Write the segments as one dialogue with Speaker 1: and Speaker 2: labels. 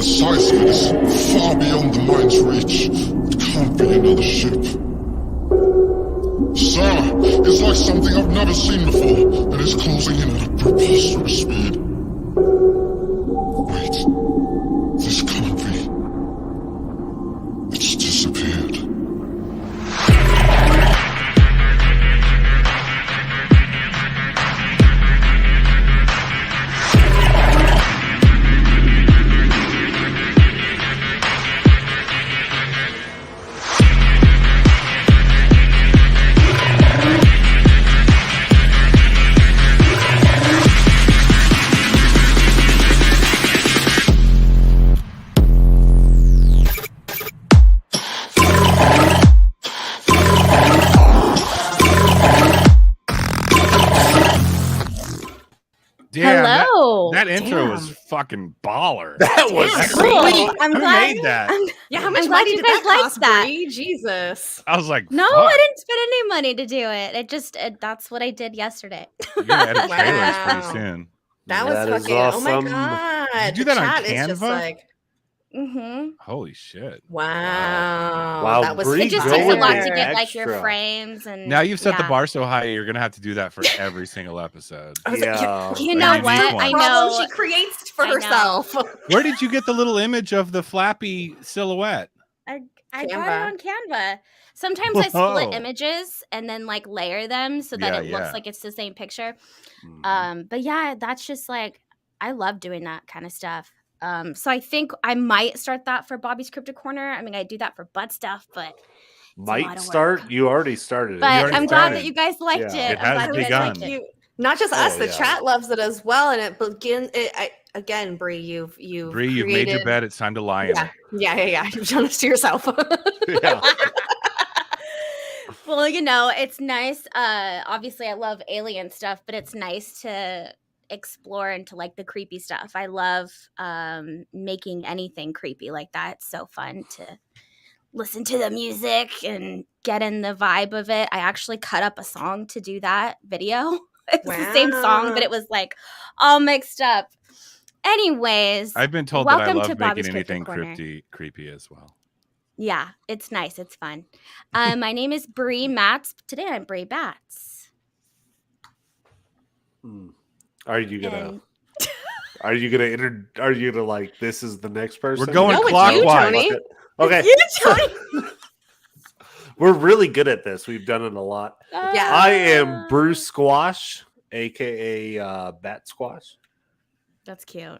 Speaker 1: size of it is far beyond the mind's reach. It can't be another ship. Sir, it's like something I've never seen before, and it's closing in at a preposterous speed. Wait, this can't be. It's disappeared.
Speaker 2: Damn,
Speaker 3: Hello.
Speaker 2: That intro was fucking baller.
Speaker 4: That was
Speaker 3: Cool.
Speaker 4: sweet.
Speaker 3: I'm
Speaker 2: Who
Speaker 3: glad.
Speaker 2: made that?
Speaker 5: Yeah, how much
Speaker 3: I'm glad
Speaker 5: money
Speaker 3: you
Speaker 5: did
Speaker 3: guys
Speaker 5: that
Speaker 3: liked
Speaker 5: cost,
Speaker 3: that.
Speaker 5: Bree? Jesus.
Speaker 2: I was like,
Speaker 3: No,
Speaker 2: fuck.
Speaker 3: I didn't spend any money to do it. That's what I did yesterday.
Speaker 2: You're gonna edit trailers pretty
Speaker 5: Wow.
Speaker 2: soon.
Speaker 5: That was
Speaker 4: That is
Speaker 5: fucking, oh my
Speaker 4: awesome.
Speaker 5: god.
Speaker 2: Did you do
Speaker 5: The
Speaker 2: that on
Speaker 5: chat is just
Speaker 2: Canva?
Speaker 5: like,
Speaker 3: Mm-hmm.
Speaker 2: Holy shit.
Speaker 5: wow.
Speaker 4: Wow,
Speaker 5: That was
Speaker 4: Bree,
Speaker 3: It just
Speaker 4: go
Speaker 3: takes a
Speaker 4: with
Speaker 3: lot
Speaker 4: the
Speaker 3: to get like your
Speaker 4: extra.
Speaker 3: frames and
Speaker 2: Now you've set the
Speaker 3: yeah.
Speaker 2: bar so high, you're gonna have to do that for every single episode.
Speaker 5: I was like,
Speaker 4: Yeah.
Speaker 3: You
Speaker 2: Like
Speaker 3: know
Speaker 2: a
Speaker 3: what?
Speaker 2: unique
Speaker 3: I
Speaker 2: one.
Speaker 5: problem
Speaker 3: know.
Speaker 5: she creates for
Speaker 3: I know.
Speaker 5: herself.
Speaker 2: Where did you get the little image of the flappy silhouette?
Speaker 3: I got it
Speaker 5: Canva.
Speaker 3: on Canva. Sometimes I split
Speaker 2: Whoa.
Speaker 3: images and then like layer them so that
Speaker 2: Yeah,
Speaker 3: it
Speaker 2: yeah.
Speaker 3: looks like it's the same picture.
Speaker 4: Mhm.
Speaker 3: But yeah, that's just like I love doing that kind of stuff. So I think I might start that for Bobby's Crypto Corner. I mean, I do that for butt stuff, but a lot
Speaker 4: Might
Speaker 3: of
Speaker 4: start.
Speaker 3: work.
Speaker 4: You already started it.
Speaker 3: but
Speaker 2: already
Speaker 3: I'm glad
Speaker 2: started.
Speaker 3: that you guys liked
Speaker 4: Yeah.
Speaker 3: it.
Speaker 2: It
Speaker 3: I'm
Speaker 2: has
Speaker 3: glad you guys
Speaker 2: begun.
Speaker 3: liked it.
Speaker 5: You, not just us,
Speaker 4: Oh,
Speaker 5: the
Speaker 4: yeah.
Speaker 5: chat loves it as well. And it begin it, again, Bree, you've
Speaker 2: Bree, you've made your
Speaker 5: created-
Speaker 2: bed. It's time to lie in
Speaker 5: Yeah,
Speaker 2: it.
Speaker 5: yeah. You've done this to yourself.
Speaker 4: Yeah.
Speaker 3: Well, you know, it's nice. Obviously, I love alien stuff, but it's nice to explore into like the creepy stuff. I love making anything creepy like that. It's so fun to listen to the music and get in the vibe of it. I actually cut up a song to do that video. It was the same song, but
Speaker 5: Wow.
Speaker 3: it was like all mixed up. Anyways,
Speaker 2: I've been told that I
Speaker 3: welcome
Speaker 2: love
Speaker 3: to Bobby's
Speaker 2: making
Speaker 3: Crypto
Speaker 2: anything
Speaker 3: Corner.
Speaker 2: creepy as well.
Speaker 3: Yeah, it's nice. It's fun. My name is Bree Matz. Today I'm Bree Bats.
Speaker 4: Hmm. Are you gonna?
Speaker 3: And
Speaker 4: Are you gonna like? This is the next person.
Speaker 2: We're going
Speaker 5: No, it's you,
Speaker 2: clockwise.
Speaker 5: Tony.
Speaker 4: Okay.
Speaker 3: you, Tony.
Speaker 4: We're really good at this. We've done it a lot.
Speaker 5: Yeah.
Speaker 4: I am Bruce Squash, aka Batsquatch.
Speaker 3: That's cute.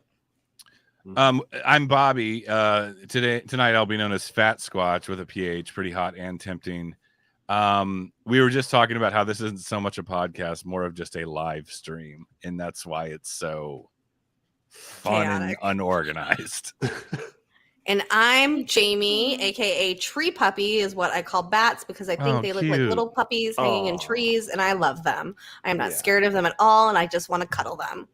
Speaker 2: I'm Bobby. Tonight I'll be known as Fat Squatch with a PH, pretty hot and tempting. We were just talking about how this isn't so much a podcast, more of just a live stream, and that's why it's so fun
Speaker 5: Chaotic.
Speaker 2: and unorganized.
Speaker 5: And I'm Jamie, aka Tree Puppy, is what I call bats because I think
Speaker 2: Oh,
Speaker 5: they look like
Speaker 2: cute.
Speaker 5: little puppies hanging in
Speaker 4: Aw.
Speaker 5: trees, and I love them. I am not
Speaker 4: Yeah.
Speaker 5: scared of them at all, and I just want to cuddle them.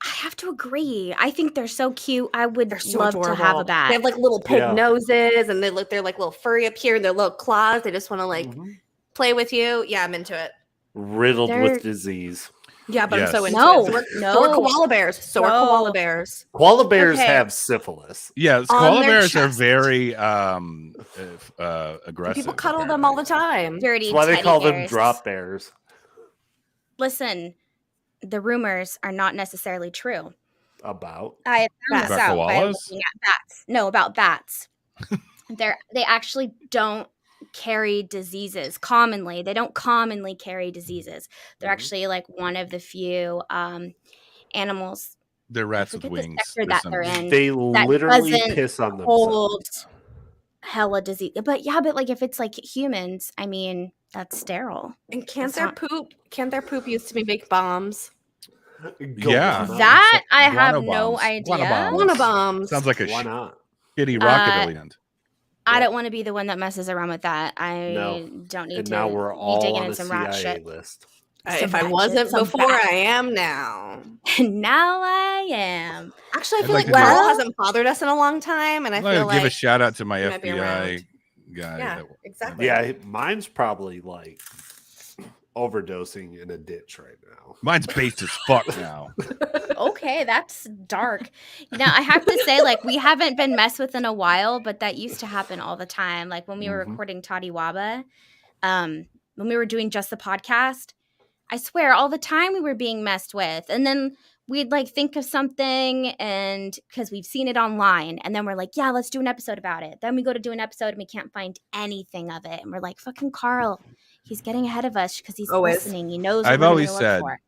Speaker 3: I have to agree. I think they're so cute. I would
Speaker 5: They're so
Speaker 3: love
Speaker 5: adorable.
Speaker 3: to have a bat.
Speaker 5: They have like little pig
Speaker 4: Yeah.
Speaker 5: noses, and they're like little furry up here, and their little claws. They just want to like
Speaker 4: Mhm.
Speaker 5: play with you. Yeah, I'm into it.
Speaker 4: Riddled
Speaker 3: They're-
Speaker 4: with disease.
Speaker 5: Yeah, but I'm so
Speaker 2: Yes.
Speaker 5: into
Speaker 3: No,
Speaker 5: it. So
Speaker 3: no.
Speaker 5: we're koala bears. So we're
Speaker 3: No.
Speaker 5: koala bears.
Speaker 4: Koala bears
Speaker 3: Okay.
Speaker 4: have syphilis.
Speaker 2: Yes,
Speaker 5: On
Speaker 2: koala
Speaker 5: their
Speaker 2: bears are
Speaker 5: chest.
Speaker 2: very aggressive.
Speaker 5: People cuddle them all the time.
Speaker 3: Dirty
Speaker 4: That's why they
Speaker 3: teddy
Speaker 4: call them
Speaker 3: bears.
Speaker 4: drop bears.
Speaker 3: Listen, the rumors are not necessarily true.
Speaker 4: About.
Speaker 3: I found this
Speaker 2: About
Speaker 3: out by
Speaker 2: koalas?
Speaker 3: looking at bats. No, about bats. They actually don't carry diseases commonly. They don't commonly carry diseases. They're
Speaker 4: Mhm.
Speaker 3: actually like one of the few animals
Speaker 2: They're rats with
Speaker 3: forget the
Speaker 2: wings.
Speaker 3: sector
Speaker 2: or
Speaker 3: that
Speaker 2: something.
Speaker 3: they're in.
Speaker 4: They literally
Speaker 3: doesn't
Speaker 4: piss on themselves.
Speaker 3: hold hella disease. But yeah, but like if it's like humans, I mean, that's sterile.
Speaker 5: And can't
Speaker 3: It's
Speaker 5: their
Speaker 3: not-
Speaker 5: poop? Can't their poop used to be make bombs?
Speaker 2: Yeah.
Speaker 4: Go on.
Speaker 3: That I have
Speaker 2: Guano
Speaker 3: no
Speaker 2: bombs.
Speaker 3: idea.
Speaker 2: Guano bombs.
Speaker 5: Wanna bombs.
Speaker 2: Sounds like a
Speaker 4: Why not?
Speaker 2: shitty rocket land.
Speaker 3: I don't want to be the one that messes around with that. I
Speaker 4: No.
Speaker 3: don't need
Speaker 4: And
Speaker 3: to
Speaker 4: now we're
Speaker 3: be
Speaker 4: all
Speaker 3: digging
Speaker 4: on
Speaker 3: in
Speaker 4: a
Speaker 3: some rat
Speaker 4: CIA
Speaker 3: shit.
Speaker 4: list.
Speaker 3: Some
Speaker 5: If I
Speaker 3: rat
Speaker 5: wasn't
Speaker 3: shit, some
Speaker 5: before,
Speaker 3: rat.
Speaker 5: I am now.
Speaker 3: Now I am.
Speaker 5: Actually, I
Speaker 2: I'd
Speaker 5: feel
Speaker 2: like
Speaker 5: like
Speaker 2: to do-
Speaker 5: Carl hasn't bothered us in a long time, and I
Speaker 2: I'd
Speaker 5: feel
Speaker 2: like to give a
Speaker 5: like
Speaker 2: shout out to my
Speaker 5: he might be
Speaker 2: FBI
Speaker 5: around.
Speaker 2: guy.
Speaker 5: Yeah,
Speaker 2: that-
Speaker 5: exactly.
Speaker 4: Yeah, mine's probably like overdosing in a ditch right now.
Speaker 2: Mine's based as fuck now.
Speaker 3: Okay, that's dark. Now I have to say, like, we haven't been messed with in a while, but that used to happen all the time. Like when we were recording Toddy Waba, when we were doing just the podcast, I swear all the time we were being messed with. And then we'd like think of something, and because we've seen it online, and then we're like, yeah, let's do an episode about it. Then we go to do an episode and we can't find anything of it. And we're like, fucking Carl, he's getting ahead of us because he's listening. He knows what
Speaker 2: I've
Speaker 3: we're
Speaker 2: always
Speaker 3: gonna
Speaker 2: said,
Speaker 3: look for.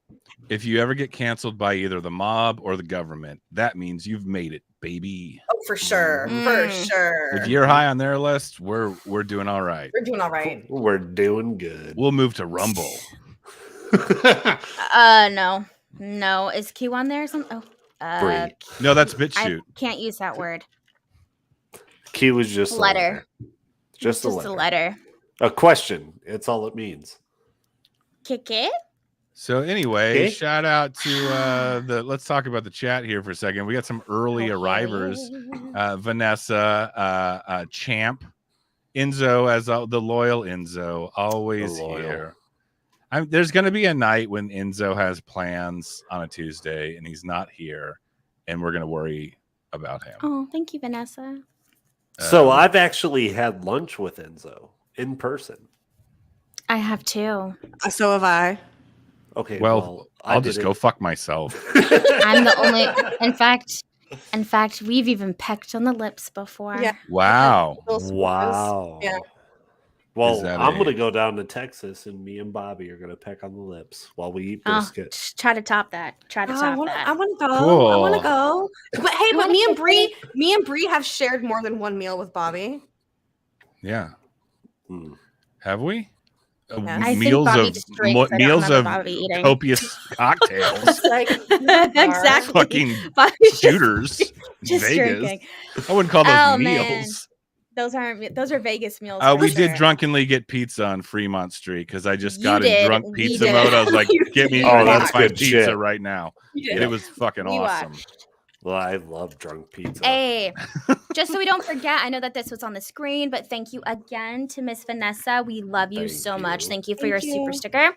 Speaker 2: if you ever get canceled by either the mob or the government, that means you've made it, baby.
Speaker 5: Oh, for sure. For sure.
Speaker 2: If you're high on their list, we're doing all right.
Speaker 5: We're doing all right.
Speaker 4: We're doing good.
Speaker 2: We'll move to Rumble.
Speaker 3: No. Is Q on there or something?
Speaker 2: No, that's BitChute.
Speaker 3: I can't use that word.
Speaker 4: Q was just
Speaker 3: Letter.
Speaker 4: Just a letter. A question. It's all it means.
Speaker 3: Kick it.
Speaker 2: So anyway, shout out to let's talk about the chat here for a second. We got some early arrivers. Vanessa, Champ, Enzo, as the loyal Enzo, always here. There's going to be a night when Enzo has plans on a Tuesday and he's not here, and we're going to worry about him.
Speaker 3: Oh, thank you, Vanessa.
Speaker 4: So I've actually had lunch with Enzo in person.
Speaker 3: I have too.
Speaker 5: So have I.
Speaker 4: Okay,
Speaker 2: well I'll just go fuck myself.
Speaker 3: I'm the only. In fact, we've even pecked on the lips before.
Speaker 5: Yeah.
Speaker 2: Wow.
Speaker 4: Wow.
Speaker 5: Yeah.
Speaker 4: Well, I'm going to go down to Texas, and me and Bobby are going to peck on the lips while we eat biscuit.
Speaker 3: Try to top that.
Speaker 5: I want to go.
Speaker 2: Cool.
Speaker 5: I want to go. But hey, me and Bree have shared more than one meal with Bobby.
Speaker 2: Yeah. Have we?
Speaker 3: I
Speaker 2: meals of copious cocktails.
Speaker 3: Exactly.
Speaker 2: Fucking shooters.
Speaker 3: Just
Speaker 2: Vegas.
Speaker 3: drinking.
Speaker 2: I wouldn't call those meals.
Speaker 3: Man. Those are Vegas meals.
Speaker 2: We did drunkenly get pizza on Fremont Street because I just got in drunk pizza
Speaker 3: did.
Speaker 2: mode. I was like, get me
Speaker 4: that's
Speaker 2: my
Speaker 4: good
Speaker 2: pizza
Speaker 4: shit.
Speaker 2: right now. It was fucking awesome.
Speaker 4: Well, I love drunk pizza.
Speaker 3: Hey, just so we don't forget, I know that this was on the screen, but thank you again to Miss Vanessa. We love you so much. Thank you for your super sticker.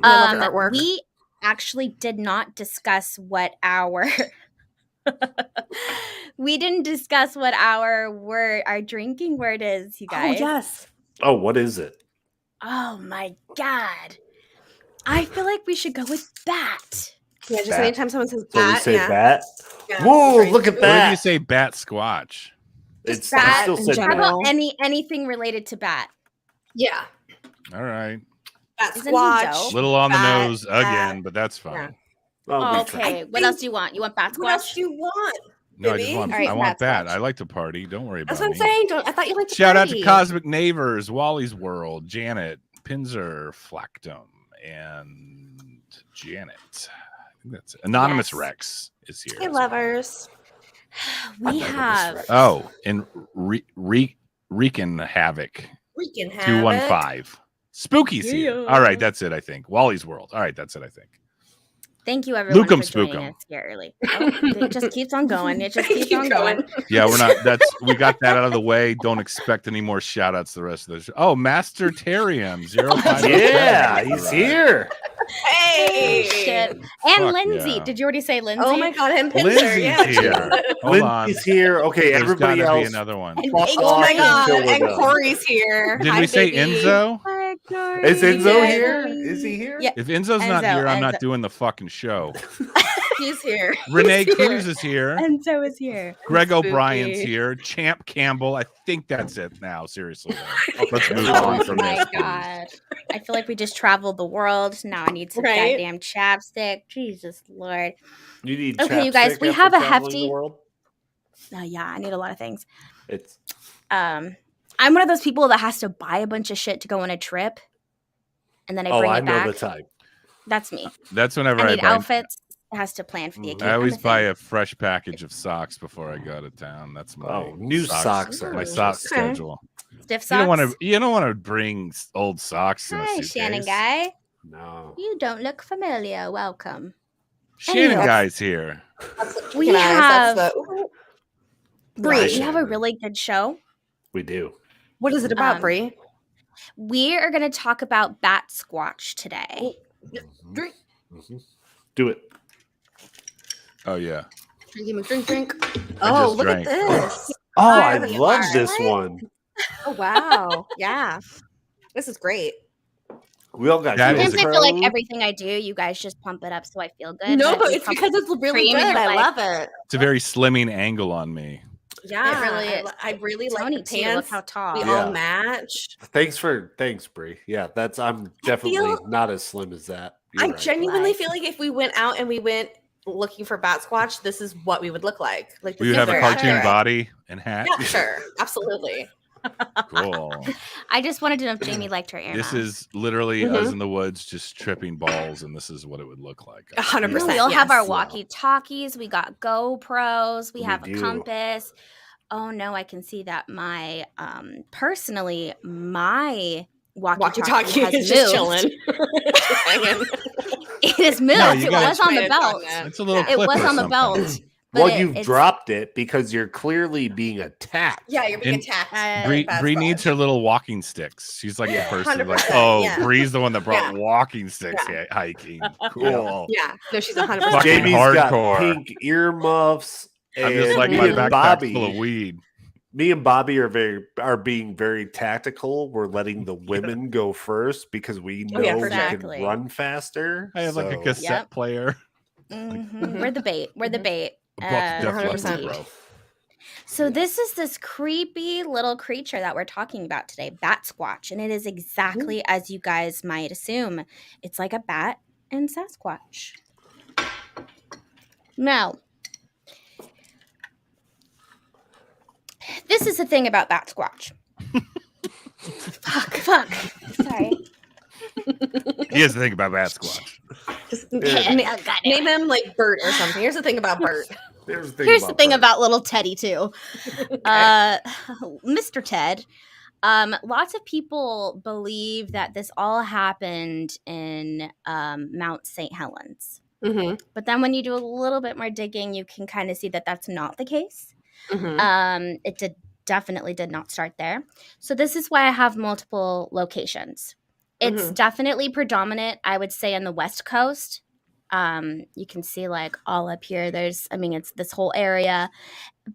Speaker 5: I love your artwork.
Speaker 3: We actually did not discuss what our our drinking word is, you guys.
Speaker 5: Oh, yes.
Speaker 4: Oh, what is it?
Speaker 3: Oh my God. I feel like we should go with bat.
Speaker 5: Yeah, just anytime someone says
Speaker 4: So
Speaker 5: bat.
Speaker 4: we say bat?
Speaker 5: Yeah.
Speaker 4: Whoa, look at
Speaker 2: What
Speaker 4: that.
Speaker 2: do you say, Batsquatch?
Speaker 4: It's
Speaker 3: bat
Speaker 4: still
Speaker 5: in
Speaker 4: said
Speaker 3: How
Speaker 5: general.
Speaker 3: about anything related to bat?
Speaker 5: Yeah.
Speaker 2: All right.
Speaker 3: Isn't he
Speaker 5: Batsquatch.
Speaker 3: dope?
Speaker 2: Little on the
Speaker 5: Bat,
Speaker 2: nose again, but that's fine.
Speaker 4: Oh,
Speaker 3: Okay, what else do you want? You want Batsquatch?
Speaker 5: What else do you want?
Speaker 2: No,
Speaker 5: Baby?
Speaker 2: I
Speaker 3: All right,
Speaker 2: want that.
Speaker 3: Batsquatch.
Speaker 2: I like to party. Don't worry about
Speaker 5: That's what I'm
Speaker 2: me.
Speaker 5: saying. I thought you liked to
Speaker 2: Shout out to
Speaker 5: party.
Speaker 2: Cosmic Neighbors, Wally's World, Janet, Pinzer, Flactum, and Janet. I think that's it. Anonymous
Speaker 3: Yes.
Speaker 2: Rex is here.
Speaker 5: Hey,
Speaker 2: as well.
Speaker 5: lovers.
Speaker 3: We have
Speaker 2: Oh, and Reekin Havoc,
Speaker 5: Freaking have
Speaker 2: 215. Spooky's here.
Speaker 3: Yeah.
Speaker 2: All right, that's it, I think. Wally's World. All right, that's it, I think.
Speaker 3: Thank you, everyone,
Speaker 2: Lukem
Speaker 3: for joining
Speaker 2: Spookum.
Speaker 3: us here early. Oh, it just keeps on going. It just keeps
Speaker 5: Keep
Speaker 3: on going.
Speaker 2: Yeah, we got that out of the way. Don't expect any more shout outs the rest of the show. Oh, Master Terrium 05.
Speaker 4: Yeah, he's here.
Speaker 5: Hey.
Speaker 3: Shit. And
Speaker 2: Fuck
Speaker 3: Lindsay.
Speaker 2: yeah.
Speaker 3: Did you already say Lindsay?
Speaker 5: Oh my God, and Pincer.
Speaker 2: Lindsay's
Speaker 5: Yeah.
Speaker 2: here. Hold on.
Speaker 4: Lindsay's here. Okay,
Speaker 2: There's
Speaker 4: everybody
Speaker 2: gotta be
Speaker 4: else.
Speaker 2: another one.
Speaker 3: And
Speaker 4: Fuck
Speaker 3: Vegas.
Speaker 5: Oh my
Speaker 4: off
Speaker 5: God,
Speaker 4: until we're
Speaker 5: and
Speaker 4: done.
Speaker 5: Corey's here.
Speaker 2: Did
Speaker 5: Hi,
Speaker 2: we say
Speaker 5: baby.
Speaker 2: Enzo?
Speaker 3: Hi, Corey.
Speaker 4: Is Enzo
Speaker 5: Yeah.
Speaker 4: here? Is he here?
Speaker 3: Yeah.
Speaker 2: If Enzo's not
Speaker 3: Enzo,
Speaker 2: here, I'm not
Speaker 3: Enzo.
Speaker 2: doing the fucking show.
Speaker 5: He's here.
Speaker 2: Renee
Speaker 5: He's
Speaker 2: Cruz
Speaker 5: here.
Speaker 2: is here.
Speaker 3: Enzo is here.
Speaker 2: Greg
Speaker 5: Spooky.
Speaker 2: O'Brien's here. Champ Campbell. I think that's it now. Seriously. though. Let's move
Speaker 3: Oh
Speaker 2: on from
Speaker 3: my
Speaker 2: this. please.
Speaker 3: God. I feel like we just traveled the world. Now I need some
Speaker 5: Right?
Speaker 3: goddamn chapstick. Jesus Lord.
Speaker 4: You need
Speaker 3: Okay, you guys,
Speaker 4: chapstick
Speaker 3: we
Speaker 4: after
Speaker 3: have a
Speaker 4: traveling
Speaker 3: hefty-
Speaker 4: the world?
Speaker 3: Yeah, I need a lot of things.
Speaker 4: It's
Speaker 3: I'm one of those people that has to buy a bunch of shit to go on a trip, and then I bring
Speaker 4: I
Speaker 3: it
Speaker 4: know
Speaker 3: back.
Speaker 4: the type.
Speaker 3: That's me.
Speaker 2: That's whenever
Speaker 3: I need
Speaker 2: buy.
Speaker 3: outfits. It has to plan for the occasion.
Speaker 2: I always
Speaker 3: I'm a
Speaker 2: buy
Speaker 3: thing.
Speaker 2: a fresh package of socks before I go to town. That's my
Speaker 4: New socks are
Speaker 2: my
Speaker 3: Ooh.
Speaker 2: sock
Speaker 5: Okay.
Speaker 2: schedule.
Speaker 3: stiff
Speaker 2: You don't
Speaker 3: socks.
Speaker 2: want to bring old socks in a
Speaker 3: Hi,
Speaker 2: suitcase.
Speaker 3: Shannon guy.
Speaker 4: No.
Speaker 3: You don't look familiar. Welcome.
Speaker 2: Shannon
Speaker 3: Anyway.
Speaker 2: guy's here.
Speaker 3: We
Speaker 5: Nice.
Speaker 3: have
Speaker 5: That's the-
Speaker 3: Bree.
Speaker 4: Hi,
Speaker 3: We have a
Speaker 4: Shannon.
Speaker 3: really good show.
Speaker 4: We do.
Speaker 5: What is it about, Bree?
Speaker 3: We are going to talk about Batsquatch today.
Speaker 5: Drink.
Speaker 4: Do it.
Speaker 2: Oh yeah.
Speaker 5: Drink.
Speaker 2: I
Speaker 5: Oh,
Speaker 2: just
Speaker 5: look
Speaker 2: drank.
Speaker 5: at this.
Speaker 4: Oh, I
Speaker 5: There we
Speaker 4: love
Speaker 5: are.
Speaker 4: this one.
Speaker 5: Oh, wow. Yeah. This is great.
Speaker 4: We all got
Speaker 2: That is
Speaker 3: Sometimes I feel like
Speaker 4: GoPro.
Speaker 3: everything I do, you guys just pump it up so I feel good.
Speaker 5: No, but
Speaker 3: you
Speaker 5: it's
Speaker 3: pump
Speaker 5: because it's really
Speaker 3: cream and
Speaker 5: good.
Speaker 3: you're
Speaker 5: I
Speaker 3: like,
Speaker 5: love it.
Speaker 2: It's a very slimming angle on me.
Speaker 5: Yeah,
Speaker 3: It really is.
Speaker 5: I really like
Speaker 3: Tony
Speaker 5: the
Speaker 3: too. Look
Speaker 5: pants.
Speaker 3: how tall.
Speaker 5: We
Speaker 4: Yeah.
Speaker 5: all match.
Speaker 4: Thanks, Brie. Yeah, I'm definitely not as slim as that. You're
Speaker 5: I
Speaker 4: right.
Speaker 5: genuinely
Speaker 3: Like-
Speaker 5: feel like if we went out and we went looking for Batsquatch, this is what we would look like. Like
Speaker 2: We would
Speaker 5: this
Speaker 2: have
Speaker 5: is
Speaker 2: a
Speaker 5: very
Speaker 2: cartoon
Speaker 5: accurate.
Speaker 2: body and hat.
Speaker 5: Yeah, sure, absolutely.
Speaker 2: Cool.
Speaker 3: I just wanted to know if Jamie liked her earmuffs.
Speaker 2: This is literally us in the woods just tripping balls, and this is what it would look like.
Speaker 5: 100%.
Speaker 3: We all have our
Speaker 5: yes.
Speaker 3: walkie-talkies. We got GoPros. We have a
Speaker 4: do.
Speaker 3: compass. Oh no, I can see that my personally my walkie-talkie
Speaker 5: Walkie-talkie
Speaker 3: has
Speaker 5: is
Speaker 3: moved.
Speaker 5: just chilling. Just hanging.
Speaker 3: It has moved.
Speaker 2: No, you
Speaker 3: it
Speaker 2: gotta-
Speaker 3: was on the
Speaker 5: Might have
Speaker 3: belt.
Speaker 5: gotten
Speaker 2: It's a little
Speaker 3: It
Speaker 2: clip
Speaker 3: was
Speaker 2: or
Speaker 3: on the
Speaker 2: something.
Speaker 3: belt. But
Speaker 4: Well, you've
Speaker 3: it's-
Speaker 4: dropped it because you're clearly being attacked.
Speaker 5: Yeah, you're being
Speaker 2: And-
Speaker 5: attacked.
Speaker 2: Bree,
Speaker 5: by
Speaker 2: Bree
Speaker 5: Batsquatch.
Speaker 2: needs her little walking sticks. She's like
Speaker 5: Yeah,
Speaker 2: the person like,
Speaker 5: 100%,
Speaker 2: oh,
Speaker 5: yeah.
Speaker 2: Bree's the one that brought
Speaker 5: Yeah.
Speaker 2: walking sticks
Speaker 5: Yeah.
Speaker 2: hiking. Cool.
Speaker 5: Yeah, no, she's 100%.
Speaker 2: Fucking
Speaker 4: Jamie's
Speaker 2: hardcore.
Speaker 4: got pink earmuffs.
Speaker 2: I'm just like
Speaker 4: me
Speaker 2: my
Speaker 4: and
Speaker 2: backpack's
Speaker 4: Bobby.
Speaker 2: full of weed.
Speaker 4: Me and Bobby are being very tactical. We're letting the women go first because we know
Speaker 5: Oh, yeah,
Speaker 4: we
Speaker 5: for
Speaker 3: Exactly.
Speaker 4: can run faster.
Speaker 2: I have like a
Speaker 4: So-
Speaker 2: cassette
Speaker 3: Yep.
Speaker 2: player.
Speaker 3: Mhm. We're the bait. We're the bait.
Speaker 2: A Buck Def
Speaker 5: 100%.
Speaker 2: Leppard, bro.
Speaker 3: So this is this creepy little creature that we're talking about today, Batsquatch, and it is exactly as you guys might assume. It's like a bat and Sasquatch. Now, this is the thing about Batsquatch. fuck. Sorry.
Speaker 2: Here's the thing about Batsquatch.
Speaker 5: Just
Speaker 4: Yeah.
Speaker 5: name him like Bert or something. Here's the thing about Bert.
Speaker 4: Here's
Speaker 3: Here's the thing
Speaker 4: Bert.
Speaker 3: about little Teddy too. Mr. Ted. Lots of people believe that this all happened in Mount St. Helens.
Speaker 5: Mm-hmm.
Speaker 3: But then when you do a little bit more digging, you can kind of see that that's not the case.
Speaker 5: Mm-hmm.
Speaker 3: It definitely did not start there. So this is why I have multiple locations. It's
Speaker 5: Mhm.
Speaker 3: definitely predominant, I would say, on the West Coast. You can see like all up here. It's this whole area,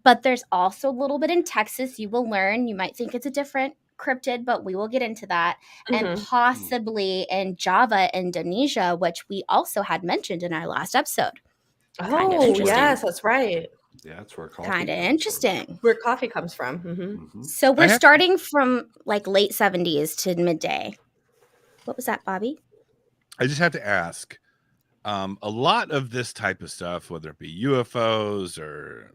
Speaker 3: but there's also a little bit in Texas. You will learn. You might think it's a different cryptid, but we will get into that. And possibly in Java, Indonesia, which we also had mentioned in our last episode. Kind of
Speaker 5: Oh,
Speaker 3: interesting.
Speaker 5: yes, that's right.
Speaker 4: Yeah, that's where coffee
Speaker 3: Kind of
Speaker 4: comes from.
Speaker 3: interesting.
Speaker 5: Where coffee comes from. Mm-hmm.
Speaker 4: Mhm.
Speaker 3: So we're
Speaker 2: have-
Speaker 3: starting from like late 70s to midday. What was that, Bobby?
Speaker 2: I just have to ask. A lot of this type of stuff, whether it be UFOs or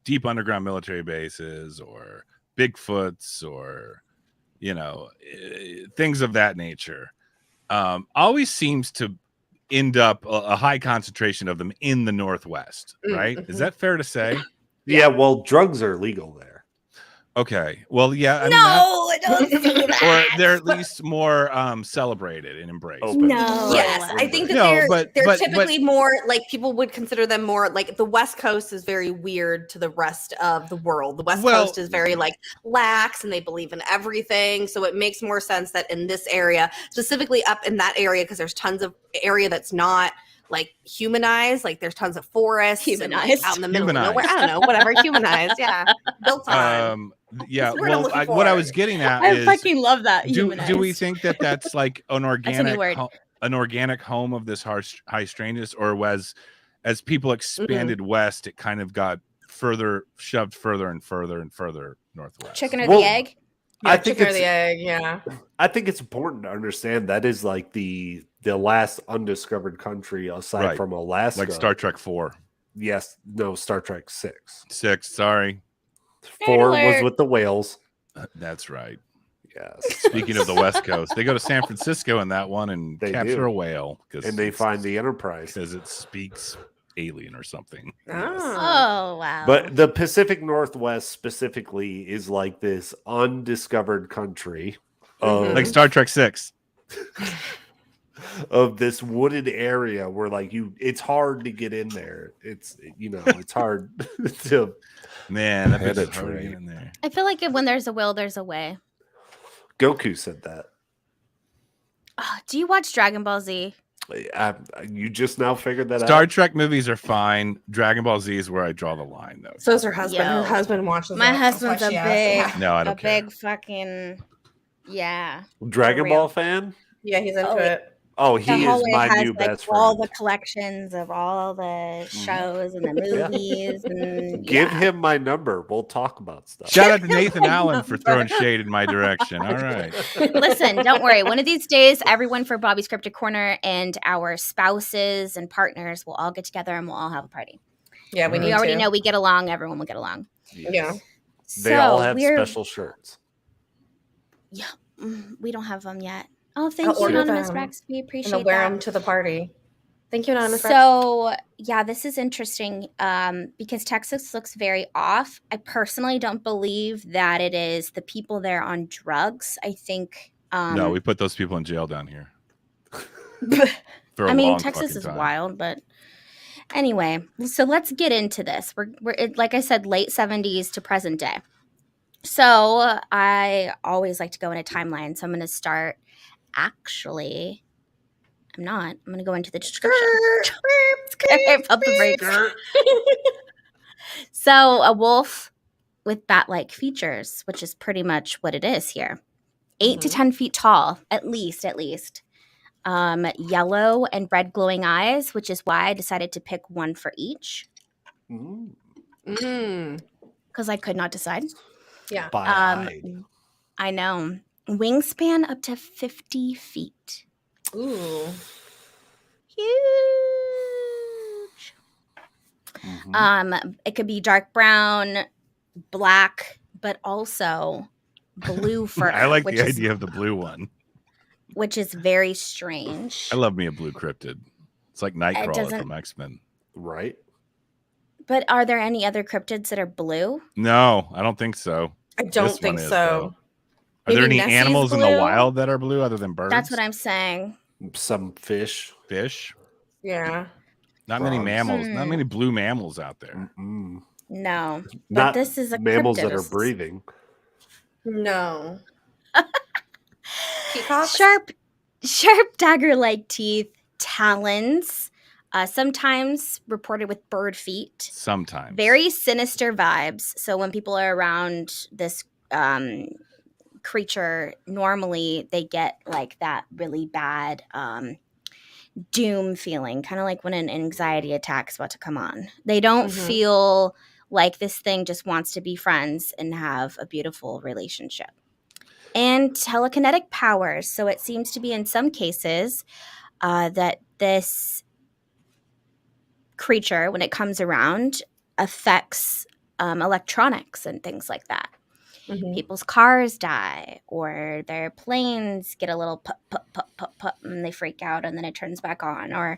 Speaker 2: deep underground military bases or Bigfoots or, things of that nature, always seems to end up a high concentration of them in the Northwest, right?
Speaker 5: Mm-hmm.
Speaker 2: Is that fair to say?
Speaker 4: Yeah, well, drugs are legal there.
Speaker 2: Okay. Well, yeah. I
Speaker 3: I don't see
Speaker 2: mean,
Speaker 3: that.
Speaker 2: or they're at least more celebrated and embraced.
Speaker 4: Open.
Speaker 3: No.
Speaker 5: Yes, I think that
Speaker 2: No,
Speaker 5: they're
Speaker 2: but-
Speaker 5: typically more like people would consider them more like the West Coast is very weird to the rest of the world. The West
Speaker 2: Well-
Speaker 5: Coast is very like lax and they believe in everything. So it makes more sense that in this area, specifically up in that area, because there's tons of area that's not like humanized, like there's tons of forests and, like,
Speaker 3: Humanized.
Speaker 5: out in the middle of
Speaker 2: Humanized.
Speaker 5: nowhere. I don't know, whatever, humanized, yeah, built on.
Speaker 2: Yeah.
Speaker 5: That's the word I'm
Speaker 2: Well,
Speaker 5: looking
Speaker 2: what I
Speaker 5: for.
Speaker 2: was getting at
Speaker 3: I
Speaker 2: is,
Speaker 3: fucking love that.
Speaker 2: do we
Speaker 3: humanized.
Speaker 2: think that that's like an
Speaker 3: a new
Speaker 2: organic
Speaker 3: word.
Speaker 2: an organic home of this high strangeness, or as people expanded west, it kind of got shoved further and further and further northwest?
Speaker 3: Chicken or
Speaker 4: Well,
Speaker 3: the egg?
Speaker 5: Yeah,
Speaker 4: I think
Speaker 5: chicken or
Speaker 4: it's-
Speaker 5: the egg, yeah.
Speaker 4: I think it's important to understand that is like the last undiscovered country aside
Speaker 2: Right.
Speaker 4: from Alaska.
Speaker 2: Like Star Trek 4,
Speaker 4: Yes, no, Star Trek 6.
Speaker 2: 6. Sorry,
Speaker 4: 4 was
Speaker 3: alert.
Speaker 4: with the whales.
Speaker 2: that's right.
Speaker 4: Yes.
Speaker 2: Speaking of the West Coast, they go to San Francisco in that one and
Speaker 4: They
Speaker 2: capture
Speaker 4: do.
Speaker 2: a whale
Speaker 4: And they find the Enterprise.
Speaker 2: because it speaks alien or something.
Speaker 3: Oh, wow.
Speaker 4: But the Pacific Northwest specifically is like this undiscovered country of,
Speaker 2: Like Star Trek 6.
Speaker 4: of this wooded area where like it's hard to get in there. It's it's hard to
Speaker 2: Man, that bitch is hard to
Speaker 4: Penetrate.
Speaker 2: get in there.
Speaker 3: I feel like when there's a will, there's a way.
Speaker 4: Goku said that.
Speaker 3: Oh, do you watch Dragon Ball Z?
Speaker 4: You just now figured that out?
Speaker 2: Star Trek movies are fine. Dragon Ball Z is where I draw the line, though.
Speaker 5: So is her husband.
Speaker 3: Yo.
Speaker 5: Her husband watches
Speaker 3: My
Speaker 5: it. That's
Speaker 3: husband's
Speaker 5: why
Speaker 3: a
Speaker 5: she
Speaker 3: big,
Speaker 5: asked.
Speaker 2: No, I don't care.
Speaker 3: big fucking, yeah.
Speaker 4: Dragon
Speaker 3: for real.
Speaker 4: Ball fan?
Speaker 5: Yeah, he's into
Speaker 3: Oh,
Speaker 5: it.
Speaker 4: Oh,
Speaker 3: The
Speaker 4: he is
Speaker 3: hallway
Speaker 4: my
Speaker 3: has
Speaker 4: new
Speaker 3: like
Speaker 4: best
Speaker 3: all
Speaker 4: friend.
Speaker 3: the collections of all the shows and the movies. And
Speaker 4: Give
Speaker 3: yeah.
Speaker 4: him my number. We'll talk about stuff.
Speaker 2: Shout out to Nathan Allen for throwing shade in my direction. All right.
Speaker 3: Listen, don't worry. One of these days, everyone for Bobby's Cryptid Corner and our spouses and partners will all get together and we'll all have a party.
Speaker 5: Yeah, we
Speaker 2: Right.
Speaker 5: need
Speaker 3: We already
Speaker 5: to.
Speaker 3: know we get along. Everyone will get along.
Speaker 5: Yeah.
Speaker 4: They all
Speaker 3: So
Speaker 4: have special shirts.
Speaker 3: Yeah, we don't have them yet. Oh, thank
Speaker 5: I'll
Speaker 3: you,
Speaker 5: order
Speaker 3: Anonymous
Speaker 5: them,
Speaker 3: Rex. We
Speaker 5: And
Speaker 3: appreciate
Speaker 5: they'll wear
Speaker 3: that.
Speaker 5: them to the party. Thank you, Anonymous Rex.
Speaker 3: So yeah, this is interesting because Texas looks very off. I personally don't believe that it is the people there on drugs. I think
Speaker 2: No, we put those people in jail down here. For a
Speaker 3: I mean,
Speaker 2: long
Speaker 3: Texas
Speaker 2: fucking
Speaker 3: is
Speaker 2: time.
Speaker 3: wild, but anyway, so let's get into this. Like I said, late 70s to present day. So I always like to go in a timeline. So I'm going to start. Actually, I'm not. I'm going to go into the description. Pump the brakes. So a wolf with bat-like features, which is pretty much what it is here. 8 to 10 feet tall, at least. Yellow and red glowing eyes, which is why I decided to pick one for each because I could not decide.
Speaker 5: Yeah.
Speaker 3: I know. Wingspan up to 50 feet.
Speaker 5: Ooh.
Speaker 3: Huge. It could be dark brown, black, but also blue fur.
Speaker 2: I like the idea of the blue one.
Speaker 3: Which is very strange.
Speaker 2: I love me a blue cryptid. It's like Nightcrawler from X-Men.
Speaker 4: Right?
Speaker 3: But are there any other cryptids that are blue?
Speaker 2: No, I don't think so.
Speaker 5: I don't
Speaker 2: This
Speaker 5: think
Speaker 2: one is,
Speaker 5: so.
Speaker 2: though. Are there
Speaker 5: Maybe
Speaker 2: any
Speaker 5: Nessie's
Speaker 2: animals in the
Speaker 5: blue?
Speaker 2: wild that are blue other than birds?
Speaker 3: That's what I'm saying.
Speaker 4: Some fish.
Speaker 2: Fish?
Speaker 5: Yeah.
Speaker 2: Not many
Speaker 4: Frogs.
Speaker 2: mammals. Not many blue mammals out there.
Speaker 3: No. But
Speaker 4: Not
Speaker 3: this is a
Speaker 4: mammals
Speaker 3: cryptid.
Speaker 4: that are breathing.
Speaker 5: No. Peacocks?
Speaker 3: Sharp dagger-like teeth, talons, sometimes reported with bird feet.
Speaker 2: Sometimes.
Speaker 3: Very sinister vibes. So when people are around this creature, normally they get like that really bad doom feeling, kind of like when an anxiety attack is about to come on. They don't feel like this thing just wants to be friends and have a beautiful relationship. And telekinetic powers. So it seems to be in some cases that this creature, when it comes around, affects electronics and things like that. People's cars die, or their planes get a little pop, pop, pop, pop, pop, and they freak out, and then it turns back on, or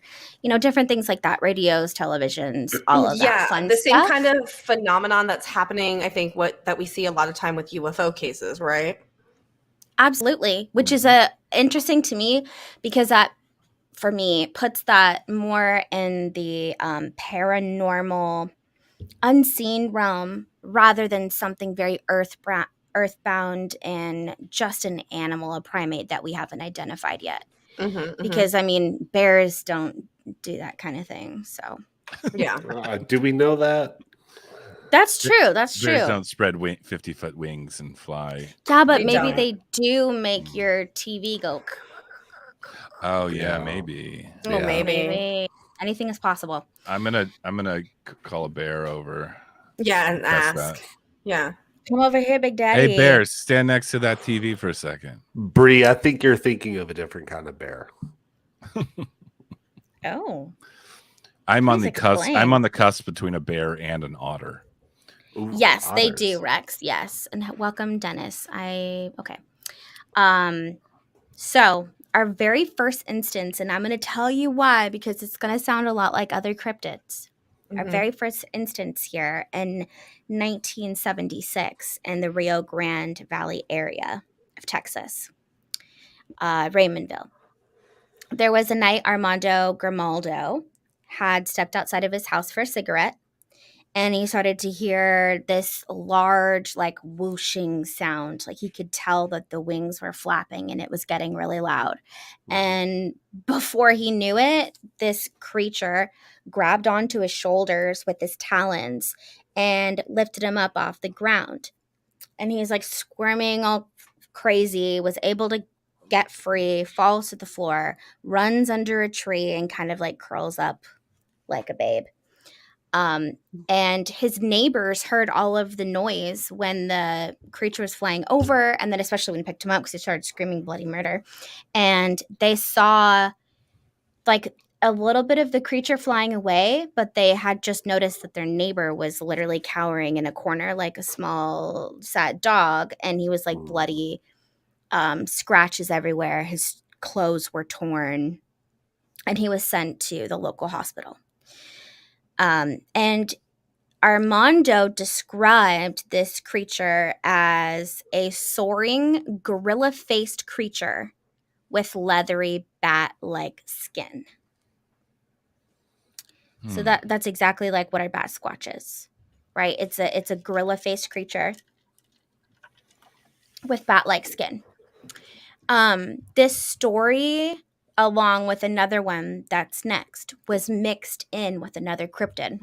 Speaker 3: different things like that. Radios, televisions, all of that fun
Speaker 5: the
Speaker 3: stuff.
Speaker 5: same kind of phenomenon that's happening. I think that we see a lot of time with UFO cases, right?
Speaker 3: Absolutely, which is interesting to me because that, for me, puts that more in the paranormal, unseen realm rather than something very earthbound and just an animal, a primate that we haven't identified yet. Because, I mean, bears don't do that kind of thing. So,
Speaker 5: yeah.
Speaker 4: Do we know that?
Speaker 3: That's true. That's true.
Speaker 2: Bears don't spread 50-foot wings and fly.
Speaker 3: Yeah, but
Speaker 5: They
Speaker 3: maybe
Speaker 5: don't.
Speaker 3: they do make your TV go.
Speaker 2: Oh yeah, maybe.
Speaker 5: Oh,
Speaker 4: Yeah.
Speaker 5: maybe.
Speaker 3: Anything is possible.
Speaker 2: I'm gonna call a bear over.
Speaker 5: Yeah, and
Speaker 2: Test
Speaker 5: ask.
Speaker 2: that.
Speaker 5: Yeah.
Speaker 3: Come over here, Big Daddy.
Speaker 2: Hey, bears, stand next to that TV for a second.
Speaker 4: Bree, I think you're thinking of a different kind of bear.
Speaker 3: Oh.
Speaker 2: I'm on the
Speaker 3: Please
Speaker 2: cusp.
Speaker 3: explain.
Speaker 2: I'm on the cusp between a bear and an otter.
Speaker 4: Ooh,
Speaker 3: Yes, they
Speaker 4: otters.
Speaker 3: do, Rex. Yes. And welcome, Dennis. Okay. So our very first instance, and I'm going to tell you why, because it's going to sound a lot like other cryptids. Our very first instance here in 1976 in the Rio Grande Valley area of Texas, Raymondville. There was a night Armando Grimaldo had stepped outside of his house for a cigarette, and he started to hear this large, like, whooshing sound. Like, he could tell that the wings were flapping and it was getting really loud. And before he knew it, this creature grabbed onto his shoulders with his talons and lifted him up off the ground. And he's like squirming all crazy, was able to get free, falls to the floor, runs under a tree, and kind of like curls up like a babe. And his neighbors heard all of the noise when the creature was flying over, and then especially when he picked him up because he started screaming bloody murder. And they saw like a little bit of the creature flying away, but they had just noticed that their neighbor was literally cowering in a corner like a small sad dog, and he was like bloody, scratches everywhere. His clothes were torn, and he was sent to the local hospital. And Armando described this creature as a soaring, gorilla-faced creature with leathery bat-like skin. So that's exactly like what our Batsquatch is, right? It's a gorilla-faced creature with bat-like skin. This story, along with another one that's next, was mixed in with another cryptid.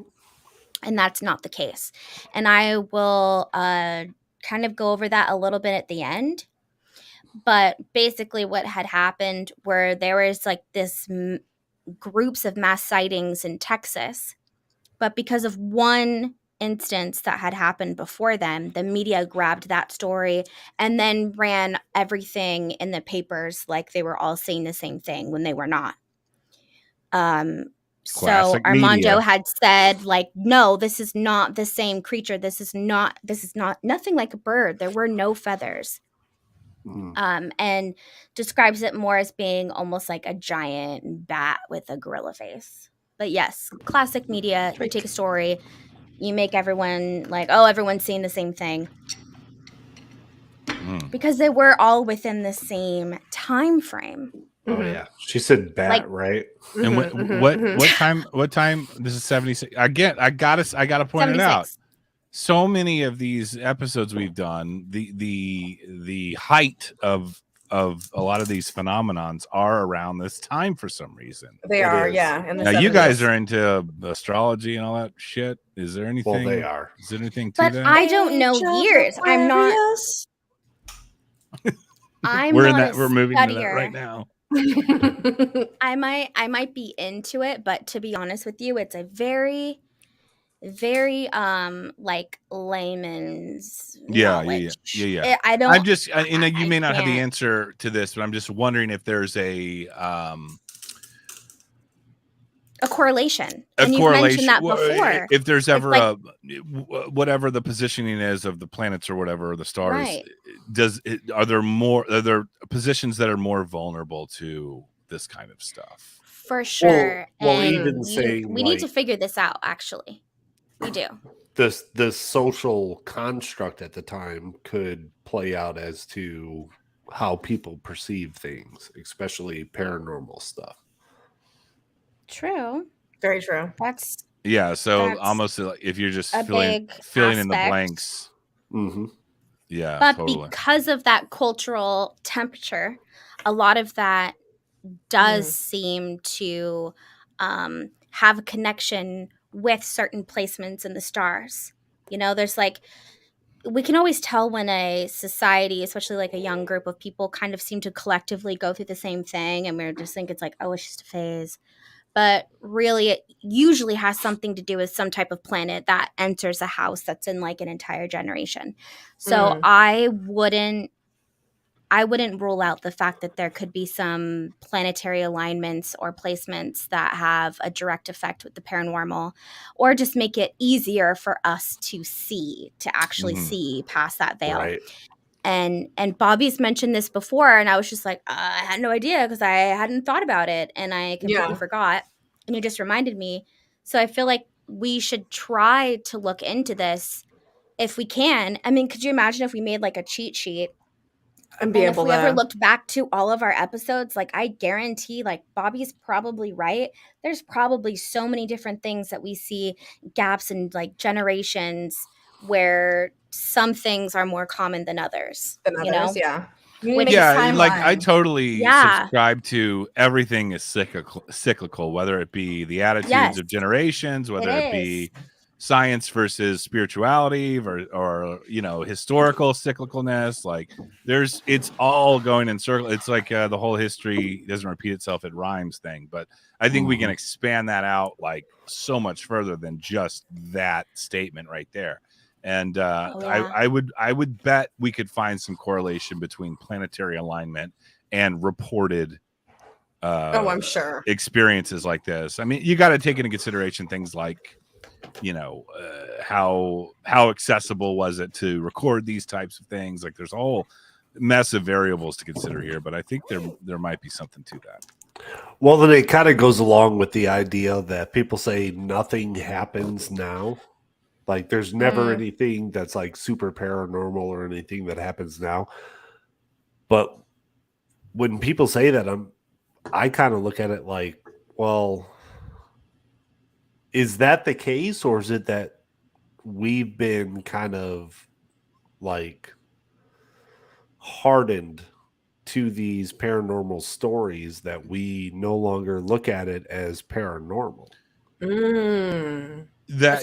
Speaker 3: And that's not the case. And I will kind of go over that a little bit at the end. But basically what had happened were there was like this groups of mass sightings in Texas. But because of one instance that had happened before them, the media grabbed that story and then ran everything in the papers like they were all saying the same thing when they were not. So Armando
Speaker 2: media
Speaker 3: had said, like, no, this is not the same creature. This is not nothing like a bird. There were no feathers. And describes it more as being almost like a giant bat with a gorilla face. But yes, classic media. You take a story, you make everyone like, oh, everyone's seeing the same thing. Because they were all within the same time frame.
Speaker 4: Oh yeah, she said bat, like, right?
Speaker 2: And what time? This is 76. I gotta point 76. It out. So many of these episodes we've done, the height of a lot of these phenomenons are around this time for some reason.
Speaker 5: They are, yeah. In the
Speaker 2: now
Speaker 5: 70s.
Speaker 2: You guys are into astrology and all that shit. Is there anything?
Speaker 4: Well, they are.
Speaker 2: Is there anything to
Speaker 3: but
Speaker 2: that?
Speaker 3: I don't know years. I'm not.
Speaker 2: We're moving to that right now.
Speaker 3: I might be into it, but to be honest with you, it's a very like layman's knowledge.
Speaker 2: Yeah. I'm just you may not have the answer to this, but I'm just wondering if there's a
Speaker 3: correlation. And you've mentioned that before.
Speaker 2: If there's ever like, whatever the positioning is of the planets or whatever, or the stars, right. Are there positions that are more vulnerable to this kind of stuff?
Speaker 3: For sure.
Speaker 4: Well, even saying
Speaker 3: we need to figure this out, actually. We do.
Speaker 4: The social construct at the time could play out as to how people perceive things, especially paranormal stuff.
Speaker 5: True. Very true.
Speaker 2: So almost like if you're just filling in the blanks.
Speaker 4: Mm-hmm.
Speaker 2: Yeah.
Speaker 3: But totally. Because of that cultural temperature, a lot of that does seem to have a connection with certain placements in the stars. You know, there's like, we can always tell when a society, especially like a young group of people, kind of seem to collectively go through the same thing, and we just think it's like, oh, it's just a phase. But really, it usually has something to do with some type of planet that enters a house that's in like an entire generation. So I wouldn't rule out the fact that there could be some planetary alignments or placements that have a direct effect with the paranormal, or just make it easier for us to actually see past that veil.
Speaker 4: Right.
Speaker 3: And Bobby's mentioned this before, and I was just like, I had no idea because I hadn't thought about it, and I completely forgot. And you just reminded me. So I feel like we should try to look into this if we can. I mean, could you imagine if we made like a cheat sheet
Speaker 5: And be
Speaker 3: And if
Speaker 5: able
Speaker 3: we ever
Speaker 5: to.
Speaker 3: looked back to all of our episodes, like I guarantee, like Bobby's probably right. There's probably so many different things that we see gaps in like generations where some things are more common than others.
Speaker 5: Than
Speaker 3: You
Speaker 5: others,
Speaker 3: know?
Speaker 5: yeah. You need to
Speaker 3: Which-
Speaker 5: make
Speaker 2: Yeah, like I
Speaker 5: timelines.
Speaker 2: totally
Speaker 3: Yeah.
Speaker 2: subscribe to everything is cyclical, whether it be the attitudes
Speaker 3: Yes.
Speaker 2: of generations, whether it be science versus spirituality, or you know, historical cyclicalness. Like it's all going in circle. It's like the whole history doesn't repeat itself, it rhymes thing. But I think we can expand that out like so much further than just that statement right there. And
Speaker 3: yeah.
Speaker 2: I would bet we could find some correlation between planetary alignment and reported
Speaker 5: I'm sure.
Speaker 2: experiences like this. I mean, you got to take into consideration things like, you know, how accessible was it to record these types of things? Like there's a whole mess of variables to consider here, but I think there might be something to that.
Speaker 4: Well, then it kind of goes along with the idea that people say nothing happens now. Like there's never anything that's like super paranormal or anything that happens now. But when people say that, I kind of look at it like, well, is that the case, or is it that we've been kind of like hardened to these paranormal stories that we no longer look at it as paranormal?
Speaker 2: That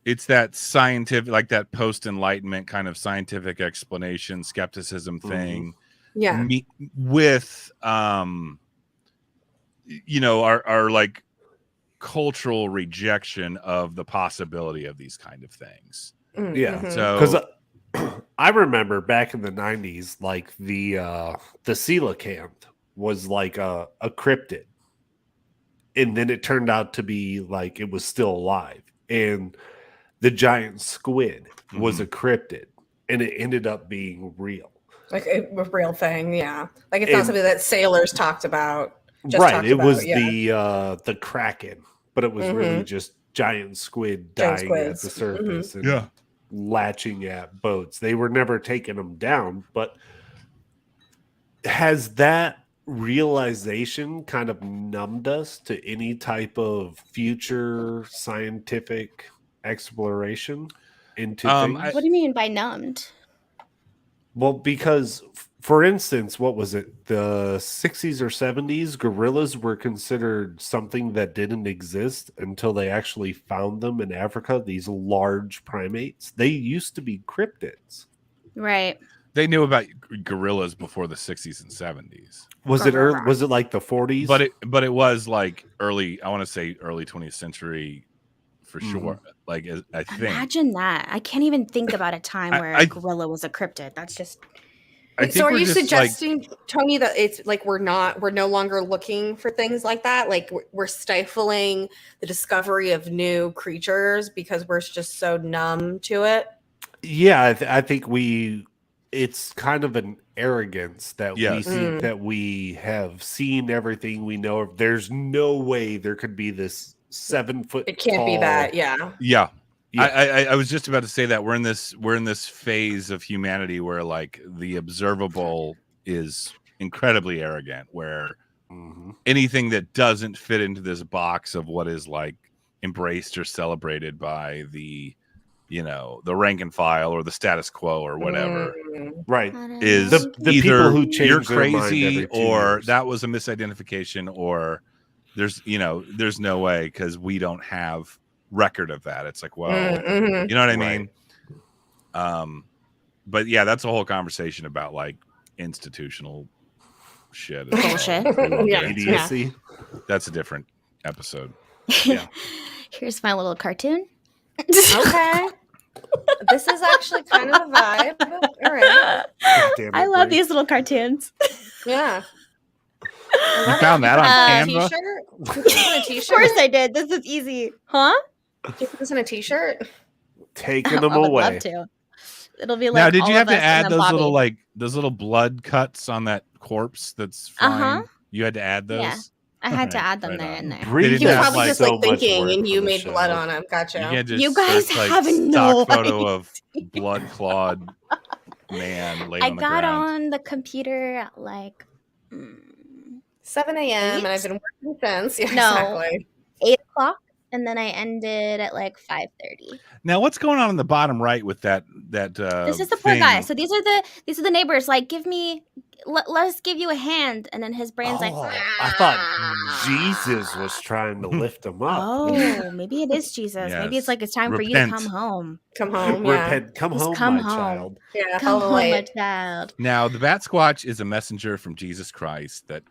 Speaker 2: it's that scientific, like that post-enlightenment kind of scientific explanation skepticism thing.
Speaker 5: Yeah.
Speaker 2: With you know, our like cultural rejection of the possibility of these kind of things.
Speaker 4: Yeah.
Speaker 2: So
Speaker 4: because I remember back in the 90s, like the coelacanth was like a cryptid. And then it turned out to be like it was still alive. And the giant squid was a cryptid. And it ended up being real.
Speaker 5: Like a real thing, yeah. Like it's not something that sailors talked about.
Speaker 4: It was the kraken, but it was really just giant squid dying at the surface and latching at boats. They were never taking them down, but has that realization kind of numbed us to any type of future scientific exploration into things?
Speaker 3: What do you mean by numbed?
Speaker 4: Well, because, for instance, what was it? The 60s or 70s, gorillas were considered something that didn't exist until they actually found them in Africa, these large primates. They used to be cryptids.
Speaker 3: Right.
Speaker 2: They knew about gorillas before the 60s and 70s.
Speaker 4: Was it early, was it like the 40s?
Speaker 2: But it was like early, I want to say early 20th century for sure. Like I think.
Speaker 3: Imagine that. I can't even think about a time where a gorilla was a cryptid. That's just
Speaker 5: so are you suggesting, Tony, that it's like we're no longer looking for things like that? Like we're stifling the discovery of new creatures because we're just so numb to it?
Speaker 4: Yeah, I think it's kind of an arrogance that we see, that we have seen everything we know. There's no way there could be this 7 foot.
Speaker 5: It can't be that. Yeah.
Speaker 2: I was just about to say that we're in this phase of humanity where like the observable is incredibly arrogant, where anything that doesn't fit into this box of what is like embraced or celebrated by the, you know, the rank and file or the status quo or whatever,
Speaker 4: right,
Speaker 2: is
Speaker 4: the
Speaker 2: either
Speaker 4: people who change
Speaker 2: you're
Speaker 4: their mind
Speaker 2: crazy
Speaker 4: every 2
Speaker 2: or
Speaker 4: years.
Speaker 2: that was a misidentification, or there's no way because we don't have record of that. It's like, well, you know what I mean? But yeah, that's a whole conversation about like institutional shit.
Speaker 3: bullshit.
Speaker 4: Idiocy.
Speaker 2: That's a different episode.
Speaker 3: Here's my little cartoon.
Speaker 5: Okay. This is actually kind of a vibe. All right.
Speaker 3: I love these little cartoons.
Speaker 5: Yeah.
Speaker 2: You found that on Canva?
Speaker 5: T-shirt? Did you put this on a
Speaker 3: Of
Speaker 5: t-shirt?
Speaker 3: course I did. This is easy. Huh?
Speaker 5: Did you put this on a t-shirt?
Speaker 4: Taking them
Speaker 3: I would
Speaker 4: away.
Speaker 3: love to. It'll be like
Speaker 2: Now, did
Speaker 3: all
Speaker 2: you have
Speaker 3: of
Speaker 2: to
Speaker 3: us
Speaker 2: add
Speaker 3: and then
Speaker 2: those
Speaker 3: Bobby.
Speaker 2: little blood cuts on that corpse that's flying? You had to add those?
Speaker 3: Yeah. I had to
Speaker 2: Right,
Speaker 3: add them
Speaker 2: right
Speaker 3: there
Speaker 2: on.
Speaker 3: in there.
Speaker 4: Bree
Speaker 2: didn't
Speaker 5: He was
Speaker 2: have,
Speaker 5: probably
Speaker 2: like,
Speaker 5: just
Speaker 4: so
Speaker 5: like
Speaker 4: much
Speaker 5: thinking,
Speaker 4: work
Speaker 5: and
Speaker 4: for
Speaker 5: you
Speaker 4: the
Speaker 5: made blood
Speaker 4: show.
Speaker 5: on him. Gotcha.
Speaker 2: You can't just
Speaker 3: You guys
Speaker 2: search, like,
Speaker 3: have
Speaker 2: stock
Speaker 3: no
Speaker 2: photo of blood clawed man laying
Speaker 3: I
Speaker 2: on the
Speaker 3: got
Speaker 2: ground.
Speaker 3: on the computer at like
Speaker 5: 7 a.m. and I've been working since. Yeah,
Speaker 3: No.
Speaker 5: exactly.
Speaker 3: 8 o'clock, and then I ended at like 5:30.
Speaker 2: Now, what's going on in the bottom right with that
Speaker 3: This is the poor guy. So these are the neighbors. Like, let us give you a hand, and then his brain's like,
Speaker 4: I thought Jesus was trying to lift him up.
Speaker 3: oh, maybe it is Jesus. Maybe it's
Speaker 2: Yes.
Speaker 3: like it's time for you to
Speaker 2: Repent.
Speaker 3: come home.
Speaker 5: Come home. Yeah.
Speaker 4: Repent, come
Speaker 3: Just
Speaker 4: home,
Speaker 3: come
Speaker 4: my
Speaker 3: home.
Speaker 4: child.
Speaker 5: Yeah.
Speaker 3: Come
Speaker 5: follow
Speaker 3: home, my
Speaker 5: light.
Speaker 3: child.
Speaker 2: Now, the Batsquatch is a messenger from Jesus Christ that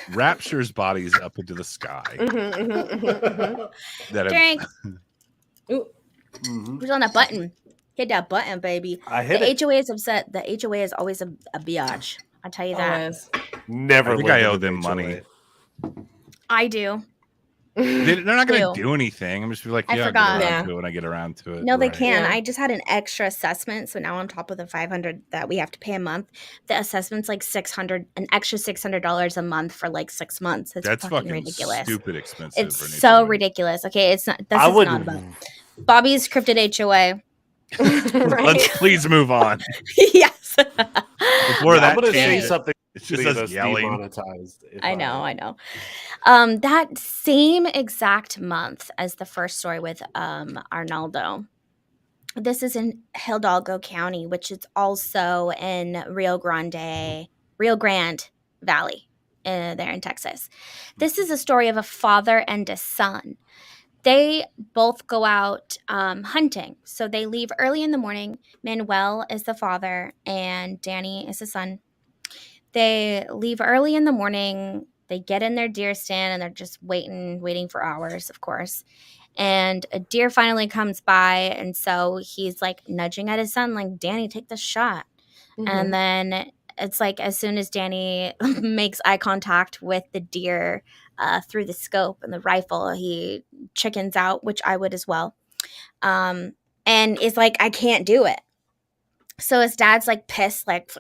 Speaker 2: raptures bodies up into the sky. That have,
Speaker 3: Drink.
Speaker 5: Ooh.
Speaker 4: Mhm.
Speaker 3: Who's on that button? Hit that button, baby.
Speaker 4: I hit
Speaker 3: The
Speaker 4: it.
Speaker 3: HOA is upset. The HOA is always a biatch. I'll tell you that.
Speaker 5: Always.
Speaker 4: Never.
Speaker 2: I think
Speaker 4: lived
Speaker 2: I
Speaker 4: in
Speaker 2: owe
Speaker 4: an
Speaker 2: them
Speaker 4: HOA.
Speaker 2: money.
Speaker 3: I do.
Speaker 2: They're not going
Speaker 3: Ew.
Speaker 2: to do anything. I'm just be like,
Speaker 3: I
Speaker 2: yeah, I'll
Speaker 3: forgot.
Speaker 2: get around
Speaker 5: Yeah.
Speaker 2: to it when I get around to it.
Speaker 3: No, they
Speaker 4: Right.
Speaker 3: can.
Speaker 5: Yeah.
Speaker 3: I just had an extra assessment, so now on top of the $500 that we have to pay a month, the assessment's like an extra $600 a month for like 6 months. It's
Speaker 2: That's fucking
Speaker 3: ridiculous.
Speaker 2: stupid expensive.
Speaker 3: It's
Speaker 2: for an
Speaker 3: so
Speaker 2: HOA.
Speaker 3: ridiculous. Okay, it's not. This
Speaker 4: I
Speaker 3: is
Speaker 4: would.
Speaker 3: not about Bobby's Cryptid HOA.
Speaker 5: Right.
Speaker 2: Let's please move on.
Speaker 3: Yes.
Speaker 2: Before
Speaker 4: I'm
Speaker 2: that
Speaker 4: going to say
Speaker 2: tangent,
Speaker 4: something.
Speaker 2: it's just
Speaker 4: Get
Speaker 2: us
Speaker 4: us
Speaker 2: yelling.
Speaker 4: demonetized.
Speaker 3: I know. That same exact month as the first story with Arnaldo. This is in Hidalgo County, which is also in Rio Grande Valley, there in Texas. This is a story of a father and a son. They both go out hunting. So they leave early in the morning. Manuel is the father and Danny is the son. They leave early in the morning. They get in their deer stand and they're just waiting for hours, of course. And a deer finally comes by, and so he's like nudging at his son, like, Danny, take the shot. And then it's like as soon as Danny makes eye contact with the deer through the scope and the rifle, he chickens out, which I would as well. And is like, I can't do it. So his dad's like pissed, like,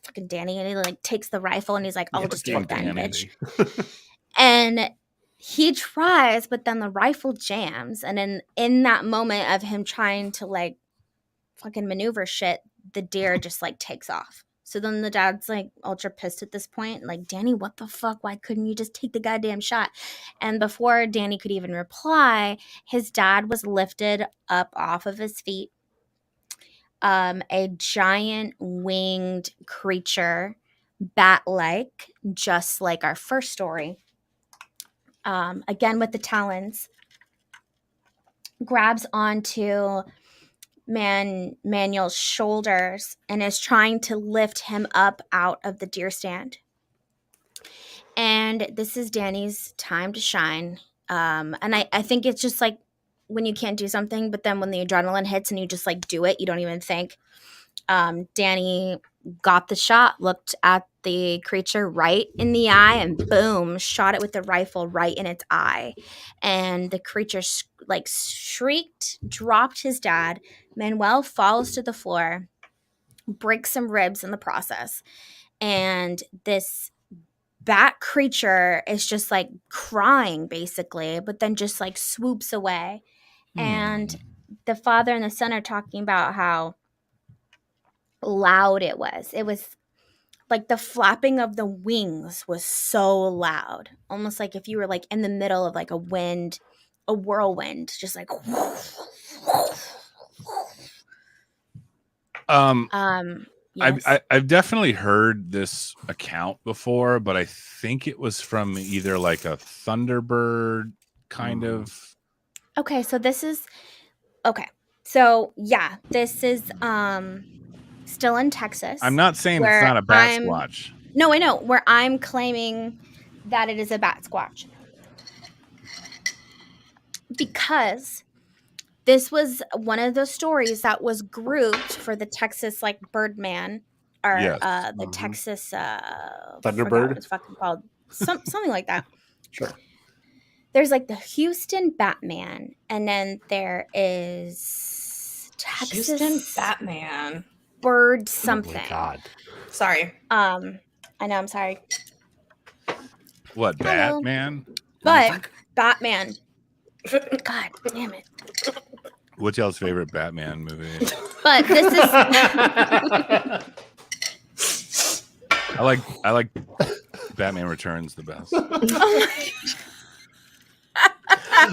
Speaker 3: fucking Danny, and he like takes the rifle and he's like, I'll just do it then, bitch. And he tries, but then the rifle jams. And in that moment of him trying to like fucking maneuver shit, the deer just like takes off. So then the dad's like ultra pissed at this point. Like, Danny, what the fuck? Why couldn't you just take the goddamn shot? And before Danny could even reply, his dad was lifted up off of his feet. A giant winged creature, bat-like, just like our first story. Again with the talons, grabs onto Manuel's shoulders and is trying to lift him up out of the deer stand. And this is Danny's time to shine. And I think it's just like when you can't do something, but then when the adrenaline hits and you just like do it, you don't even think. Danny got the shot, looked at the creature right in the eye, and boom, shot it with the rifle right in its eye. And the creature like shrieked, dropped his dad. Manuel falls to the floor, breaks some ribs in the process. And this bat creature is just like crying basically, but then just like swoops away. And the father and the son are talking about how loud it was. It was like the flapping of the wings was so loud, almost like if you were like in the middle of like a whirlwind, just like yes.
Speaker 2: I've definitely heard this account before, but I think it was from either like a Thunderbird kind of.
Speaker 3: Okay, so this is So yeah, this is still in Texas.
Speaker 2: I'm not saying it's not a Batsquatch.
Speaker 3: No, I know. Where I'm claiming that it is a Batsquatch. Because this was one of those stories that was grouped for the Texas like Birdman or the Texas
Speaker 4: Thunderbird.
Speaker 3: What it's fucking called. Something like that.
Speaker 4: Sure.
Speaker 3: There's like the Houston Batman, and then there is Texas
Speaker 5: Houston Batman.
Speaker 3: Bird something.
Speaker 4: Oh my God.
Speaker 5: Sorry.
Speaker 3: I know, I'm sorry.
Speaker 2: What,
Speaker 3: Hello.
Speaker 2: Batman?
Speaker 3: But Batman. God damn it.
Speaker 2: What's y'all's favorite Batman movie?
Speaker 3: But this is
Speaker 2: I like Batman Returns the best.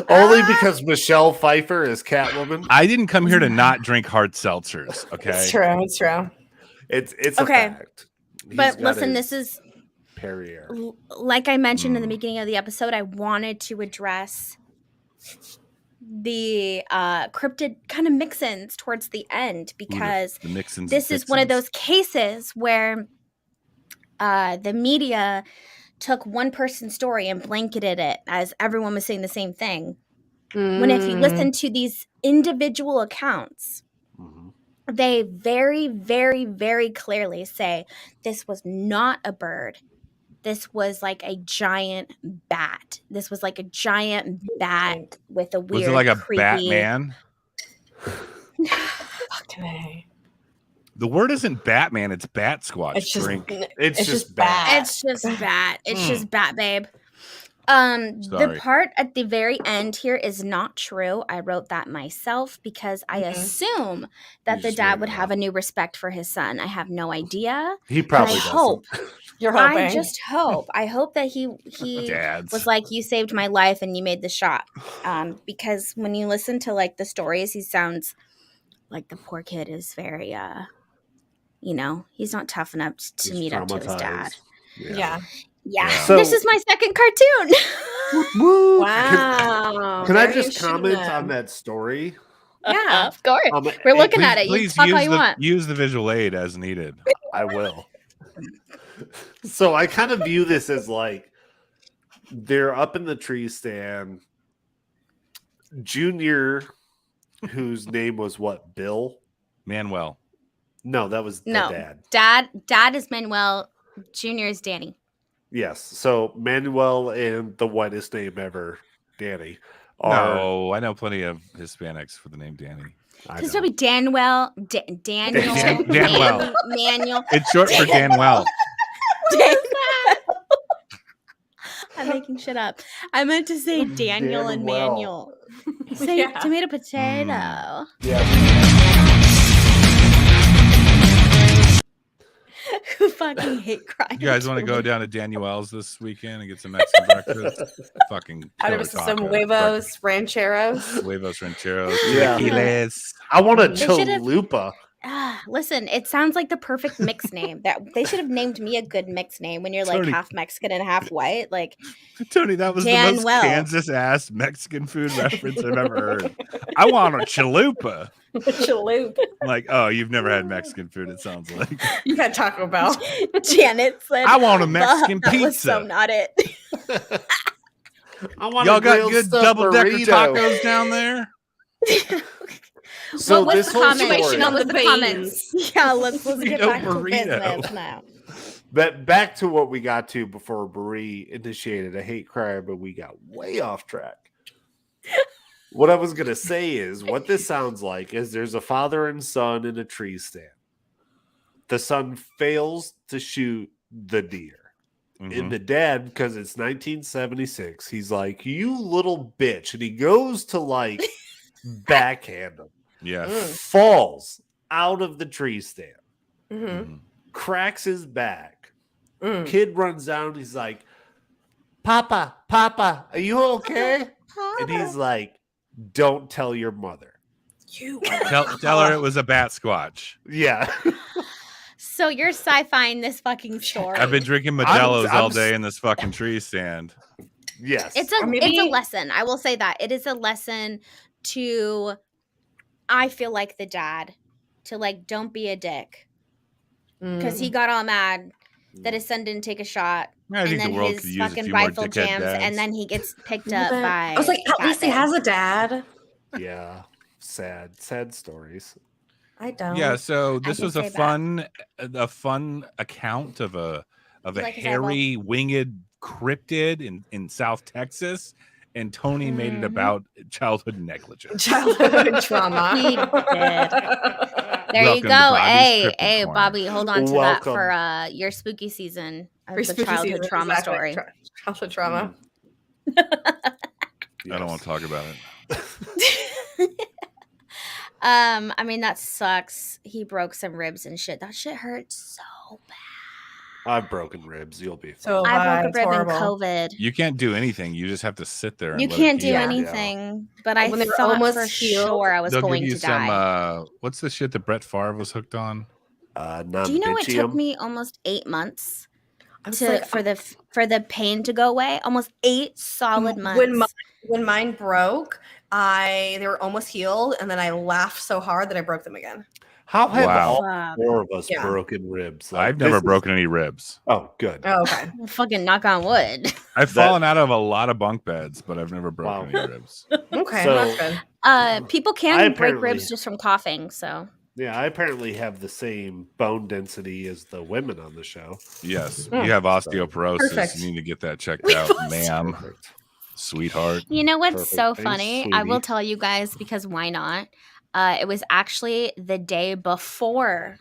Speaker 4: Only because Michelle Pfeiffer is Catwoman.
Speaker 2: I didn't come here to not drink hard seltzers. Okay,
Speaker 5: It's true. It's true.
Speaker 4: It's
Speaker 3: Okay.
Speaker 4: a fact.
Speaker 3: but
Speaker 4: He's got
Speaker 3: listen,
Speaker 4: his
Speaker 3: this is
Speaker 4: Perrier.
Speaker 3: like I mentioned in the beginning of the episode, I wanted to address the cryptid kind of mix-ins towards the end because
Speaker 2: the mix-ins
Speaker 3: this
Speaker 2: and
Speaker 3: is one of
Speaker 2: fixins.
Speaker 3: those cases where the media took one person's story and blanketed it as everyone was saying the same thing. When if you listen to these individual accounts, they very, very, very clearly say this was not a bird. This was like a giant bat. This was like a giant bat with a weird,
Speaker 2: Was it like a
Speaker 3: creepy...
Speaker 2: Batman?
Speaker 5: Fucking A.
Speaker 2: The word isn't Batman, it's Batsquatch.
Speaker 5: It's just
Speaker 2: Drink.
Speaker 4: It's just
Speaker 5: bad.
Speaker 4: bad.
Speaker 3: It's just bat. It's just bat, babe.
Speaker 2: Sorry.
Speaker 3: The part at the very end here is not true. I wrote that myself because I assume that
Speaker 4: You
Speaker 3: the
Speaker 4: just
Speaker 3: dad
Speaker 4: made
Speaker 3: would
Speaker 4: it
Speaker 3: have
Speaker 4: up.
Speaker 3: a new respect for his son. I have no idea.
Speaker 4: He probably
Speaker 3: I
Speaker 4: doesn't.
Speaker 3: hope.
Speaker 5: You're hoping.
Speaker 3: I just hope. I hope that he
Speaker 2: Dads.
Speaker 3: was like, you saved my life and you made the shot. Because when you listen to like the stories, he sounds like the poor kid is very he's not tough enough to
Speaker 4: He's
Speaker 3: meet up to his dad.
Speaker 4: traumatized.
Speaker 5: Yeah.
Speaker 3: Yeah.
Speaker 4: So-
Speaker 3: This is my second cartoon.
Speaker 4: Woo!
Speaker 5: Wow.
Speaker 4: Can I
Speaker 5: Very
Speaker 4: just comment
Speaker 5: interesting.
Speaker 4: on that story?
Speaker 5: Yeah.
Speaker 3: Of course. We're looking at it. You
Speaker 2: Please
Speaker 3: talk all
Speaker 2: use
Speaker 3: you
Speaker 2: the,
Speaker 3: want.
Speaker 2: use the visual aid as needed.
Speaker 4: I will. So I kind of view this as like they're up in the tree stand. Junior, whose name was what? Bill?
Speaker 2: Manuel.
Speaker 4: No, that was the
Speaker 3: No.
Speaker 4: dad.
Speaker 3: Dad is Manuel. Junior is Danny.
Speaker 4: Yes. So Manuel and the whitest name ever, Danny, are.
Speaker 2: No, I know plenty of Hispanics for the name Danny.
Speaker 4: I
Speaker 3: Because
Speaker 4: know.
Speaker 3: it'll be Danwell, Daniel,
Speaker 2: Danwell.
Speaker 3: Manuel.
Speaker 2: It's short for Danwell.
Speaker 3: I'm making shit up. I meant to say Daniel and
Speaker 4: Danwell.
Speaker 3: Manuel. Say
Speaker 5: Yeah.
Speaker 3: tomato potato.
Speaker 4: Yeah.
Speaker 3: Who fucking hate crying?
Speaker 2: You guys want to go down to Danielle's this weekend and get some Mexican breakfast? Fucking
Speaker 5: Out
Speaker 2: killer
Speaker 5: of some
Speaker 2: taco.
Speaker 5: huevos, rancheros.
Speaker 2: Huevos rancheros.
Speaker 4: Yeah.
Speaker 2: Chilaquiles.
Speaker 4: I want a
Speaker 3: They should've-
Speaker 4: chalupa.
Speaker 3: Listen, it sounds like the perfect mix name. That they should have named me a good mix name when you're like
Speaker 2: Tony.
Speaker 3: half Mexican and half white. Like
Speaker 2: Tony, that was the most
Speaker 3: Danwell.
Speaker 2: Kansas-ass Mexican food reference I've ever heard. I want a chalupa.
Speaker 5: Chalup.
Speaker 2: Like, oh, you've never had Mexican food, it sounds like.
Speaker 5: You got Taco Bell.
Speaker 3: Janet said,
Speaker 2: I want a Mexican
Speaker 3: that was so
Speaker 2: pizza.
Speaker 3: not it.
Speaker 4: I want
Speaker 2: Y'all
Speaker 4: a
Speaker 2: got
Speaker 4: grilled
Speaker 2: good
Speaker 4: stuffed
Speaker 2: double-decker
Speaker 4: burrito.
Speaker 2: tacos down there?
Speaker 4: So
Speaker 3: What was
Speaker 4: this
Speaker 3: the
Speaker 4: whole
Speaker 3: comment?
Speaker 4: story,
Speaker 5: on
Speaker 3: What was
Speaker 5: the
Speaker 3: the comments? Yeah, let's get
Speaker 2: Burrito
Speaker 3: back to
Speaker 2: burrito.
Speaker 3: business now.
Speaker 4: but back to what we got to before Bree initiated a hate crime, but we got way off track. What I was gonna say is what this sounds like is there's a father and son in a tree stand. The son fails to shoot the deer.
Speaker 2: Mhm.
Speaker 4: And the dad, because it's 1976, he's like, "You little bitch," and he goes to like backhand him.
Speaker 2: Yes.
Speaker 4: Falls out of the tree stand,
Speaker 5: Mm-hmm.
Speaker 2: Mhm.
Speaker 4: cracks his back.
Speaker 5: Mm.
Speaker 4: Kid runs down. He's like, Papa, are you okay? And he's like, don't tell your mother.
Speaker 5: You
Speaker 2: Tell her it was a Batsquatch.
Speaker 4: Yeah.
Speaker 3: So you're sci-fiing this fucking story.
Speaker 2: I've been drinking Modelo's
Speaker 4: I'm
Speaker 2: all day in this fucking tree stand.
Speaker 4: Yes.
Speaker 3: It's
Speaker 5: Or
Speaker 3: a
Speaker 5: maybe-
Speaker 3: lesson. I will say that it is a lesson to. I feel like the dad to like don't be a dick because
Speaker 5: Mm.
Speaker 3: he got all mad that his son didn't take a shot,
Speaker 2: I
Speaker 3: and
Speaker 2: think the
Speaker 3: then
Speaker 2: world could
Speaker 3: his
Speaker 2: use a
Speaker 3: fucking
Speaker 2: few more
Speaker 3: rifle
Speaker 2: dickhead
Speaker 3: jams,
Speaker 2: dads.
Speaker 3: and then he gets picked up
Speaker 5: But
Speaker 3: by.
Speaker 5: I was like, at least he
Speaker 3: Batman.
Speaker 5: has a dad.
Speaker 4: Yeah. Sad stories.
Speaker 5: I don't.
Speaker 2: Yeah, so this
Speaker 3: can
Speaker 2: was a
Speaker 3: say that.
Speaker 2: fun account of a
Speaker 3: Like his
Speaker 2: hairy winged cryptid in South Texas, and Tony made it
Speaker 3: Mhm.
Speaker 2: about childhood negligence.
Speaker 5: Childhood trauma.
Speaker 3: He did. There you
Speaker 2: Welcome
Speaker 3: go.
Speaker 2: to Bobby's
Speaker 3: Hey,
Speaker 2: Cryptid
Speaker 3: hey,
Speaker 2: Corner.
Speaker 3: Bobby, hold on to
Speaker 4: Welcome.
Speaker 3: that for your spooky season of
Speaker 5: For
Speaker 3: the
Speaker 5: spooky
Speaker 3: childhood
Speaker 5: season,
Speaker 3: trauma
Speaker 5: exactly.
Speaker 3: story.
Speaker 5: Childhood trauma.
Speaker 2: I don't want to talk about it.
Speaker 3: I mean, that sucks. He broke some ribs and shit. That shit hurts so bad.
Speaker 4: I've broken ribs. You'll be fine.
Speaker 5: So
Speaker 3: I broke a
Speaker 5: it's
Speaker 3: rib
Speaker 5: horrible.
Speaker 3: in COVID.
Speaker 2: You can't do anything. You just have to sit there. And
Speaker 3: You
Speaker 2: let
Speaker 3: can't
Speaker 2: it
Speaker 3: do
Speaker 2: heal.
Speaker 3: anything. But I
Speaker 5: When they were
Speaker 3: thought
Speaker 5: almost
Speaker 3: for
Speaker 5: healed,
Speaker 3: sure I was
Speaker 2: They'll
Speaker 3: going
Speaker 2: give you
Speaker 3: to
Speaker 2: some.
Speaker 3: die.
Speaker 2: What's the shit that Brett Favre was hooked on?
Speaker 3: Do you know it took me almost 8 months
Speaker 5: I was like,
Speaker 3: for the pain to go away? Almost 8 solid months.
Speaker 5: When mine broke, they were almost healed, and then I laughed so hard that I broke them again.
Speaker 4: How have
Speaker 2: Wow.
Speaker 4: all 4 of us
Speaker 5: Yeah.
Speaker 4: broken ribs?
Speaker 2: I've never broken any ribs.
Speaker 4: Oh, good.
Speaker 5: Oh, okay.
Speaker 3: Fucking knock on wood.
Speaker 2: I've fallen out of a lot of bunk beds, but I've never broken any ribs.
Speaker 5: Okay,
Speaker 4: So-
Speaker 5: that's good.
Speaker 3: People
Speaker 4: I
Speaker 3: can break
Speaker 4: apparently-
Speaker 3: ribs just from coughing. So
Speaker 4: Yeah, I apparently have the same bone density as the women on the show.
Speaker 2: Yes,
Speaker 5: Mm.
Speaker 2: you have osteoporosis.
Speaker 5: Perfect.
Speaker 2: You need to get that checked
Speaker 5: We
Speaker 2: out,
Speaker 5: have
Speaker 2: ma'am,
Speaker 4: Perfect.
Speaker 2: sweetheart.
Speaker 3: you know what's
Speaker 4: Perfect.
Speaker 3: so
Speaker 4: Thanks,
Speaker 3: funny? I will
Speaker 4: sweetie.
Speaker 3: tell you guys because why not? It was actually the day before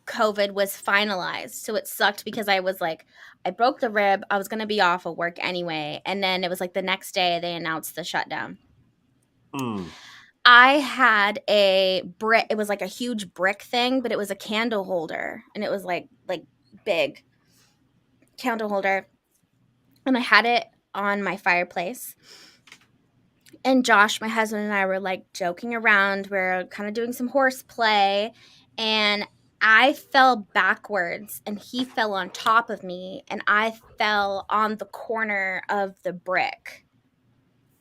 Speaker 3: COVID was finalized. So it sucked because I was like, I broke the rib. I was going to be off of work anyway. And then it was like the next day they announced the shutdown.
Speaker 4: Mm.
Speaker 3: I had a brick. It was like a huge brick thing, but it was a candle holder. And it was like big candle holder. And I had it on my fireplace. And Josh, my husband, and I were like joking around. We are kind of doing some horseplay. And I fell backwards and he fell on top of me. And I fell on the corner of the brick.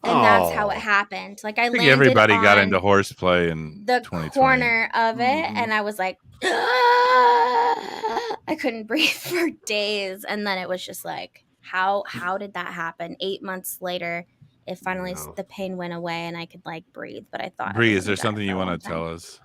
Speaker 3: And that's how it
Speaker 4: Oh.
Speaker 3: happened. Like I
Speaker 2: I think
Speaker 3: landed
Speaker 2: everybody got
Speaker 3: on
Speaker 2: into horseplay in
Speaker 3: the
Speaker 2: 2020.
Speaker 3: corner of it.
Speaker 4: Mhm.
Speaker 3: And I was like, I couldn't breathe for days. And then it was just like, how did that happen? 8 months later, it finally
Speaker 4: Wow.
Speaker 3: the pain went away and I could like breathe. But I thought, I
Speaker 2: Bree,
Speaker 3: was
Speaker 2: is there
Speaker 3: gonna die
Speaker 2: something
Speaker 3: for
Speaker 2: you
Speaker 3: a
Speaker 2: want
Speaker 3: long
Speaker 2: to
Speaker 3: time.
Speaker 2: tell us?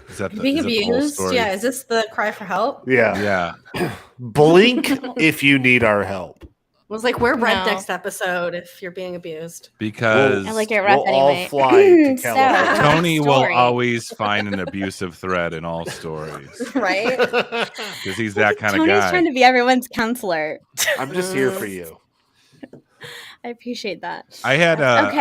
Speaker 2: Is that the,
Speaker 5: Being
Speaker 2: is that the whole
Speaker 5: abused?
Speaker 2: story?
Speaker 5: Yeah, is this the cry for help?
Speaker 4: Yeah.
Speaker 2: Yeah.
Speaker 4: Blink if you need our help.
Speaker 5: I was like, we're red
Speaker 3: No.
Speaker 5: next episode if you're being abused.
Speaker 2: Because
Speaker 3: I like it rough
Speaker 4: We'll all
Speaker 3: anyway.
Speaker 4: fly to
Speaker 3: So,
Speaker 4: California.
Speaker 2: Tony will
Speaker 3: story.
Speaker 2: always find an abusive thread in all stories
Speaker 5: Right?
Speaker 2: because he's that kind of
Speaker 3: Tony's
Speaker 2: guy.
Speaker 3: trying to be everyone's counselor.
Speaker 4: I'm just here for you.
Speaker 3: I appreciate that.
Speaker 2: I had
Speaker 3: Okay.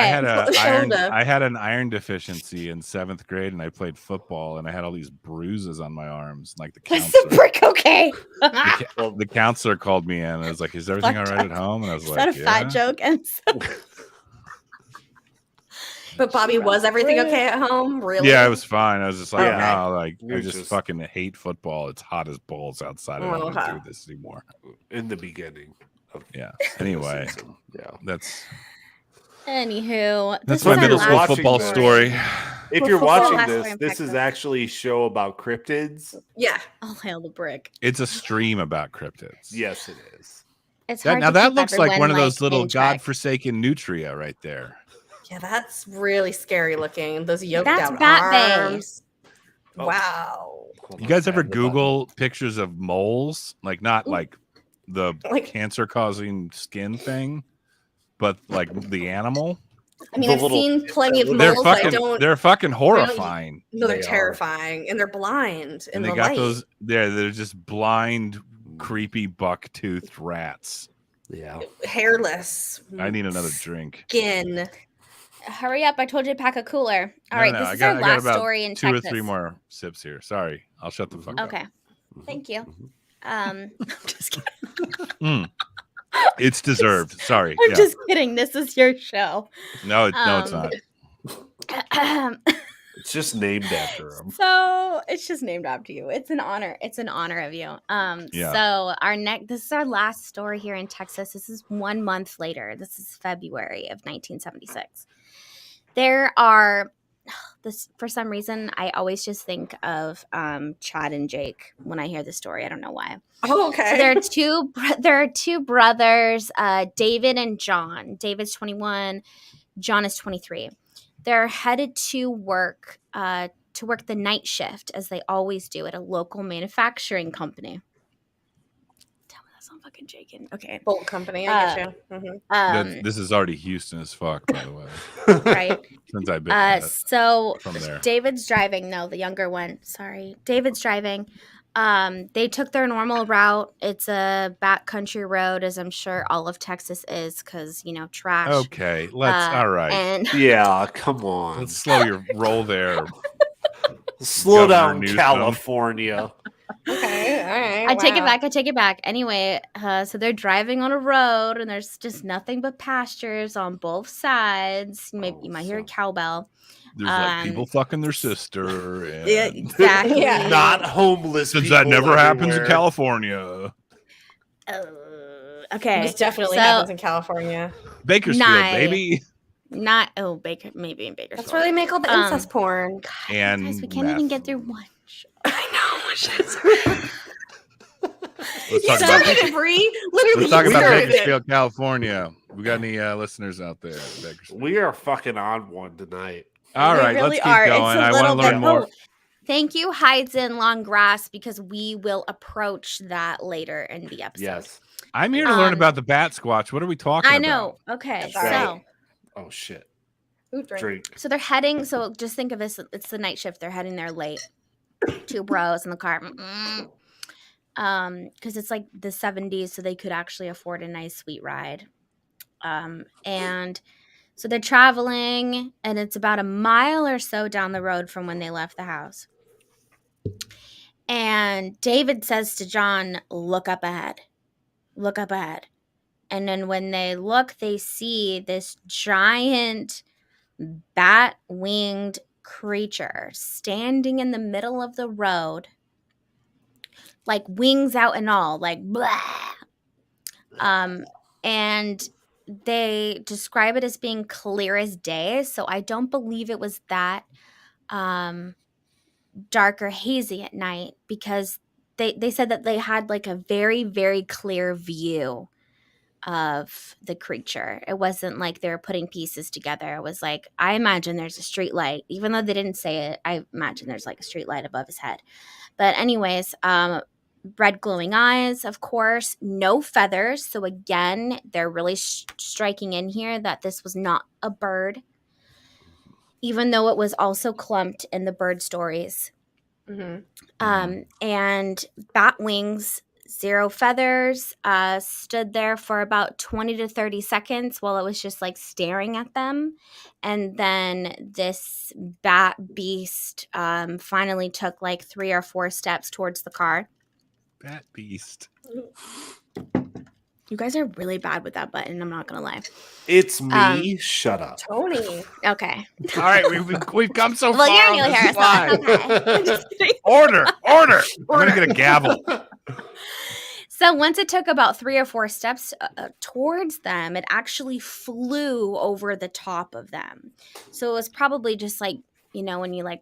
Speaker 2: I had an iron deficiency in 7th grade, and I played football, and I had all these bruises on my arms. Like the
Speaker 3: Was
Speaker 2: counselor,
Speaker 3: the brick okay?
Speaker 2: the counselor called me in. And I was like, "Is everything all right at home?" And I was
Speaker 3: Is
Speaker 2: like,
Speaker 3: that a fat
Speaker 2: "Yeah."
Speaker 3: joke? And so
Speaker 5: But Bobby, was everything okay at home? Really?
Speaker 2: Yeah, I was fine. I was just like,
Speaker 5: Okay.
Speaker 2: no, like I
Speaker 4: You're
Speaker 2: just
Speaker 4: just-
Speaker 2: fucking hate football. It's hot as balls outside. I don't want
Speaker 5: Okay.
Speaker 2: to do this anymore.
Speaker 4: In the beginning. Of
Speaker 2: Yeah.
Speaker 4: the
Speaker 2: Anyway,
Speaker 4: season. Yeah.
Speaker 2: that's
Speaker 3: anywho,
Speaker 2: that's
Speaker 3: this
Speaker 2: my
Speaker 3: was our
Speaker 2: middle
Speaker 3: last
Speaker 2: school
Speaker 4: watching
Speaker 2: football
Speaker 4: this.
Speaker 2: story.
Speaker 4: If
Speaker 3: Well,
Speaker 4: you're
Speaker 3: for
Speaker 4: watching
Speaker 3: last
Speaker 4: this,
Speaker 3: time,
Speaker 4: this is
Speaker 3: Texas.
Speaker 4: actually a show about cryptids.
Speaker 5: Yeah.
Speaker 3: All hail the brick.
Speaker 2: It's a stream about cryptids.
Speaker 4: Yes, it is.
Speaker 3: It's
Speaker 2: That,
Speaker 3: hard
Speaker 2: now
Speaker 3: to
Speaker 2: that
Speaker 3: keep
Speaker 2: looks like one
Speaker 3: everyone,
Speaker 2: of those little
Speaker 3: in check.
Speaker 2: godforsaken nutria right there.
Speaker 5: Yeah, that's really scary looking. Those yoked
Speaker 3: That's
Speaker 5: out
Speaker 3: Bat Bay.
Speaker 5: arms.
Speaker 4: Oh.
Speaker 5: Wow.
Speaker 4: Hold
Speaker 2: You
Speaker 4: on,
Speaker 2: guys
Speaker 4: I
Speaker 2: ever
Speaker 4: have the button.
Speaker 2: Google pictures of moles? Like not
Speaker 5: Ooh.
Speaker 2: like the
Speaker 5: Like-
Speaker 2: cancer-causing skin thing, but like the animal.
Speaker 5: I mean,
Speaker 4: The
Speaker 5: I've
Speaker 4: little-
Speaker 5: seen plenty of
Speaker 2: They're
Speaker 5: moles. I
Speaker 2: fucking.
Speaker 5: don't.
Speaker 2: They're fucking horrifying.
Speaker 5: No, they're
Speaker 4: They are.
Speaker 5: terrifying, and they're blind in
Speaker 2: And they
Speaker 5: the
Speaker 2: got
Speaker 5: light.
Speaker 2: those. They're just blind, creepy buck-toothed rats.
Speaker 4: Yeah.
Speaker 5: hairless.
Speaker 2: I need another drink.
Speaker 5: Skin.
Speaker 3: Hurry up! I told you to pack a cooler. All
Speaker 2: No,
Speaker 3: right,
Speaker 2: no,
Speaker 3: this
Speaker 2: I
Speaker 3: is
Speaker 2: got-
Speaker 3: our
Speaker 2: I got
Speaker 3: last
Speaker 2: about
Speaker 3: story in
Speaker 2: 2
Speaker 3: Texas.
Speaker 2: or 3 more sips here. Sorry, I'll shut the fuck up.
Speaker 3: Okay, thank you. I'm just kidding.
Speaker 2: It's deserved. Sorry.
Speaker 3: I'm
Speaker 2: Yeah.
Speaker 3: just kidding. This is your show.
Speaker 2: No, no, it's
Speaker 3: um,
Speaker 2: not.
Speaker 4: It's just named after him.
Speaker 3: So it's just named after you. It's an honor. It's an honor of you.
Speaker 2: Yeah.
Speaker 3: So this is our last story here in Texas. This is 1 month later. This is February of 1976. There are this for some reason I always just think of Chad and Jake when I hear the story. I don't know why.
Speaker 5: Oh, okay.
Speaker 3: So there are two brothers, David and John. David's 21, John is 23. They're headed to work the night shift as they always do at a local manufacturing company. Tell me I'm fucking shaking. Okay.
Speaker 5: Bolt Company. I get you.
Speaker 2: This is already Houston as fuck, by the way.
Speaker 3: Right.
Speaker 2: Since I've been
Speaker 3: So
Speaker 2: from there.
Speaker 3: David's driving. No, the younger one. Sorry. David's driving. They took their normal route. It's a backcountry road, as I'm sure all of Texas is, because, trash.
Speaker 2: Okay, let's. All right.
Speaker 3: And
Speaker 4: Yeah, come on.
Speaker 2: Let's slow your roll there.
Speaker 4: Slow
Speaker 2: Governor
Speaker 4: down,
Speaker 2: Newsom.
Speaker 4: California.
Speaker 5: Okay, all right.
Speaker 3: I take it back. Anyway, so they're driving on a road, and there's just nothing but pastures on both sides. Maybe you might hear a cowbell.
Speaker 2: There's like people fucking their sister. And
Speaker 3: Yeah, exactly.
Speaker 5: Yeah.
Speaker 4: Not homeless.
Speaker 2: Since that never
Speaker 4: people
Speaker 2: happens in
Speaker 4: everywhere.
Speaker 2: California.
Speaker 3: Okay.
Speaker 5: This definitely
Speaker 3: So-
Speaker 5: happens in California.
Speaker 2: Bakersfield, baby.
Speaker 3: Not Baker, maybe in Bakersfield.
Speaker 5: That's where they make all the incest porn.
Speaker 3: God,
Speaker 2: And
Speaker 3: guys, we can't even get through one.
Speaker 5: I
Speaker 2: Let's
Speaker 5: know.
Speaker 2: talk about
Speaker 5: Started it, Bree. Literally,
Speaker 2: Let's talk
Speaker 5: you
Speaker 2: about
Speaker 5: started it.
Speaker 2: Bakersfield, California. We got any listeners out there? Bakersfield?
Speaker 4: We are fucking on one tonight.
Speaker 2: All
Speaker 3: We
Speaker 2: right,
Speaker 3: really
Speaker 2: let's keep
Speaker 3: are.
Speaker 2: going.
Speaker 3: It's a
Speaker 2: I want to
Speaker 3: little
Speaker 2: learn
Speaker 3: bit-
Speaker 2: more.
Speaker 3: Oh, thank you, Hides in Long Grass, because we will approach that later in the episode.
Speaker 4: Yes.
Speaker 2: I'm here to learn about the Batsquatch. What are we talking
Speaker 3: I
Speaker 2: about?
Speaker 3: know. Okay,
Speaker 5: That's right.
Speaker 4: Oh shit.
Speaker 5: Ooh, drink.
Speaker 4: Drink.
Speaker 3: so they're heading. So just think of this. It's the night shift. They're heading there late. Two bros in the car. Because it's like the 70s, so they could actually afford a nice sweet ride. And so they're traveling, and it's about a mile or so down the road from when they left the house. And David says to John, "Look up ahead. Look up ahead." And then when they look, they see this giant bat-winged creature standing in the middle of the road, like wings out and all, like blah. And they describe it as being clear as day, so I don't believe it was that dark or hazy at night, because they said that they had like a very, very clear view of the creature. It wasn't like they were putting pieces together. It was like, I imagine there's a street light, even though they didn't say it. I imagine there's like a street light above his head. But anyways, red glowing eyes, of course, no feathers. So again, they're really striking in here that this was not a bird, even though it was also clumped in the bird stories.
Speaker 5: Mm-hmm.
Speaker 3: And bat wings, zero feathers, stood there for about 20 to 30 seconds while it was just like staring at them. And then this bat beast finally took like 3 or 4 steps towards the car.
Speaker 2: Bat beast.
Speaker 3: You guys are really bad with that button, I'm not gonna lie.
Speaker 4: It's me. Shut up.
Speaker 5: Tony.
Speaker 3: Okay.
Speaker 2: All right, we've come so
Speaker 3: Well,
Speaker 2: far.
Speaker 3: you're
Speaker 2: on
Speaker 3: Neil
Speaker 2: this
Speaker 3: Harris.
Speaker 2: slide.
Speaker 3: Okay. Just kidding.
Speaker 2: Order. I'm gonna get a gavel.
Speaker 3: So once it took about 3 or 4 steps towards them, it actually flew over the top of them. So it was probably just like, when you like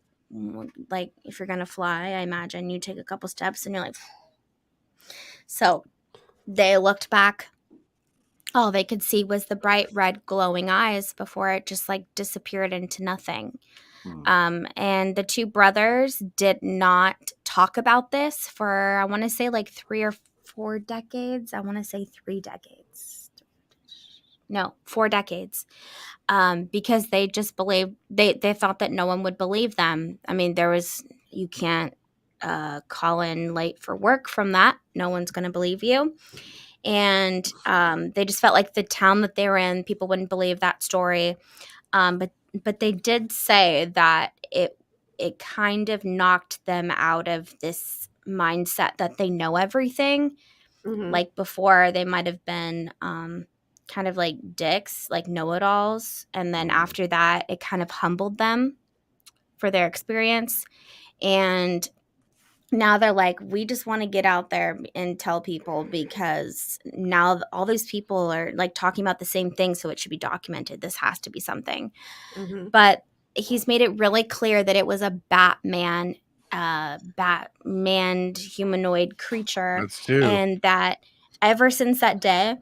Speaker 3: if you're gonna fly, I imagine you take a couple steps and you're like. So they looked back. All they could see was the bright red glowing eyes before it just like disappeared into nothing. And the 2 brothers did not talk about this for, I want to say like 3 or 4 decades. I want to say 3 decades. No, 4 decades. Because they just believed, they thought that no one would believe them. I mean, you can't call in late for work from that. No one's going to believe you. And they just felt like the town that they were in, people wouldn't believe that story. But they did say that it kind of knocked them out of this mindset that they know everything.
Speaker 5: Mm-hmm.
Speaker 3: Like before, they might have been kind of like dicks, like know-it-alls. And then after that, it kind of humbled them for their experience. And now they're like, we just want to get out there and tell people, because now all these people are like talking about the same thing, so it should be documented. This has to be something.
Speaker 5: Mm-hmm.
Speaker 3: But he's made it really clear that it was a Batman humanoid creature.
Speaker 2: That's true.
Speaker 3: And that ever since that day,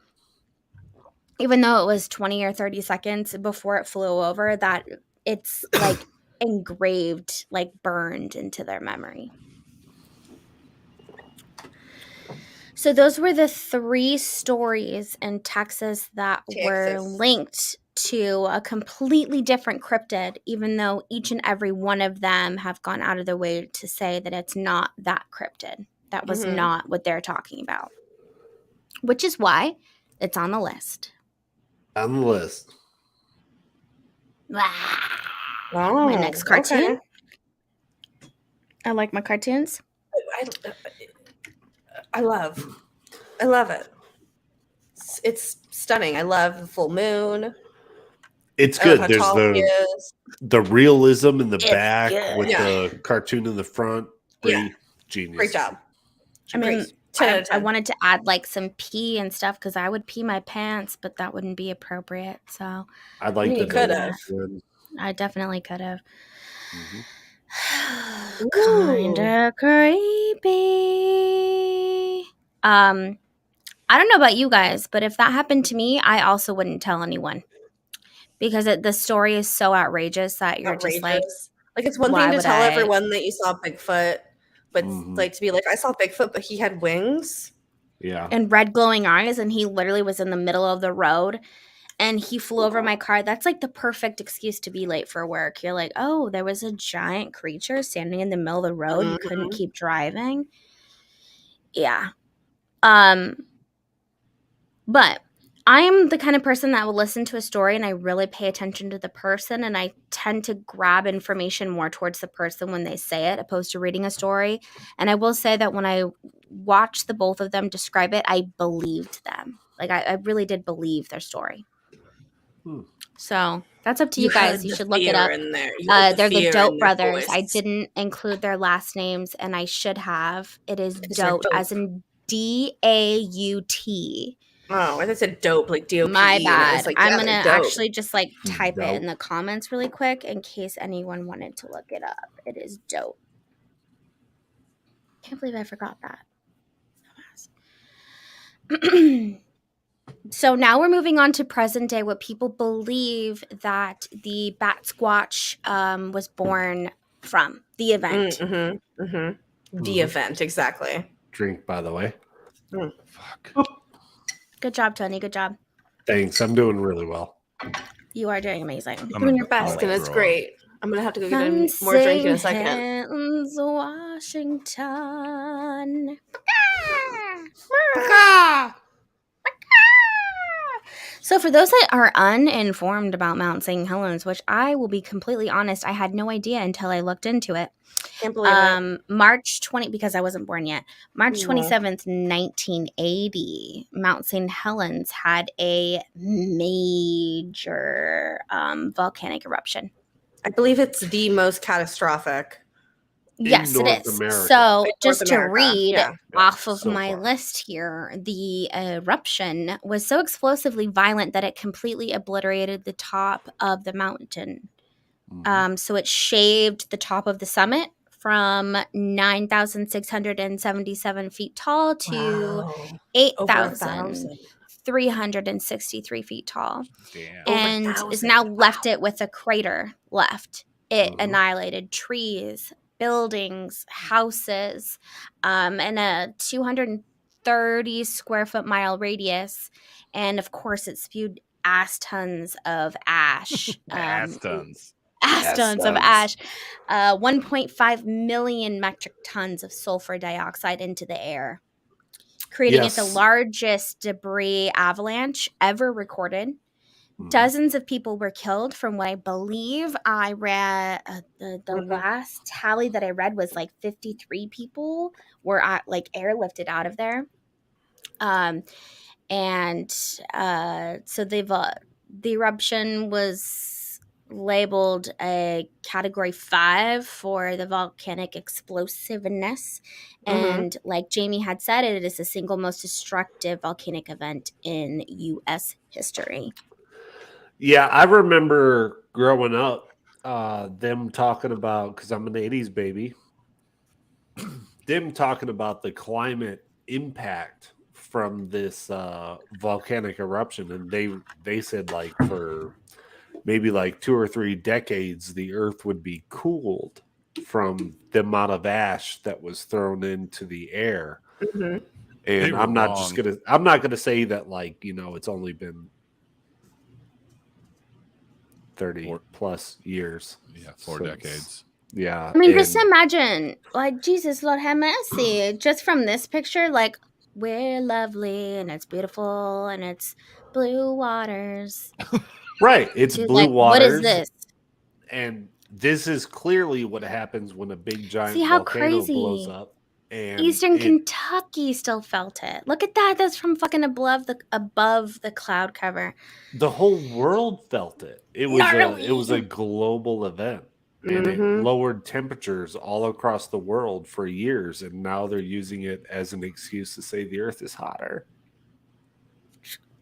Speaker 3: even though it was 20 or 30 seconds before it flew over, that it's like engraved, like burned into their memory. So those were the 3 stories in Texas that were
Speaker 5: Texas.
Speaker 3: linked to a completely different cryptid, even though each and every one of them have gone out of their way to say that it's not that cryptid. That was not what they're talking about. Which is why it's on the list.
Speaker 4: On the list.
Speaker 3: My next cartoon.
Speaker 5: Okay.
Speaker 3: I like my cartoons.
Speaker 5: I love it. It's stunning. I love the full moon.
Speaker 4: It's
Speaker 5: I love
Speaker 4: good.
Speaker 5: how
Speaker 4: There's
Speaker 5: tall he is.
Speaker 4: the realism in the
Speaker 3: It's
Speaker 4: back
Speaker 3: good.
Speaker 4: with
Speaker 5: Yeah.
Speaker 4: the cartoon in the front. Pretty genius.
Speaker 5: Great job.
Speaker 3: I mean,
Speaker 5: Great. 10 out of 10.
Speaker 3: I wanted to add like some pee and stuff because I would pee my pants, but that wouldn't be appropriate. So
Speaker 4: I like
Speaker 5: You
Speaker 4: the
Speaker 5: could
Speaker 4: note.
Speaker 5: have.
Speaker 3: I definitely could have.
Speaker 4: Mhm.
Speaker 3: Kinda creepy. I don't know about you guys, but if that happened to me, I also wouldn't tell anyone because the story is so outrageous that you're just like,
Speaker 5: Like it's one
Speaker 3: why
Speaker 5: thing to
Speaker 3: would
Speaker 5: tell
Speaker 3: I-
Speaker 5: everyone that you saw Bigfoot, but
Speaker 4: Mhm.
Speaker 5: like to be like, I saw Bigfoot, but he had wings.
Speaker 4: Yeah.
Speaker 3: and red glowing eyes, and he literally was in the middle of the road. And he flew over my car. That's like the perfect excuse to be late for work. You're like, oh, there was a giant creature standing in the middle of the road. You couldn't keep driving. Yeah. But I am the kind of person that will listen to a story and I really pay attention to the person, and I tend to grab information more towards the person when they say it opposed to reading a story. And I will say that when I watched the both of them describe it, I believed them. Like I really did believe their story. So that's up to you guys. You should look it up. They're the Dope Brothers. I didn't include their last names, and I should have. It is Dope, as in D-A-U-T.
Speaker 5: Oh, I said dope, like D-O-P-E.
Speaker 3: My
Speaker 5: and it
Speaker 3: bad.
Speaker 5: was like,
Speaker 3: I'm
Speaker 5: yeah,
Speaker 3: gonna
Speaker 5: they're dope.
Speaker 3: actually just like type it in
Speaker 4: Dope.
Speaker 3: the comments really quick in case anyone wanted to look it up. It is Dope. Can't believe I forgot that. So now we're moving on to present day. What people believe that the Batsquatch was born from, the event.
Speaker 5: The event, exactly.
Speaker 4: Drink, by the way.
Speaker 2: Fuck.
Speaker 3: Good job, Tony. Good job.
Speaker 4: Thanks. I'm doing really well.
Speaker 3: You are doing amazing.
Speaker 2: I'm
Speaker 5: Doing your
Speaker 2: gonna
Speaker 5: best, and it's
Speaker 2: throw up.
Speaker 5: great. I'm gonna have to go get more drink in a second.
Speaker 3: Helens, Washington. So for those that are uninformed about Mount St. Helens, which I will be completely honest, I had no idea until I looked into it.
Speaker 5: Can't believe it.
Speaker 3: March 20, because I wasn't born yet. March
Speaker 5: Yeah.
Speaker 3: 27th, 1980, Mount St. Helens had a major volcanic eruption.
Speaker 5: I believe it's the most catastrophic.
Speaker 3: Yes, it
Speaker 4: North
Speaker 3: is.
Speaker 4: America.
Speaker 3: So
Speaker 5: Like
Speaker 3: just
Speaker 5: North
Speaker 3: to
Speaker 5: America,
Speaker 3: read
Speaker 5: yeah.
Speaker 3: off of
Speaker 4: So
Speaker 3: my
Speaker 4: far.
Speaker 3: list here, the eruption was so explosively violent that it completely obliterated the top of the mountain. So it shaved the top of the summit from 9,677 feet tall to
Speaker 5: Over
Speaker 3: 8,363 feet tall.
Speaker 2: Damn.
Speaker 3: And is now left it with a crater left. It annihilated trees, buildings, houses, and a 230 square foot mile radius. And of course, it spewed ass tons of ash.
Speaker 2: Ass tons.
Speaker 3: Ass tons of ash. 1.5 million metric tons of sulfur dioxide into the air, creating it the
Speaker 4: Yes.
Speaker 3: largest debris avalanche ever recorded. Dozens of people were killed. From what I believe, I read the last tally that I read was like 53 people were airlifted out of there. So the eruption was labeled a category 5 for the volcanic explosiveness. And like Jamie had said, it is the single most destructive volcanic event in U.S. history.
Speaker 4: Yeah, I remember growing up, them talking about, because I'm an 80s baby, them talking about the climate impact from this volcanic eruption. And they said like for maybe like 2 or 3 decades, the earth would be cooled from the amount of ash that was thrown into the air. And
Speaker 2: were
Speaker 4: I'm not gonna say that like, it's only been 30 plus years.
Speaker 2: Yeah, 4 decades.
Speaker 4: Yeah.
Speaker 3: I mean, just imagine, like, Jesus, Lord have
Speaker 2: Hmm.
Speaker 3: mercy. Just from this picture, like, we're lovely and it's beautiful and it's blue waters.
Speaker 4: Right. It's
Speaker 3: Dude,
Speaker 4: blue
Speaker 3: like, what is
Speaker 4: waters.
Speaker 3: this?
Speaker 4: And this is clearly what happens when a big giant
Speaker 3: See how
Speaker 4: volcano blows
Speaker 3: crazy.
Speaker 4: up. And
Speaker 3: Eastern Kentucky still felt it. Look at that. That's from fucking above the cloud cover.
Speaker 4: the whole world felt it. It was a global event. And it lowered temperatures all across the world for years, and now they're using it as an excuse to say the earth is hotter.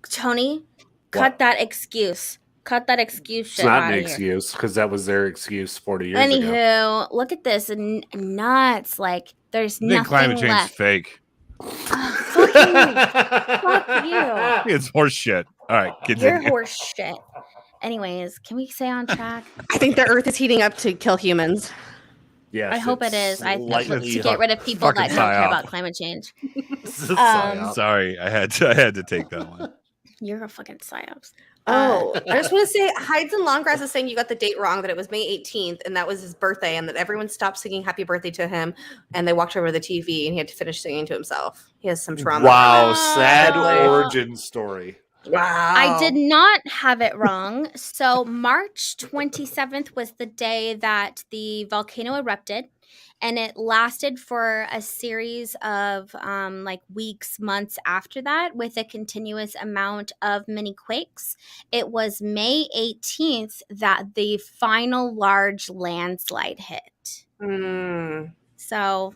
Speaker 3: Tony,
Speaker 4: What?
Speaker 3: cut that excuse. Cut that excuse
Speaker 4: It's
Speaker 3: shit
Speaker 4: not
Speaker 3: out
Speaker 4: an
Speaker 3: of here.
Speaker 4: excuse, because that was their excuse 40 years ago.
Speaker 3: Anywho, look at this. Nuts. Like, there's
Speaker 2: I think
Speaker 3: nothing
Speaker 2: climate change
Speaker 3: left.
Speaker 2: fake.
Speaker 3: Oh, fuck you. Fuck you.
Speaker 2: It's horse shit. All right,
Speaker 3: You're
Speaker 2: continue.
Speaker 3: horse shit. Anyways, can we stay on track?
Speaker 5: I think the Earth is heating up to kill humans.
Speaker 4: Yes,
Speaker 3: I hope it
Speaker 4: it's
Speaker 3: is. I
Speaker 4: slightly
Speaker 3: to get rid of people
Speaker 2: Fucking
Speaker 3: that don't care
Speaker 2: psyop.
Speaker 3: about climate change.
Speaker 4: It's a psyop.
Speaker 2: Sorry, I had to take that one.
Speaker 3: You're a fucking psyops.
Speaker 5: Oh, I just want to say, Hides and Longgrass is saying you got the date wrong, that it was May 18th, and that was his birthday, and that everyone stopped singing happy birthday to him, and they walked over the TV, and he had to finish singing to himself. He has some trauma.
Speaker 4: Wow, sad
Speaker 3: Oh.
Speaker 4: origin story.
Speaker 5: Wow.
Speaker 3: I did not have it wrong. So March 27th was the day that the volcano erupted, and it lasted for a series of like weeks, months after that, with a continuous amount of mini quakes. It was May 18th that the final large landslide hit. So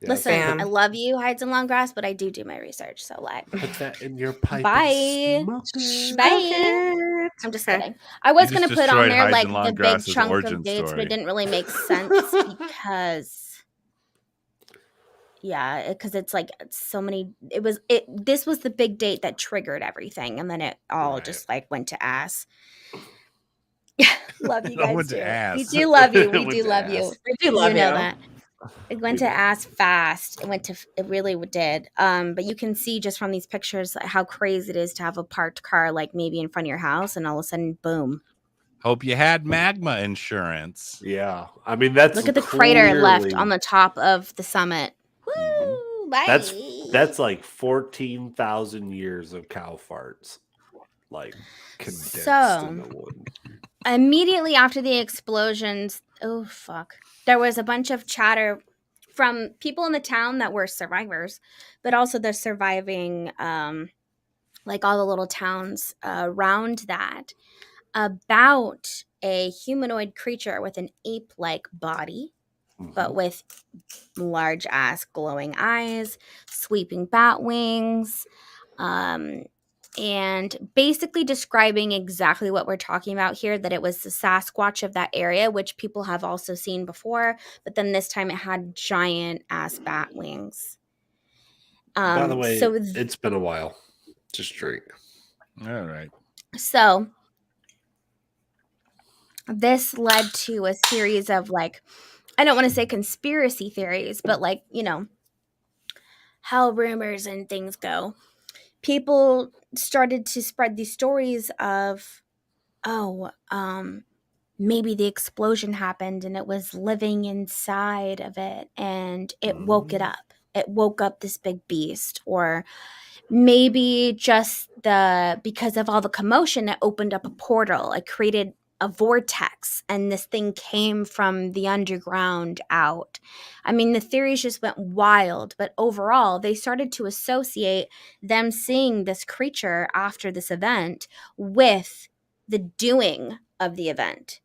Speaker 4: Yeah,
Speaker 3: listen,
Speaker 5: Bam.
Speaker 3: I love you, Hides and Longgrass, but I do my research. So like,
Speaker 4: put that in your pipe.
Speaker 3: Bye.
Speaker 4: And smoke it.
Speaker 3: Bye. I'm just
Speaker 5: Okay.
Speaker 3: kidding. I was
Speaker 2: You
Speaker 3: gonna
Speaker 2: just
Speaker 3: put on
Speaker 2: destroyed
Speaker 3: there
Speaker 2: Hides
Speaker 3: like
Speaker 2: and
Speaker 3: the big
Speaker 2: Longgrass's
Speaker 3: chunk
Speaker 2: origin
Speaker 3: of dates, but
Speaker 2: story.
Speaker 3: it didn't really make sense because, because it's like so many. This was the big date that triggered everything, and then it all
Speaker 2: Right.
Speaker 3: just like went to ass. Love you
Speaker 2: It all
Speaker 3: guys
Speaker 2: went to
Speaker 3: too.
Speaker 2: ass.
Speaker 3: We do love you.
Speaker 4: It
Speaker 3: We
Speaker 4: went
Speaker 3: do
Speaker 4: to
Speaker 3: love
Speaker 4: ass.
Speaker 3: you.
Speaker 5: We do love
Speaker 3: You know
Speaker 5: you.
Speaker 3: that. It went
Speaker 4: We
Speaker 3: to
Speaker 4: do.
Speaker 3: ass fast. It really did. But you can see just from these pictures how crazy it is to have a parked car like maybe in front of your house, and all of a sudden, boom!
Speaker 2: Hope you had magma insurance.
Speaker 4: Yeah, I mean that's
Speaker 3: Look at the crater left
Speaker 4: clearly-
Speaker 3: on the top of the summit. Woo! Bye.
Speaker 4: That's like 14,000 years of cow farts, like condensed in the wood.
Speaker 3: Immediately after the explosions, oh fuck, there was a bunch of chatter from people in the town that were survivors, but also the surviving, like all the little towns around that, about a humanoid creature with an ape-like body, but with large ass glowing eyes, sweeping bat wings, and basically describing exactly what we're talking about here, that it was the Sasquatch of that area, which people have also seen before, but then this time it had giant ass bat wings.
Speaker 4: By the way,
Speaker 3: so
Speaker 4: it's been a while. Just drink.
Speaker 2: All right.
Speaker 3: So this led to a series of like, I don't want to say conspiracy theories, but like, how rumors and things go. People started to spread these stories of, maybe the explosion happened and it was living inside of it and it woke it up. It woke up this big beast. Or maybe just because of all the commotion, it opened up a portal. It created a vortex and this thing came from the underground out. I mean, the theories just went wild, but overall they started to associate them seeing this creature after this event with the doing of the event.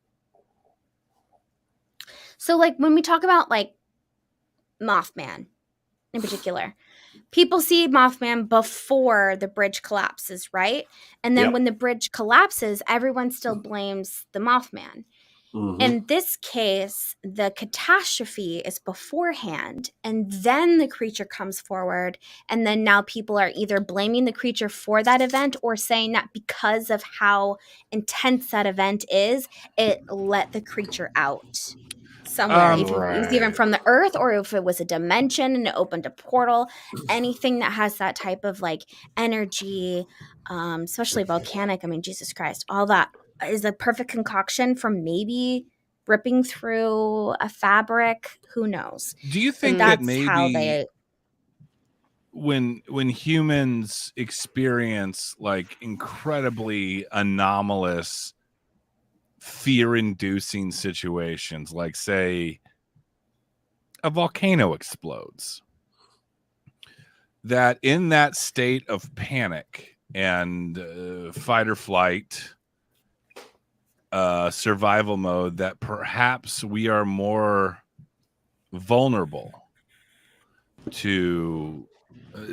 Speaker 3: So like when we talk about like Mothman in particular, people see Mothman before the bridge collapses, right? And then when the bridge collapses, everyone still blames the Mothman. In this case, the catastrophe is beforehand, and then the creature comes forward, and then now people are either blaming the creature for that event or saying that because of how intense that event is, it let the creature out. somewhere. If it was even
Speaker 4: Right.
Speaker 3: from the earth or if it was a dimension and it opened a portal, anything that has that type of like energy, especially volcanic. I mean, Jesus Christ, all that is a perfect concoction for maybe ripping through a fabric. Who knows?
Speaker 2: Do you think
Speaker 3: But
Speaker 2: that
Speaker 3: that's how
Speaker 2: maybe
Speaker 3: they.
Speaker 2: when humans experience like incredibly anomalous fear-inducing situations, like say a volcano explodes, that in that state of panic and fight or flight, survival mode, that perhaps we are more vulnerable to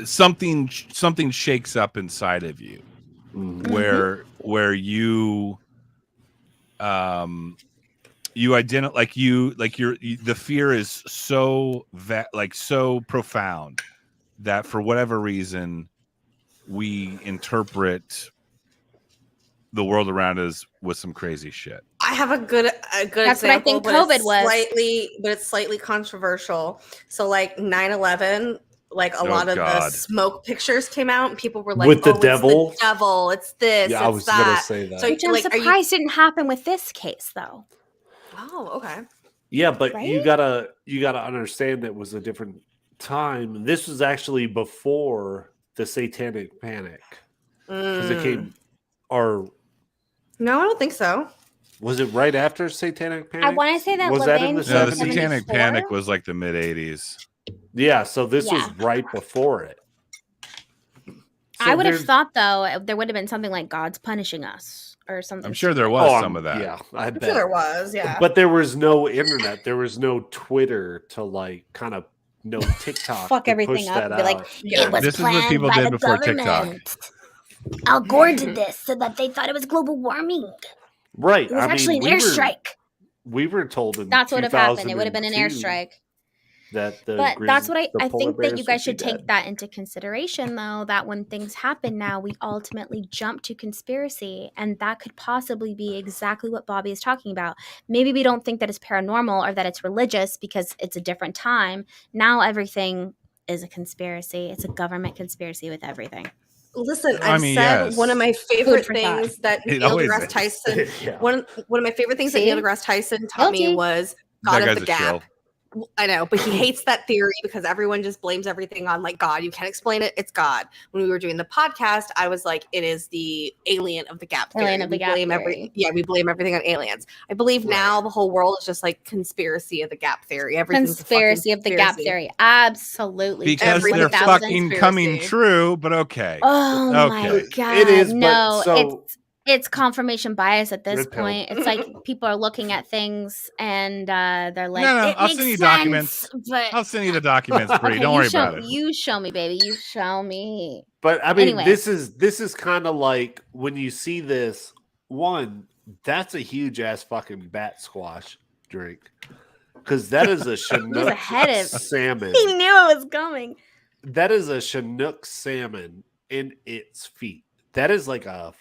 Speaker 2: something shakes up inside of you, where you you identify the fear is so so profound that for whatever reason we interpret the world around us with some crazy shit.
Speaker 5: I have a good
Speaker 3: That's what I
Speaker 5: example,
Speaker 3: think COVID was.
Speaker 5: It's slightly controversial. So like 9/11, like a
Speaker 2: Oh,
Speaker 5: lot of the
Speaker 2: God.
Speaker 5: smoke pictures came out and people were like,
Speaker 4: With the
Speaker 5: "Oh,
Speaker 4: devil?
Speaker 5: it's the devil, it's this,
Speaker 4: Yeah, I
Speaker 5: it's
Speaker 4: was gonna
Speaker 5: that."
Speaker 4: say that.
Speaker 5: So
Speaker 3: Which I'm
Speaker 5: like,
Speaker 3: surprised didn't happen with this case, though.
Speaker 5: Oh, okay.
Speaker 4: Yeah, but
Speaker 3: Right?
Speaker 4: you gotta understand that it was a different time. This was actually before the Satanic Panic because it came, or
Speaker 5: No, I don't think so.
Speaker 4: was it right after Satanic Panic?
Speaker 3: I want to say that
Speaker 4: was that in the
Speaker 3: Levine
Speaker 2: No, the
Speaker 4: 70s?
Speaker 2: Satanic
Speaker 3: 74?
Speaker 2: Panic was like the mid 80s.
Speaker 4: Yeah, so this
Speaker 3: Yeah.
Speaker 4: was right before it.
Speaker 3: I would have
Speaker 4: there's-
Speaker 3: thought, though, there would have been something like God's punishing us or something.
Speaker 2: I'm sure there
Speaker 3: stupid.
Speaker 2: was
Speaker 4: Oh,
Speaker 2: some of that.
Speaker 4: Yeah, I
Speaker 5: I'm
Speaker 4: bet
Speaker 5: sure there was, yeah.
Speaker 4: But there was no internet. There was no Twitter to like kind of no TikTok.
Speaker 3: Fuck
Speaker 4: to
Speaker 3: everything
Speaker 4: push
Speaker 3: up
Speaker 4: that
Speaker 3: and be like,
Speaker 4: out.
Speaker 5: Yeah.
Speaker 3: it was
Speaker 2: This is what
Speaker 3: planned
Speaker 2: people
Speaker 3: by
Speaker 2: did
Speaker 3: the
Speaker 2: before TikTok.
Speaker 3: government. Al Gore did this so that they thought it was global warming.
Speaker 4: Right.
Speaker 3: It was actually an airstrike.
Speaker 4: We were told in
Speaker 3: That's what would have happened. It would have been an
Speaker 4: 2002
Speaker 3: airstrike.
Speaker 4: That the
Speaker 3: But that's what
Speaker 4: the
Speaker 3: I
Speaker 4: polar
Speaker 3: think that you
Speaker 4: bears
Speaker 3: guys
Speaker 4: would
Speaker 3: should
Speaker 4: be
Speaker 3: take
Speaker 4: dead.
Speaker 3: that into consideration, though, that when things happen now, we ultimately jump to conspiracy. And that could possibly be exactly what Bobby is talking about. Maybe we don't think that it's paranormal or that it's religious because it's a different time. Now everything is a conspiracy. It's a government conspiracy with everything.
Speaker 5: Listen,
Speaker 2: I
Speaker 5: I've
Speaker 2: mean,
Speaker 5: said
Speaker 2: yes.
Speaker 5: one of my favorite
Speaker 3: for thought.
Speaker 5: things that
Speaker 2: It
Speaker 5: Neil
Speaker 2: always
Speaker 5: deGrasse
Speaker 2: is.
Speaker 5: Tyson.
Speaker 4: Yeah.
Speaker 5: One of my favorite things that
Speaker 3: See?
Speaker 5: Neil deGrasse Tyson taught me
Speaker 3: Guilty.
Speaker 5: was
Speaker 2: That
Speaker 5: God of
Speaker 2: guy's
Speaker 5: the
Speaker 2: a
Speaker 5: Gap.
Speaker 2: shill.
Speaker 5: I know, but he hates that theory because everyone just blames everything on like God. You can't explain it. It's God. When we were doing the podcast, I was like, it is the alien of the gap theory.
Speaker 3: Alien of the gap theory.
Speaker 5: We blame everything on aliens. I believe now the whole world is just like conspiracy of the gap theory. Everything's a fucking
Speaker 3: Conspiracy of the gap
Speaker 5: conspiracy.
Speaker 3: theory. Absolutely.
Speaker 2: Because
Speaker 5: Everything
Speaker 2: they're
Speaker 5: is a
Speaker 3: 1000.
Speaker 2: fucking
Speaker 5: conspiracy.
Speaker 2: coming true, but okay.
Speaker 3: Oh my
Speaker 2: Okay.
Speaker 3: god!
Speaker 4: It is, but
Speaker 3: no,
Speaker 4: so-
Speaker 3: it's confirmation bias at this
Speaker 4: Red pill.
Speaker 3: point. It's like people are looking at things and they're like,
Speaker 2: No,
Speaker 3: "It
Speaker 2: I'll
Speaker 3: makes
Speaker 2: send you
Speaker 3: sense,"
Speaker 2: documents.
Speaker 3: But
Speaker 2: I'll send you the documents, Bree.
Speaker 3: okay,
Speaker 2: Don't worry about it.
Speaker 3: You show me, baby. You show me.
Speaker 4: But I mean,
Speaker 3: Anyway.
Speaker 4: this is kind of like when you see this one. That's a huge ass fucking Batsquatch drink because that is a Chinook
Speaker 3: ahead of-
Speaker 4: salmon.
Speaker 3: He knew it was coming.
Speaker 4: That is a Chinook salmon in its feet. That is like a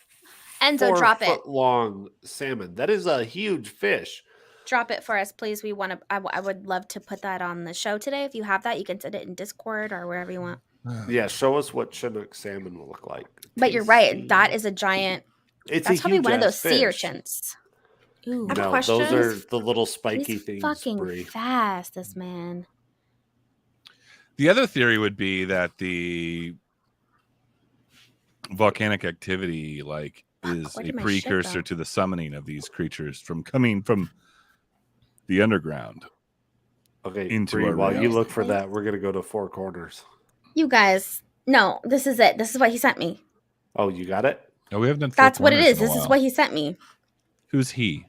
Speaker 3: Enzo, drop it.
Speaker 4: 4 foot long salmon. That is a huge fish.
Speaker 3: Drop it for us, please. We want to. I would love to put that on the show today. If you have that, you can send it in Discord or wherever you want.
Speaker 4: Yeah, show us what Chinook salmon will look like.
Speaker 3: But you're right. That is a giant.
Speaker 4: It's
Speaker 3: That's
Speaker 4: a
Speaker 3: probably one of those
Speaker 4: huge-ass
Speaker 3: sea
Speaker 4: fish.
Speaker 3: urchins. Ooh,
Speaker 5: I have a
Speaker 4: No,
Speaker 5: question.
Speaker 4: those are the little spiky
Speaker 3: he's
Speaker 4: things.
Speaker 3: fucking
Speaker 4: Bree.
Speaker 3: fast. This man.
Speaker 2: The other theory would be that the volcanic activity like is
Speaker 3: where
Speaker 2: a
Speaker 3: did my shit
Speaker 2: precursor
Speaker 3: go?
Speaker 2: to the summoning of these creatures from coming from the underground.
Speaker 4: Okay,
Speaker 2: Into
Speaker 4: Bree,
Speaker 2: our
Speaker 4: while you
Speaker 2: reality.
Speaker 4: look for that, we're gonna go to Four Corners.
Speaker 3: You guys. No, this is it. This is what he sent me.
Speaker 4: Oh, you got it?
Speaker 2: Oh, we haven't done Four
Speaker 3: That's what it
Speaker 2: Corners
Speaker 3: is.
Speaker 2: in a
Speaker 3: This is
Speaker 2: while.
Speaker 3: what he sent me.
Speaker 2: Who's he?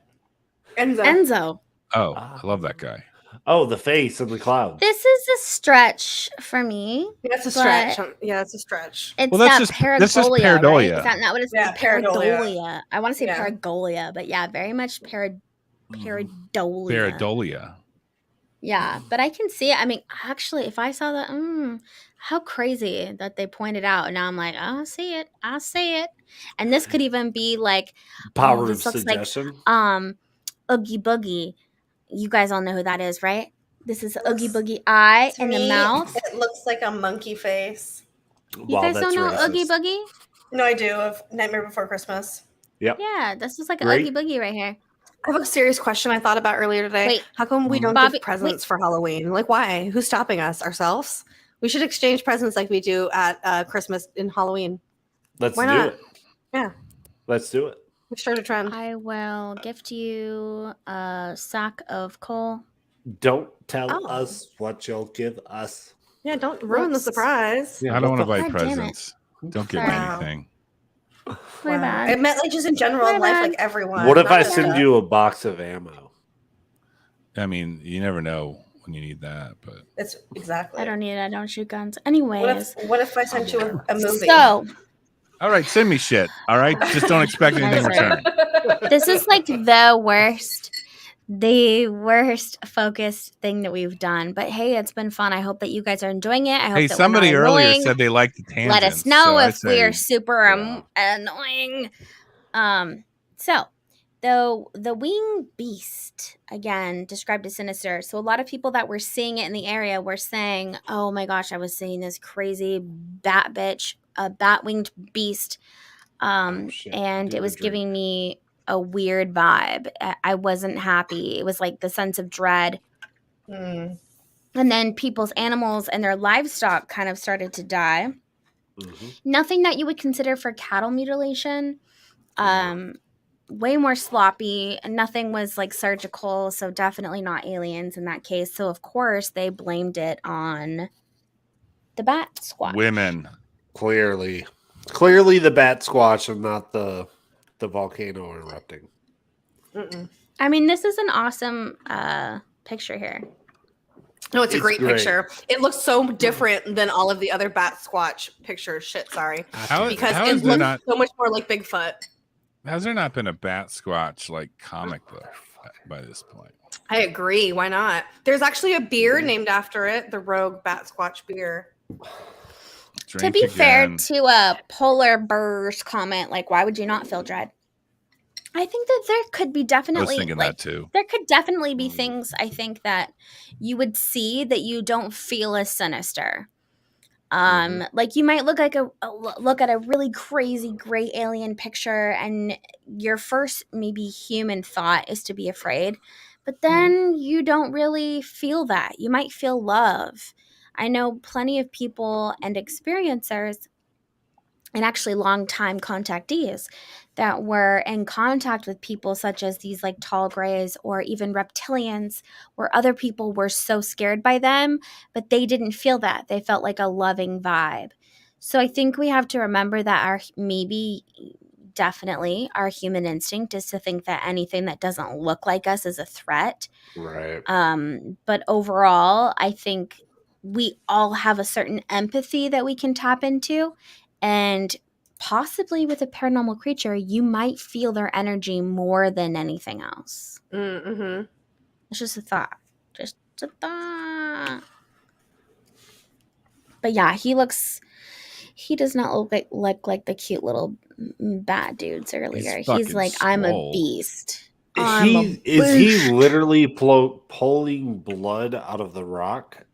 Speaker 3: Enzo.
Speaker 2: Oh,
Speaker 4: Ah.
Speaker 2: I love that guy.
Speaker 4: Oh, the face in the clouds.
Speaker 3: This is a stretch for me.
Speaker 5: That's a
Speaker 3: But-
Speaker 5: stretch. Yeah, that's a stretch.
Speaker 3: It's
Speaker 2: Well, that's
Speaker 3: that
Speaker 2: just-
Speaker 3: paragolia,
Speaker 2: that's just
Speaker 3: right?
Speaker 2: pareidolia.
Speaker 3: Is that not what it's
Speaker 5: Yeah, pareidolia.
Speaker 3: I want to say
Speaker 5: Yeah.
Speaker 3: paragolia, but yeah, very much pareidolia.
Speaker 2: Pareidolia.
Speaker 3: Yeah, but I can see it. I mean, actually, if I saw that, how crazy that they pointed out. And now I'm like, I see it. I see it. And this could even be like,
Speaker 4: Power of
Speaker 3: this looks like,
Speaker 4: suggestion.
Speaker 3: Oogie Boogie. You guys all know who that is, right? This is Oogie
Speaker 5: Looks-
Speaker 3: Boogie eye
Speaker 5: To
Speaker 3: and the
Speaker 5: me,
Speaker 3: mouth.
Speaker 5: It looks like a monkey face.
Speaker 3: You guys don't know Oogie Boogie?
Speaker 5: No, I do, of Nightmare Before Christmas.
Speaker 4: Yep.
Speaker 3: Yeah, this is like an
Speaker 4: Great.
Speaker 3: Oogie Boogie right here.
Speaker 5: I have a serious question I thought about earlier today.
Speaker 3: Wait.
Speaker 5: How come we don't
Speaker 3: Bobby-
Speaker 5: give presents for Halloween? Like, why? Who's stopping us? Ourselves? We should exchange presents like we do at Christmas and Halloween.
Speaker 4: Let's
Speaker 5: Why
Speaker 4: do
Speaker 5: not?
Speaker 4: it.
Speaker 5: Yeah.
Speaker 4: Let's do it.
Speaker 5: We start a trend.
Speaker 3: I will gift you a sack of coal.
Speaker 4: Don't tell
Speaker 5: Oh.
Speaker 4: us what you'll give us.
Speaker 5: Yeah, don't ruin the
Speaker 3: Whoops.
Speaker 5: surprise.
Speaker 4: Yeah,
Speaker 2: I don't want to
Speaker 4: what
Speaker 2: buy
Speaker 3: God damn it.
Speaker 2: presents. Don't give me
Speaker 3: Wow.
Speaker 2: anything.
Speaker 3: My
Speaker 5: Wow.
Speaker 3: bad.
Speaker 5: I meant like just in general
Speaker 3: My
Speaker 5: in life,
Speaker 3: bad.
Speaker 5: like everyone.
Speaker 4: What if
Speaker 5: not
Speaker 4: I
Speaker 5: just
Speaker 4: send
Speaker 5: us.
Speaker 4: you a box of ammo?
Speaker 2: I mean, you never know when you need that, but
Speaker 5: It's exactly.
Speaker 3: I don't need it. I don't shoot guns.
Speaker 5: What
Speaker 3: Anyways,
Speaker 5: if I sent you a movie?
Speaker 3: so
Speaker 2: all right, send me shit. All right, just don't expect anything in return.
Speaker 3: this is like the worst focused thing that we've done. But hey, it's been fun. I hope that you guys are enjoying it. I hope
Speaker 2: Hey,
Speaker 3: that
Speaker 2: somebody
Speaker 3: we're not
Speaker 2: earlier
Speaker 3: annoying.
Speaker 2: said they liked the tangents.
Speaker 3: Let us know
Speaker 2: so I
Speaker 3: if we're
Speaker 2: say-
Speaker 3: super
Speaker 4: Yeah.
Speaker 3: annoying. So the winged beast, again, described as sinister. So a lot of people that were seeing it in the area were saying, oh my gosh, I was seeing this crazy bat bitch, a bat winged beast.
Speaker 4: Shit.
Speaker 3: And
Speaker 4: Do
Speaker 3: it
Speaker 4: the
Speaker 3: was
Speaker 4: drink.
Speaker 3: giving me a weird vibe. I wasn't happy. It was like the sense of dread.
Speaker 5: Hmm.
Speaker 3: And then people's animals and their livestock kind of started to die.
Speaker 4: Mhm.
Speaker 3: Nothing that you would consider for cattle mutilation. Way more sloppy. Nothing was like surgical, so definitely not aliens in that case. So of course they blamed it on the Batsquatch.
Speaker 2: women.
Speaker 4: Clearly the Batsquatch and not the volcano erupting.
Speaker 5: Mm-mm.
Speaker 3: I mean, this is an awesome picture here.
Speaker 5: No, it's a
Speaker 4: It's
Speaker 5: great
Speaker 4: great.
Speaker 5: picture. It looks so different than all of the other Batsquatch pictures. Shit, sorry.
Speaker 2: How,
Speaker 5: Because
Speaker 2: how
Speaker 5: it
Speaker 2: is there
Speaker 5: looks
Speaker 2: not?
Speaker 5: so much more like Bigfoot.
Speaker 2: Has there not been a Batsquatch like comic book by this point?
Speaker 5: I agree. Why not? There's actually a beer
Speaker 4: Mhm.
Speaker 5: named after it, the Rogue Batsquatch beer.
Speaker 2: Drink
Speaker 3: To be fair
Speaker 2: again.
Speaker 3: to a Polar Bear's comment, like, why would you not feel dread? I think that there could be
Speaker 2: I was
Speaker 3: definitely
Speaker 2: thinking
Speaker 3: like
Speaker 2: that too.
Speaker 3: there could definitely be things I think that you would see that you don't feel as sinister. Like you might look like look at a really crazy great alien picture and your first maybe human thought is to be afraid, but then you don't really feel that. You might feel love. I know plenty of people and experiencers and actually longtime contactees that were in contact with people such as these like tall grays or even reptilians, where other people were so scared by them, but they didn't feel that. They felt like a loving vibe. So I think we have to remember that definitely our human instinct is to think that anything that doesn't look like us is a threat.
Speaker 4: Right.
Speaker 3: But overall, I think we all have a certain empathy that we can tap into. And possibly with a paranormal creature, you might feel their energy more than anything else.
Speaker 5: Mm-hmm.
Speaker 3: It's just a thought. Just a thought. But yeah, he does not look like the cute little bat dudes earlier. He's
Speaker 2: fucking
Speaker 3: like, I'm a
Speaker 2: swole.
Speaker 3: beast.
Speaker 4: Is he literally pulling blood out of the rock?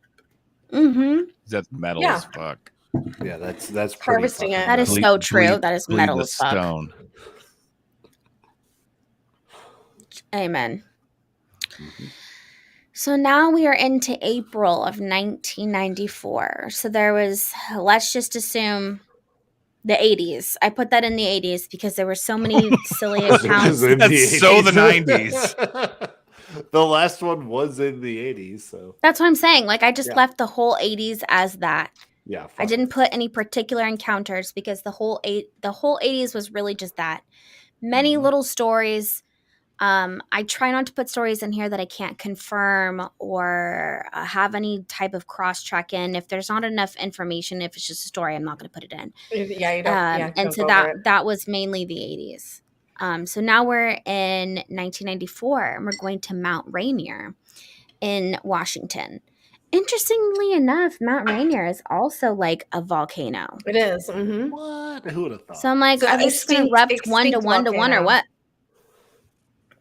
Speaker 3: Mm-hmm.
Speaker 2: That's metal
Speaker 5: Yeah.
Speaker 2: as fuck.
Speaker 4: Yeah, that's pretty
Speaker 5: Harvesting
Speaker 4: fucking
Speaker 5: it.
Speaker 3: That is
Speaker 4: nuts.
Speaker 3: so true. That is
Speaker 2: bleed
Speaker 3: metal
Speaker 2: the
Speaker 3: as fuck.
Speaker 2: stone.
Speaker 3: Amen.
Speaker 2: Mm-hmm.
Speaker 3: So now we are into April of 1994. So there was, let's just assume, the 80s. I put that in the 80s because there were so many silly accounts.
Speaker 4: In
Speaker 2: That's so the
Speaker 4: 90s. The last one was in the 80s, so
Speaker 3: That's what I'm saying. Like, I just
Speaker 4: Yeah.
Speaker 3: left the whole 80s as that.
Speaker 4: yeah.
Speaker 3: I
Speaker 4: fuck
Speaker 3: didn't
Speaker 4: it.
Speaker 3: put any particular encounters because the whole 80s was really just that. Many
Speaker 2: Mhm.
Speaker 3: little stories. I try not to put stories in here that I can't confirm or have any type of cross check in. If there's not enough information, if it's just a story, I'm not going to put it in.
Speaker 5: Yeah, you don't.
Speaker 3: And
Speaker 5: don't
Speaker 3: so
Speaker 5: go over it.
Speaker 3: that was mainly the 80s. So now we're in 1994 and we're going to Mount Rainier in Washington. Interestingly enough, Mount Rainier is also like a volcano.
Speaker 5: It is. Mm-hmm.
Speaker 4: What? Who would have thought?
Speaker 3: So I'm like,
Speaker 5: So
Speaker 3: are they just going to erupt one to
Speaker 5: extinct
Speaker 3: one to one or
Speaker 5: volcano.
Speaker 3: what?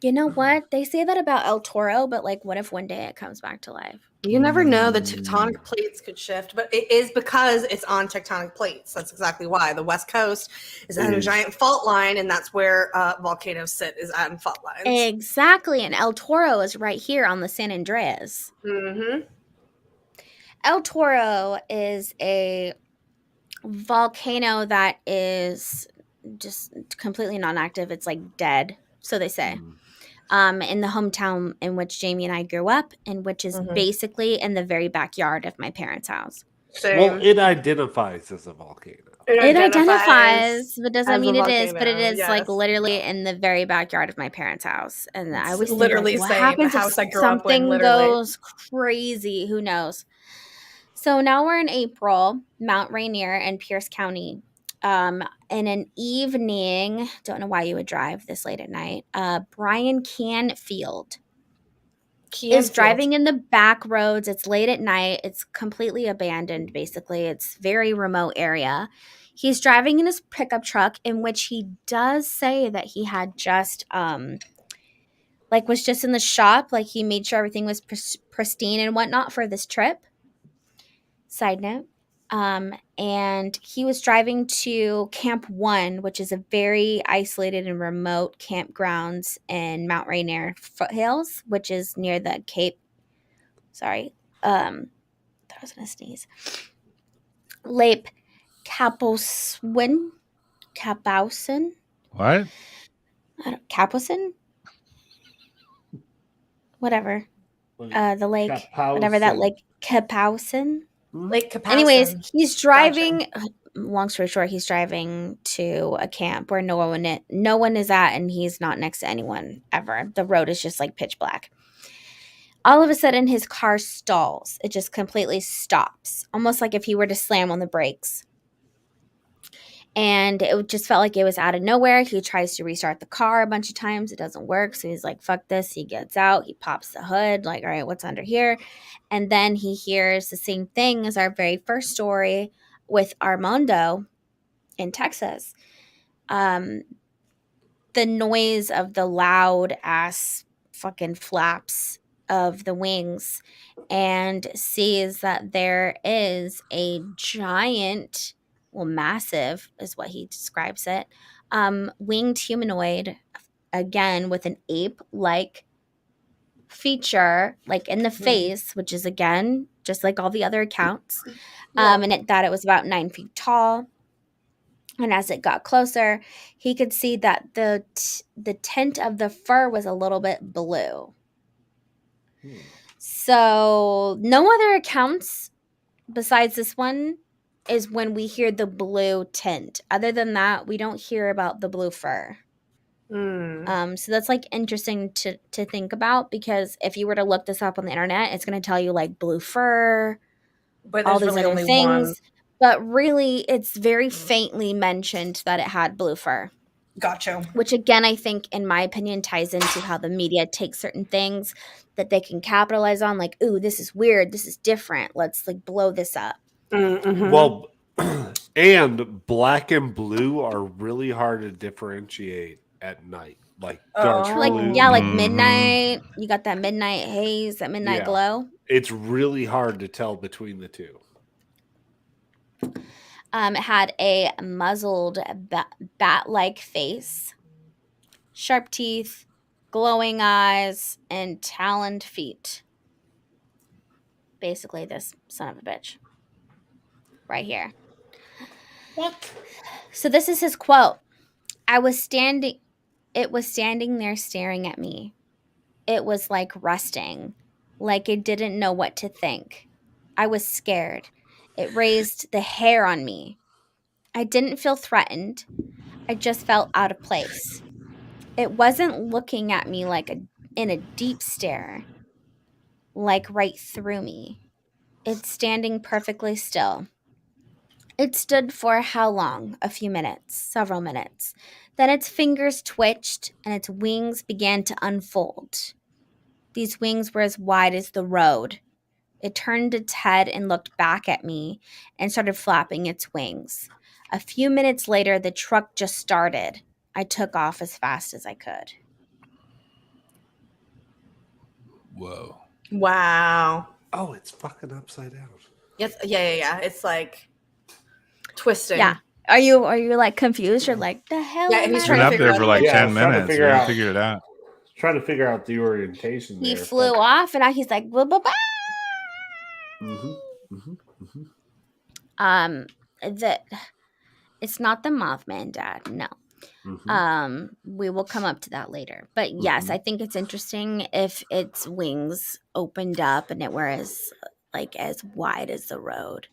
Speaker 3: You know what? They say that about El Toro, but like, what if one day it comes back to life?
Speaker 5: You never know, the tectonic plates could shift, but it is because it's on tectonic plates. That's exactly why. The West Coast is on a giant fault line, and that's where volcanoes sit, is on fault lines.
Speaker 3: Exactly. And El Toro is right here on the San Andreas.
Speaker 5: Mm-hmm.
Speaker 3: El Toro is a volcano that is just completely non-active. It's like dead, so they say. In the hometown in which Jamie and I grew up, and which is basically in the very backyard of my parents' house.
Speaker 5: Same.
Speaker 4: Well, it identifies as a volcano.
Speaker 3: It identifies, but doesn't mean it is. But it
Speaker 5: volcano,
Speaker 3: is
Speaker 5: yes.
Speaker 3: like literally in the very backyard of my parents' house, and I always think,
Speaker 5: literally
Speaker 3: like, what
Speaker 5: same.
Speaker 3: happens
Speaker 5: The
Speaker 3: if
Speaker 5: house I grew up in,
Speaker 3: something
Speaker 5: literally.
Speaker 3: goes crazy? Who knows? So now we're in April, Mount Rainier in Pierce County. In an evening, don't know why you would drive this late at night. Brian Canfield is driving in the back roads. It's late at night. It's completely abandoned, basically. It's very remote area. He's driving in his pickup truck, in which he does say that he had just was just in the shop. Like, he made sure everything was pristine and whatnot for this trip. Side note. And he was driving to Camp 1, which is a very isolated and remote campgrounds in Mount Rainier foothills, which is near the Cape. Sorry. I was going to sneeze. Lake Kapowsin?
Speaker 2: What?
Speaker 3: Kapowsin? Whatever. The lake.
Speaker 4: Kapowsin.
Speaker 3: Whatever that lake. Kapowsin?
Speaker 5: Lake Kapowsin.
Speaker 3: Anyways, he's driving. Gotcha. Long story short, he's driving to a camp where no one is at, and he's not next to anyone ever. The road is just like pitch black. All of a sudden, his car stalls. It just completely stops, almost like if he were to slam on the brakes. And it just felt like it was out of nowhere. He tries to restart the car a bunch of times. It doesn't work. So he's like, fuck this. He gets out. He pops the hood. Like, all right, what's under here? And then he hears the same thing as our very first story with Armando in Texas. The noise of the loud ass fucking flaps of the wings, and sees that there is a giant, massive is what he describes it, winged humanoid, again with an ape-like feature, like in the face, which is again just like all the other accounts. And it was about 9 feet tall. And as it got closer, he could see that the tint of the fur was a little bit blue. So no other accounts besides this one is when we hear the blue tint. Other than that, we don't hear about the blue fur. So that's like interesting to think about, because if you were to look this up on the internet, it's going to tell you like blue fur,
Speaker 5: but
Speaker 3: all these
Speaker 5: really
Speaker 3: other
Speaker 5: only
Speaker 3: things.
Speaker 5: one.
Speaker 3: But really, it's very faintly mentioned that it had blue fur.
Speaker 5: Gotcha.
Speaker 3: Which again, I think, in my opinion, ties into how the media takes certain things that they can capitalize on. Like, ooh, this is weird. This is different. Let's like blow this up.
Speaker 5: Mm-hmm.
Speaker 4: Well, and black and blue are really hard to differentiate at night. Like dark blue.
Speaker 3: Like midnight. You got that midnight haze, that midnight glow.
Speaker 4: It's really hard to tell between the two.
Speaker 3: It had a muzzled bat-like face, sharp teeth, glowing eyes, and taloned feet. Basically, this son of a bitch. Right here.
Speaker 5: What?
Speaker 3: So this is his quote. It was standing there staring at me. It was like resting, like it didn't know what to think. I was scared. It raised the hair on me. I didn't feel threatened. I just felt out of place. It wasn't looking at me in a deep stare, like right through me. It's standing perfectly still. It stood for how long? A few minutes, several minutes. Then its fingers twitched and its wings began to unfold. These wings were as wide as the road. It turned its head and looked back at me and started flapping its wings. A few minutes later, the truck just started. I took off as fast as I could.
Speaker 2: Whoa.
Speaker 5: Wow.
Speaker 4: Oh, it's fucking upside down.
Speaker 5: Yes. Yeah. It's like twisting.
Speaker 3: Yeah. Are you like confused? You're like, the hell
Speaker 5: Yeah,
Speaker 3: am
Speaker 5: he's
Speaker 3: I
Speaker 2: Been
Speaker 5: trying to
Speaker 2: up
Speaker 5: figure
Speaker 2: there
Speaker 5: out
Speaker 2: for like
Speaker 5: the-
Speaker 4: Yeah, I
Speaker 2: 10
Speaker 4: was trying to
Speaker 2: minutes.
Speaker 4: figure
Speaker 2: We
Speaker 4: out-
Speaker 2: figured it out.
Speaker 4: Trying to figure out the orientation
Speaker 3: He
Speaker 4: there.
Speaker 3: flew off, and now he's like, blah, blah, blah. That it's not the Mothman, Dad. No. We will come up to that later. But yes, I think it's interesting if its wings opened up and it were as wide as the road.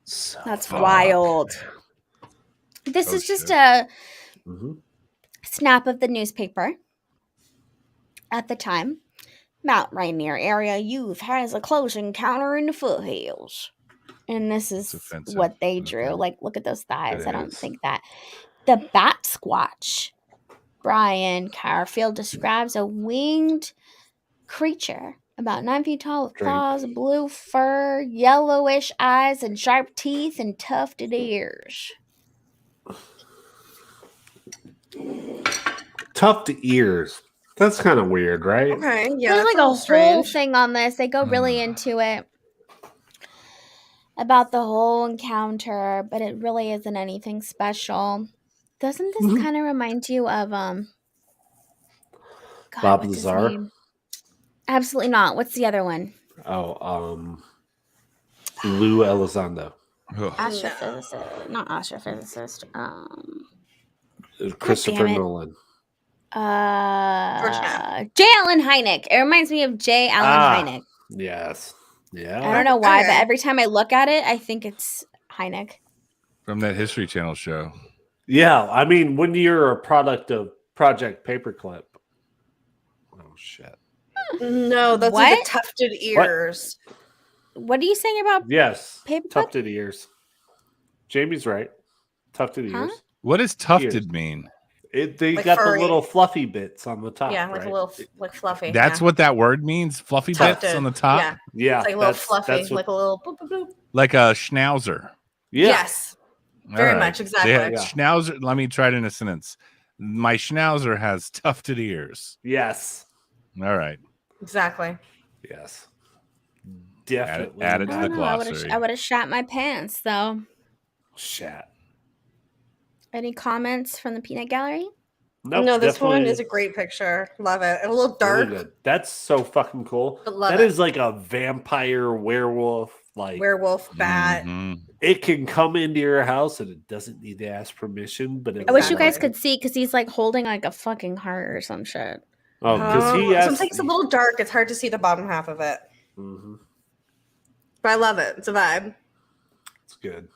Speaker 4: So
Speaker 3: That's
Speaker 4: fuck.
Speaker 3: wild. This is just a snap of the newspaper at the time. Mount Rainier area youth has a close encounter in the foothills. And this is
Speaker 2: offensive.
Speaker 3: what they drew. Like, look at those thighs.
Speaker 2: It
Speaker 3: I don't
Speaker 2: is.
Speaker 3: think that. The Batsquatch. Brian Carfield describes a winged creature about 9 feet tall with claws, blue fur, yellowish eyes, and sharp teeth and tufted ears.
Speaker 4: Tufted ears. That's kind of weird, right?
Speaker 5: Okay. Yeah.
Speaker 3: There's
Speaker 5: that's
Speaker 3: like a whole
Speaker 5: strange.
Speaker 3: thing on this. They go really into it about the whole encounter, but it really isn't anything special. Doesn't this kind of remind you of God,
Speaker 4: Bob
Speaker 3: what's his
Speaker 4: Lazar?
Speaker 3: name? Absolutely not. What's the other one?
Speaker 4: Oh, Lou Elizondo.
Speaker 3: Astrophysicist. Not astrophysicist.
Speaker 4: Christopher
Speaker 3: damn it.
Speaker 4: Nolan.
Speaker 3: J. Allen Hynek. It reminds me of J. Allen Hynek.
Speaker 4: Yes. Yeah.
Speaker 3: I don't know why, but
Speaker 5: Okay.
Speaker 3: every time I look at it, I think it's Hynek.
Speaker 2: From that History Channel show.
Speaker 4: Yeah. I mean, when you're a product of Project Paperclip. Oh, shit.
Speaker 5: No, those are the
Speaker 3: What?
Speaker 5: tufted ears.
Speaker 3: What are you saying about
Speaker 4: Yes.
Speaker 3: Paperclip?
Speaker 4: Tufted ears. Jamie's right. Tufted
Speaker 3: Huh?
Speaker 4: ears.
Speaker 2: What does tufted
Speaker 4: Ears.
Speaker 2: mean?
Speaker 4: They
Speaker 5: Like
Speaker 4: got
Speaker 5: furry.
Speaker 4: the little fluffy bits on the top.
Speaker 5: Yeah, like
Speaker 4: right?
Speaker 5: a little like fluffy.
Speaker 2: That's
Speaker 5: yeah.
Speaker 2: what that word means? Fluffy
Speaker 5: Tufted.
Speaker 2: bits on the top?
Speaker 5: Yeah.
Speaker 4: Yeah.
Speaker 5: It's like a little fluffy,
Speaker 4: That's what,
Speaker 5: like a little boop, boop, boop.
Speaker 2: Like a schnauzer.
Speaker 4: yeah.
Speaker 5: Yes. Very
Speaker 2: All
Speaker 5: much,
Speaker 2: They
Speaker 5: exactly.
Speaker 2: have
Speaker 4: Yeah.
Speaker 2: Schnauzer. Let me try it in a sentence. My schnauzer has tufted ears.
Speaker 4: Yes.
Speaker 2: All right.
Speaker 5: Exactly.
Speaker 4: Yes. Definitely.
Speaker 2: add it to
Speaker 3: I
Speaker 2: the
Speaker 3: don't know. I
Speaker 2: glossary.
Speaker 3: would have shot my pants, though.
Speaker 4: Shit.
Speaker 3: Any comments from the Peanut Gallery?
Speaker 4: Nope,
Speaker 5: No, this one
Speaker 4: definitely
Speaker 5: is a great picture. Love it. A little
Speaker 4: really
Speaker 5: dark.
Speaker 4: good. That's so fucking cool.
Speaker 5: But love
Speaker 4: That
Speaker 5: it.
Speaker 4: is like a vampire werewolf. Like
Speaker 5: Werewolf bat.
Speaker 2: Mhm.
Speaker 4: it can come into your house and it doesn't need to ask permission. But
Speaker 3: I wish you guys
Speaker 5: Exactly.
Speaker 3: could see because he's like holding like a fucking heart or some shit.
Speaker 4: Oh, because he has.
Speaker 5: sometimes it's a little dark. It's hard to see the bottom half of it.
Speaker 4: Mhm.
Speaker 5: But I love it. It's a vibe.
Speaker 4: It's good.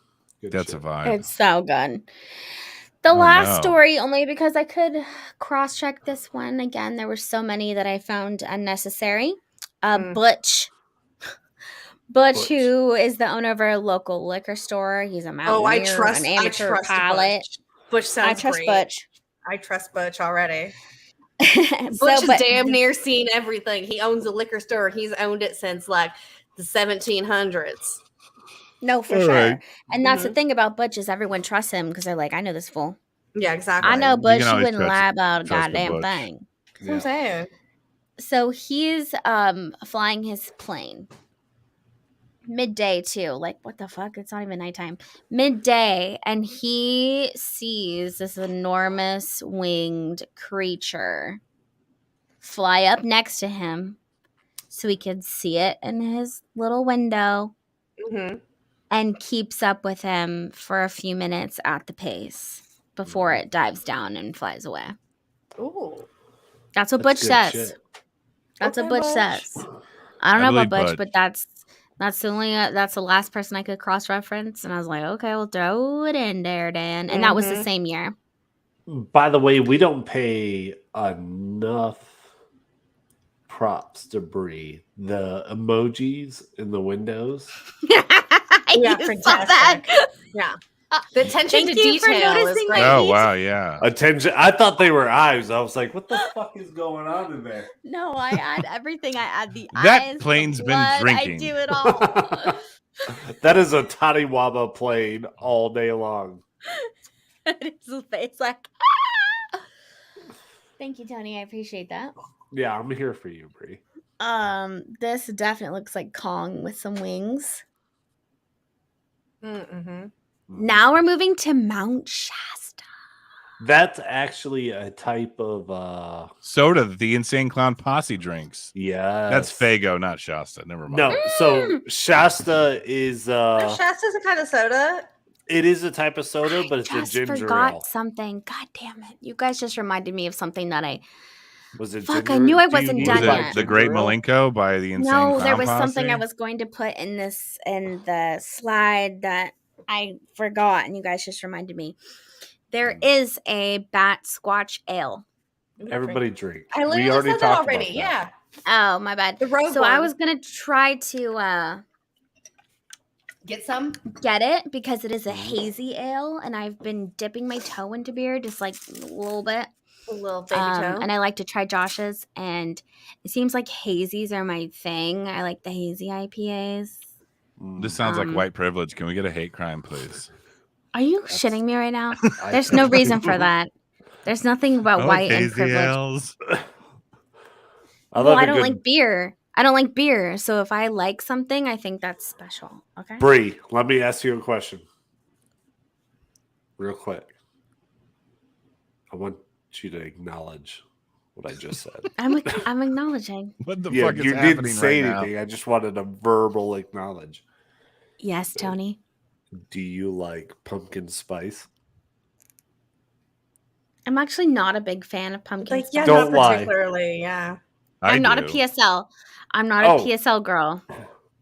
Speaker 4: Good
Speaker 2: That's
Speaker 4: shit.
Speaker 2: a vibe.
Speaker 3: It's so good. The
Speaker 2: Oh,
Speaker 3: last
Speaker 2: no.
Speaker 3: story, only because I could cross check this one again. There were so many that I found unnecessary. Butch,
Speaker 4: Butch.
Speaker 3: who is the owner of a local liquor store. He's a mountaineer,
Speaker 5: Oh, I trust.
Speaker 3: an
Speaker 5: I
Speaker 3: amateur
Speaker 5: trust
Speaker 3: pilot.
Speaker 5: Butch. Butch sounds
Speaker 3: I trust
Speaker 5: great.
Speaker 3: Butch.
Speaker 5: I trust Butch already.
Speaker 3: So,
Speaker 5: Butch has
Speaker 3: but-
Speaker 5: damn near seen everything. He owns a liquor store. He's owned it since like the 1700s.
Speaker 3: No, for
Speaker 2: All
Speaker 3: sure.
Speaker 2: right.
Speaker 3: And that's the thing about Butch is everyone trusts him because they're like, I know this fool.
Speaker 5: Yeah, exactly.
Speaker 3: I know
Speaker 2: You
Speaker 3: Butch.
Speaker 2: can
Speaker 3: She
Speaker 2: always
Speaker 3: wouldn't lie about a
Speaker 2: trust the
Speaker 3: goddamn
Speaker 2: Butch.
Speaker 3: thing.
Speaker 5: That's what I'm saying.
Speaker 3: So he's flying his plane midday too. Like, what the fuck? It's not even nighttime. Midday, and he sees this enormous winged creature fly up next to him so he could see it in his little window,
Speaker 5: hmm
Speaker 3: and keeps up with him for a few minutes at the pace before it dives down and flies away.
Speaker 5: Ooh.
Speaker 3: That's what
Speaker 4: That's
Speaker 3: Butch
Speaker 4: good
Speaker 3: says.
Speaker 4: shit.
Speaker 3: That's
Speaker 5: Okay,
Speaker 3: what Butch
Speaker 5: Butch.
Speaker 3: says. I don't
Speaker 2: I
Speaker 3: know about
Speaker 2: believe
Speaker 3: Butch,
Speaker 2: Butch.
Speaker 3: but that's the only that's the last person I could cross reference, and I was like, okay, we'll throw it in there, Dan. And that was the
Speaker 5: Mhm.
Speaker 3: same year.
Speaker 4: By the way, we don't pay enough props to Bree. The emojis in the windows.
Speaker 5: Yeah,
Speaker 3: You saw
Speaker 5: fantastic.
Speaker 3: that.
Speaker 5: Yeah. The attention
Speaker 3: Thank
Speaker 5: to
Speaker 3: you for
Speaker 5: detail is
Speaker 3: noticing
Speaker 5: great.
Speaker 3: my
Speaker 2: Oh,
Speaker 3: feet.
Speaker 2: wow. Yeah.
Speaker 4: Attention. I thought they were eyes. I was like, what the fuck is going on in there?
Speaker 3: No, I add everything. I add the
Speaker 2: That
Speaker 3: eyes. the
Speaker 2: plane's been
Speaker 3: blood,
Speaker 2: drinking.
Speaker 3: I do it all.
Speaker 4: That is a Taniwaba plane all day long.
Speaker 3: It's his face like. Thank you, Tony. I appreciate that.
Speaker 4: Yeah, I'm here for you, Bree.
Speaker 3: This definitely looks like Kong with some wings.
Speaker 5: Mm-hmm.
Speaker 3: Now we're moving to Mount Shasta.
Speaker 4: That's actually a type of
Speaker 2: Soda that the Insane Clown Posse drinks.
Speaker 4: yeah.
Speaker 2: That's Faygo, not Shasta. Never mind.
Speaker 4: No, so Shasta is
Speaker 5: Shasta's a kind of soda.
Speaker 4: it is a type of soda, but it's a
Speaker 3: Just
Speaker 4: ginger
Speaker 3: forgot
Speaker 4: ale.
Speaker 3: something. God damn it! You guys just reminded me of something that I.
Speaker 4: Was it
Speaker 3: Fuck,
Speaker 4: ginger?
Speaker 3: I knew I
Speaker 4: Do you
Speaker 3: wasn't
Speaker 4: need
Speaker 3: done
Speaker 4: to buy
Speaker 3: yet.
Speaker 2: The Great
Speaker 4: ginger ale?
Speaker 2: Malenko by the Insane
Speaker 3: No,
Speaker 2: Clown
Speaker 3: there was
Speaker 2: Posse?
Speaker 3: something I was going to put in the slide that I forgot, and you guys just reminded me. There is a Batsquatch ale.
Speaker 4: Everybody drink.
Speaker 5: I literally
Speaker 4: We already
Speaker 5: said that
Speaker 4: talked
Speaker 5: already.
Speaker 4: about that.
Speaker 5: Yeah.
Speaker 3: Oh, my bad.
Speaker 5: The rogue
Speaker 3: So I
Speaker 5: one.
Speaker 3: was gonna try to
Speaker 5: Get some.
Speaker 3: get it because it is a hazy ale, and I've been dipping my toe into beer just like a little bit.
Speaker 5: A little baby toe.
Speaker 3: And I like to try Josh's, and it seems like hazies are my thing. I like the hazy IPAs.
Speaker 2: This sounds like
Speaker 3: Um,
Speaker 2: white privilege. Can we get a hate crime, please?
Speaker 3: Are you
Speaker 4: That's-
Speaker 3: shitting me right now?
Speaker 4: I-
Speaker 3: There's no reason for that. There's nothing about white and privilege.
Speaker 2: ales.
Speaker 4: I
Speaker 3: Well,
Speaker 4: love
Speaker 3: I
Speaker 4: a
Speaker 3: don't
Speaker 4: good
Speaker 3: like beer. I don't like beer. So if I like something, I think that's special. Okay.
Speaker 4: Bree, let me ask you a question. Real quick. I want you to acknowledge what I just said.
Speaker 3: I'm acknowledging.
Speaker 2: What the
Speaker 4: Yeah,
Speaker 2: fuck is
Speaker 4: you
Speaker 2: happening
Speaker 4: didn't say
Speaker 2: right
Speaker 4: anything. I just wanted a verbal acknowledge.
Speaker 3: Yes, Tony.
Speaker 4: Do you like pumpkin spice?
Speaker 3: I'm actually not a big fan of pumpkin
Speaker 5: Like,
Speaker 3: spice.
Speaker 5: yeah,
Speaker 4: Don't
Speaker 5: not
Speaker 4: lie.
Speaker 5: particularly. Yeah.
Speaker 2: now?
Speaker 3: I'm not a
Speaker 2: do.
Speaker 3: PSL. I'm not
Speaker 4: Oh.
Speaker 3: a PSL girl.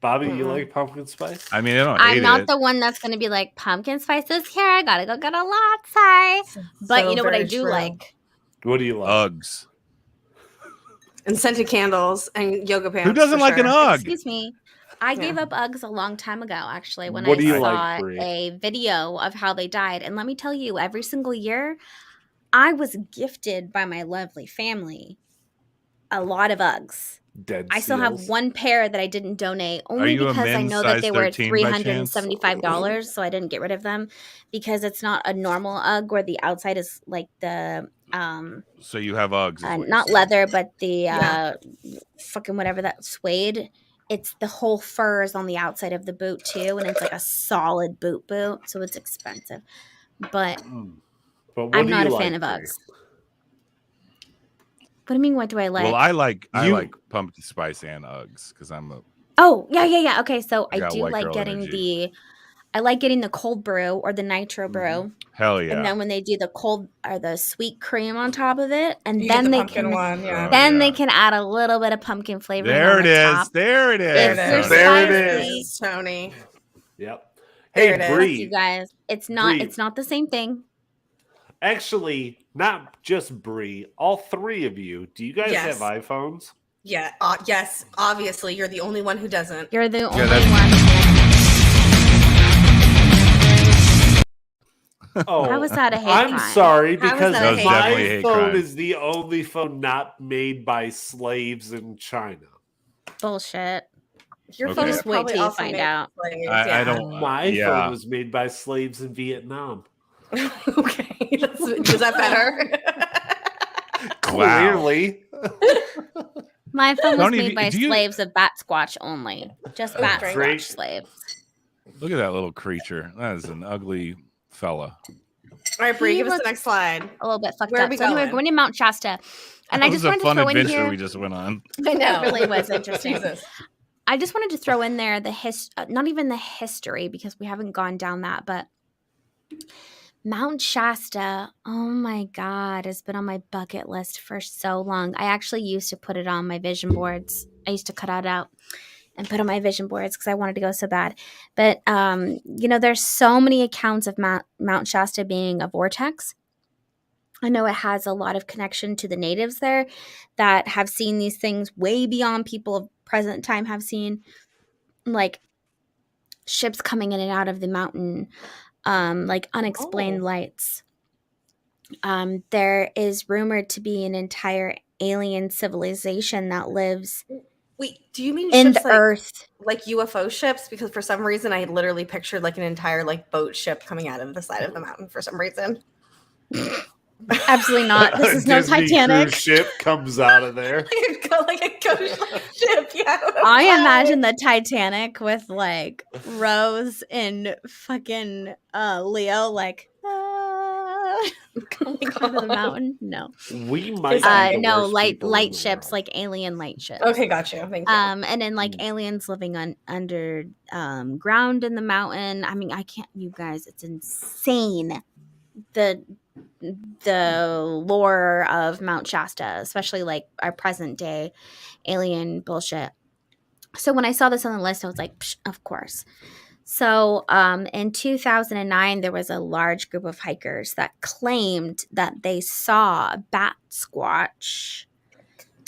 Speaker 4: Bobby, you
Speaker 5: Mm-mm.
Speaker 4: like pumpkin spice?
Speaker 2: I mean, I don't
Speaker 3: I'm
Speaker 2: hate
Speaker 3: not
Speaker 2: it.
Speaker 3: the one that's going to be like, pumpkin spice is here. I got to go get a latte. But
Speaker 5: So
Speaker 3: you know what I
Speaker 5: very
Speaker 3: do
Speaker 5: true.
Speaker 3: like?
Speaker 4: What do you like?
Speaker 2: Uggs.
Speaker 5: And scented candles and yoga pants.
Speaker 2: Who doesn't
Speaker 5: for
Speaker 2: like an
Speaker 5: sure.
Speaker 2: Ugg?
Speaker 3: Excuse me. I
Speaker 5: Yeah.
Speaker 3: gave up Uggs a long time ago, actually, when
Speaker 4: What
Speaker 3: I
Speaker 4: do you
Speaker 3: saw
Speaker 4: like, Brie?
Speaker 3: a video of how they died. And let me tell you, every single year, I was gifted by my lovely family a lot of Uggs.
Speaker 4: Dead
Speaker 3: I still have
Speaker 4: seals?
Speaker 3: one pair that I didn't donate only
Speaker 2: you a
Speaker 3: because I
Speaker 2: men's
Speaker 3: know that
Speaker 2: size
Speaker 3: they were
Speaker 2: 13 by chance?
Speaker 3: $375, so I didn't get rid of them because it's not a normal Ugg where the outside is like the
Speaker 2: So you have Uggs. is what you're
Speaker 3: not
Speaker 2: saying.
Speaker 3: leather, but the
Speaker 5: Yeah.
Speaker 3: fucking whatever that suede. It's the whole fur is on the outside of the boot too, and it's like a solid boot, so it's expensive. But
Speaker 4: But what
Speaker 3: I'm
Speaker 4: do
Speaker 3: not
Speaker 4: you
Speaker 3: a fan
Speaker 4: like,
Speaker 3: of
Speaker 4: Brie?
Speaker 3: Uggs. What do you mean? What do I like?
Speaker 2: Well, I like
Speaker 4: You-
Speaker 2: like pumpkin spice and Uggs because I'm a
Speaker 3: Oh, yeah. Okay, so
Speaker 2: I
Speaker 3: I
Speaker 2: got
Speaker 3: do
Speaker 2: white
Speaker 3: like
Speaker 2: girl
Speaker 3: getting
Speaker 2: energy.
Speaker 3: I like getting the cold brew or the nitro brew.
Speaker 2: hell yeah.
Speaker 3: And then when they do the cold or the sweet cream on top of it, and
Speaker 5: You get
Speaker 3: then
Speaker 5: the
Speaker 3: they
Speaker 5: pumpkin
Speaker 3: can
Speaker 5: one. Yeah.
Speaker 2: Oh,
Speaker 3: then
Speaker 2: yeah.
Speaker 3: they can add a little bit of pumpkin flavoring
Speaker 2: There
Speaker 3: on
Speaker 2: it
Speaker 3: the
Speaker 2: is.
Speaker 3: top.
Speaker 2: There it is.
Speaker 5: There
Speaker 3: If
Speaker 5: it
Speaker 3: you're
Speaker 5: is.
Speaker 4: There it
Speaker 3: spicy,
Speaker 4: is.
Speaker 5: Tony.
Speaker 4: Yep.
Speaker 5: There
Speaker 4: Hey,
Speaker 5: it is.
Speaker 3: fuck
Speaker 4: Bree.
Speaker 3: you guys. It's not
Speaker 4: Bree.
Speaker 3: it's not the same thing.
Speaker 4: Actually, not just Bree. All three of you. Do you guys
Speaker 5: Yes.
Speaker 4: have iPhones?
Speaker 5: Yeah. Yes. Obviously, you're the only one who doesn't.
Speaker 3: You're the only
Speaker 2: that's-
Speaker 3: one.
Speaker 4: Oh,
Speaker 3: How was that a hate
Speaker 4: I'm
Speaker 3: crime?
Speaker 4: sorry
Speaker 5: How was
Speaker 4: because
Speaker 5: that a hate
Speaker 4: my
Speaker 2: crime? Definitely a hate
Speaker 4: phone
Speaker 2: crime.
Speaker 4: is the only phone not made by slaves in China.
Speaker 3: Bullshit.
Speaker 5: Your
Speaker 2: Okay.
Speaker 5: phone
Speaker 3: Just
Speaker 5: is
Speaker 3: wait
Speaker 5: probably
Speaker 3: till you
Speaker 5: also
Speaker 3: find
Speaker 5: made
Speaker 3: out.
Speaker 5: by slaves,
Speaker 2: I
Speaker 5: yeah.
Speaker 2: don't-
Speaker 4: My
Speaker 2: yeah.
Speaker 4: phone was made by slaves in Vietnam.
Speaker 5: Okay. Is that better?
Speaker 4: Clearly.
Speaker 3: My phone was
Speaker 2: Tony,
Speaker 3: made by
Speaker 2: do you-
Speaker 3: slaves of Batsquatch only. Just
Speaker 5: Oh,
Speaker 3: Batsquatch
Speaker 4: great.
Speaker 3: slaves.
Speaker 2: Look at that little creature. That is an ugly fella.
Speaker 5: All right, Bree,
Speaker 3: He
Speaker 5: give us the
Speaker 3: looks-
Speaker 5: next slide.
Speaker 3: A little bit fucked
Speaker 5: Where are
Speaker 3: up.
Speaker 5: we
Speaker 3: So anyway,
Speaker 5: going?
Speaker 3: we're going to Mount Shasta. And I
Speaker 2: That
Speaker 3: just
Speaker 2: was a
Speaker 3: wanted to
Speaker 2: fun
Speaker 3: throw in
Speaker 2: adventure
Speaker 3: here.
Speaker 2: we just went on.
Speaker 5: I know.
Speaker 3: It really was interesting.
Speaker 5: Jesus.
Speaker 3: I just wanted to throw in there the not even the history because we haven't gone down that, but Mount Shasta, oh my God, has been on my bucket list for so long. I actually used to put it on my vision boards. I used to cut it out and put on my vision boards because I wanted to go so bad. But, there's so many accounts of Mount Shasta being a vortex. I know it has a lot of connection to the natives there that have seen these things way beyond people of present time have seen, like ships coming in and out of the mountain, like unexplained lights. There is rumored to be an entire alien civilization that lives
Speaker 5: Wait, do you mean
Speaker 3: in
Speaker 5: ships
Speaker 3: the earth.
Speaker 5: like UFO ships? Because for some reason I had literally pictured like an entire like boat ship coming out of the side of the mountain for some reason.
Speaker 3: Absolutely not. This is no
Speaker 4: Disney
Speaker 3: Titanic.
Speaker 4: cruise ship comes out of there.
Speaker 5: like a ghost ship. Yeah.
Speaker 3: I imagine the Titanic with like Rose and fucking Leo like coming out of the mountain. No.
Speaker 4: We might be the
Speaker 3: No,
Speaker 4: worst
Speaker 3: light
Speaker 4: people in
Speaker 3: light
Speaker 4: the
Speaker 3: ships,
Speaker 4: world.
Speaker 3: like alien light ships.
Speaker 5: Okay, got you. Thank you.
Speaker 3: And then like aliens living under ground in the mountain. I mean, I can't, you guys, it's insane. The lore of Mount Shasta, especially like our present day alien bullshit. So when I saw this on the list, I was like, psh, of course. So in 2009, there was a large group of hikers that claimed that they saw Batsquatch.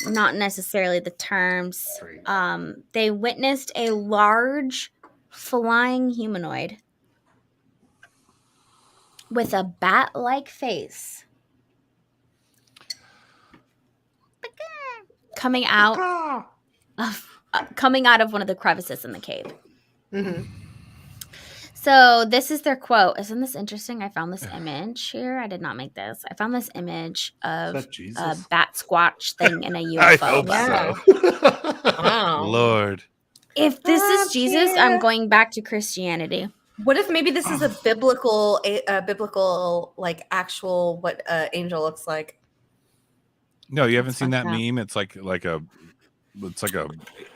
Speaker 3: Not necessarily the terms. They witnessed a large flying humanoid with a bat-like face coming out of one of the crevices in the cave.
Speaker 5: Mm-hmm.
Speaker 3: So this is their quote. Isn't this interesting? I found this image here. I did not make this. I found this image of a Batsquatch thing in a UFO.
Speaker 2: I hope so.
Speaker 5: Wow.
Speaker 2: Lord.
Speaker 3: If this is Jesus, I'm going back to Christianity.
Speaker 5: What if maybe this is a biblical like actual what angel looks like?
Speaker 2: No, you haven't seen that
Speaker 3: fucked up.
Speaker 2: meme? It's like a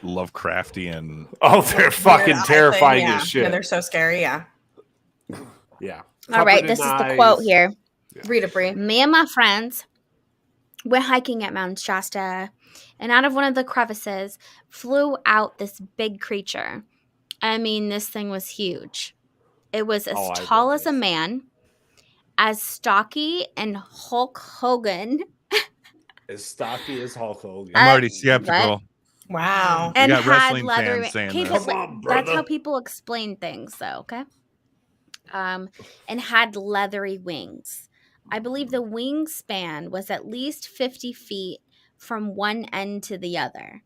Speaker 2: Lovecraftian.
Speaker 4: Oh, they're fucking terrifying as shit.
Speaker 5: Yeah, they're so scary. Yeah.
Speaker 4: Yeah.
Speaker 3: All right, this is the quote here.
Speaker 5: Read it, Bree.
Speaker 3: Me and my friends were hiking at Mount Shasta, and out of one of the crevices flew out this big creature. I mean, this thing was huge. It was as tall as a man, as stocky and Hulk Hogan.
Speaker 4: As stocky as Hulk Hogan.
Speaker 2: I'm already skeptical.
Speaker 3: what?
Speaker 5: Wow.
Speaker 2: You
Speaker 3: And
Speaker 2: got
Speaker 3: had
Speaker 2: wrestling
Speaker 3: leather.
Speaker 2: fans saying
Speaker 3: Okay,
Speaker 2: this.
Speaker 3: but
Speaker 4: Come on,
Speaker 3: that's how
Speaker 4: brother.
Speaker 3: people explain things, though. Okay. And had leathery wings. I believe the wingspan was at least 50 feet from one end to the other.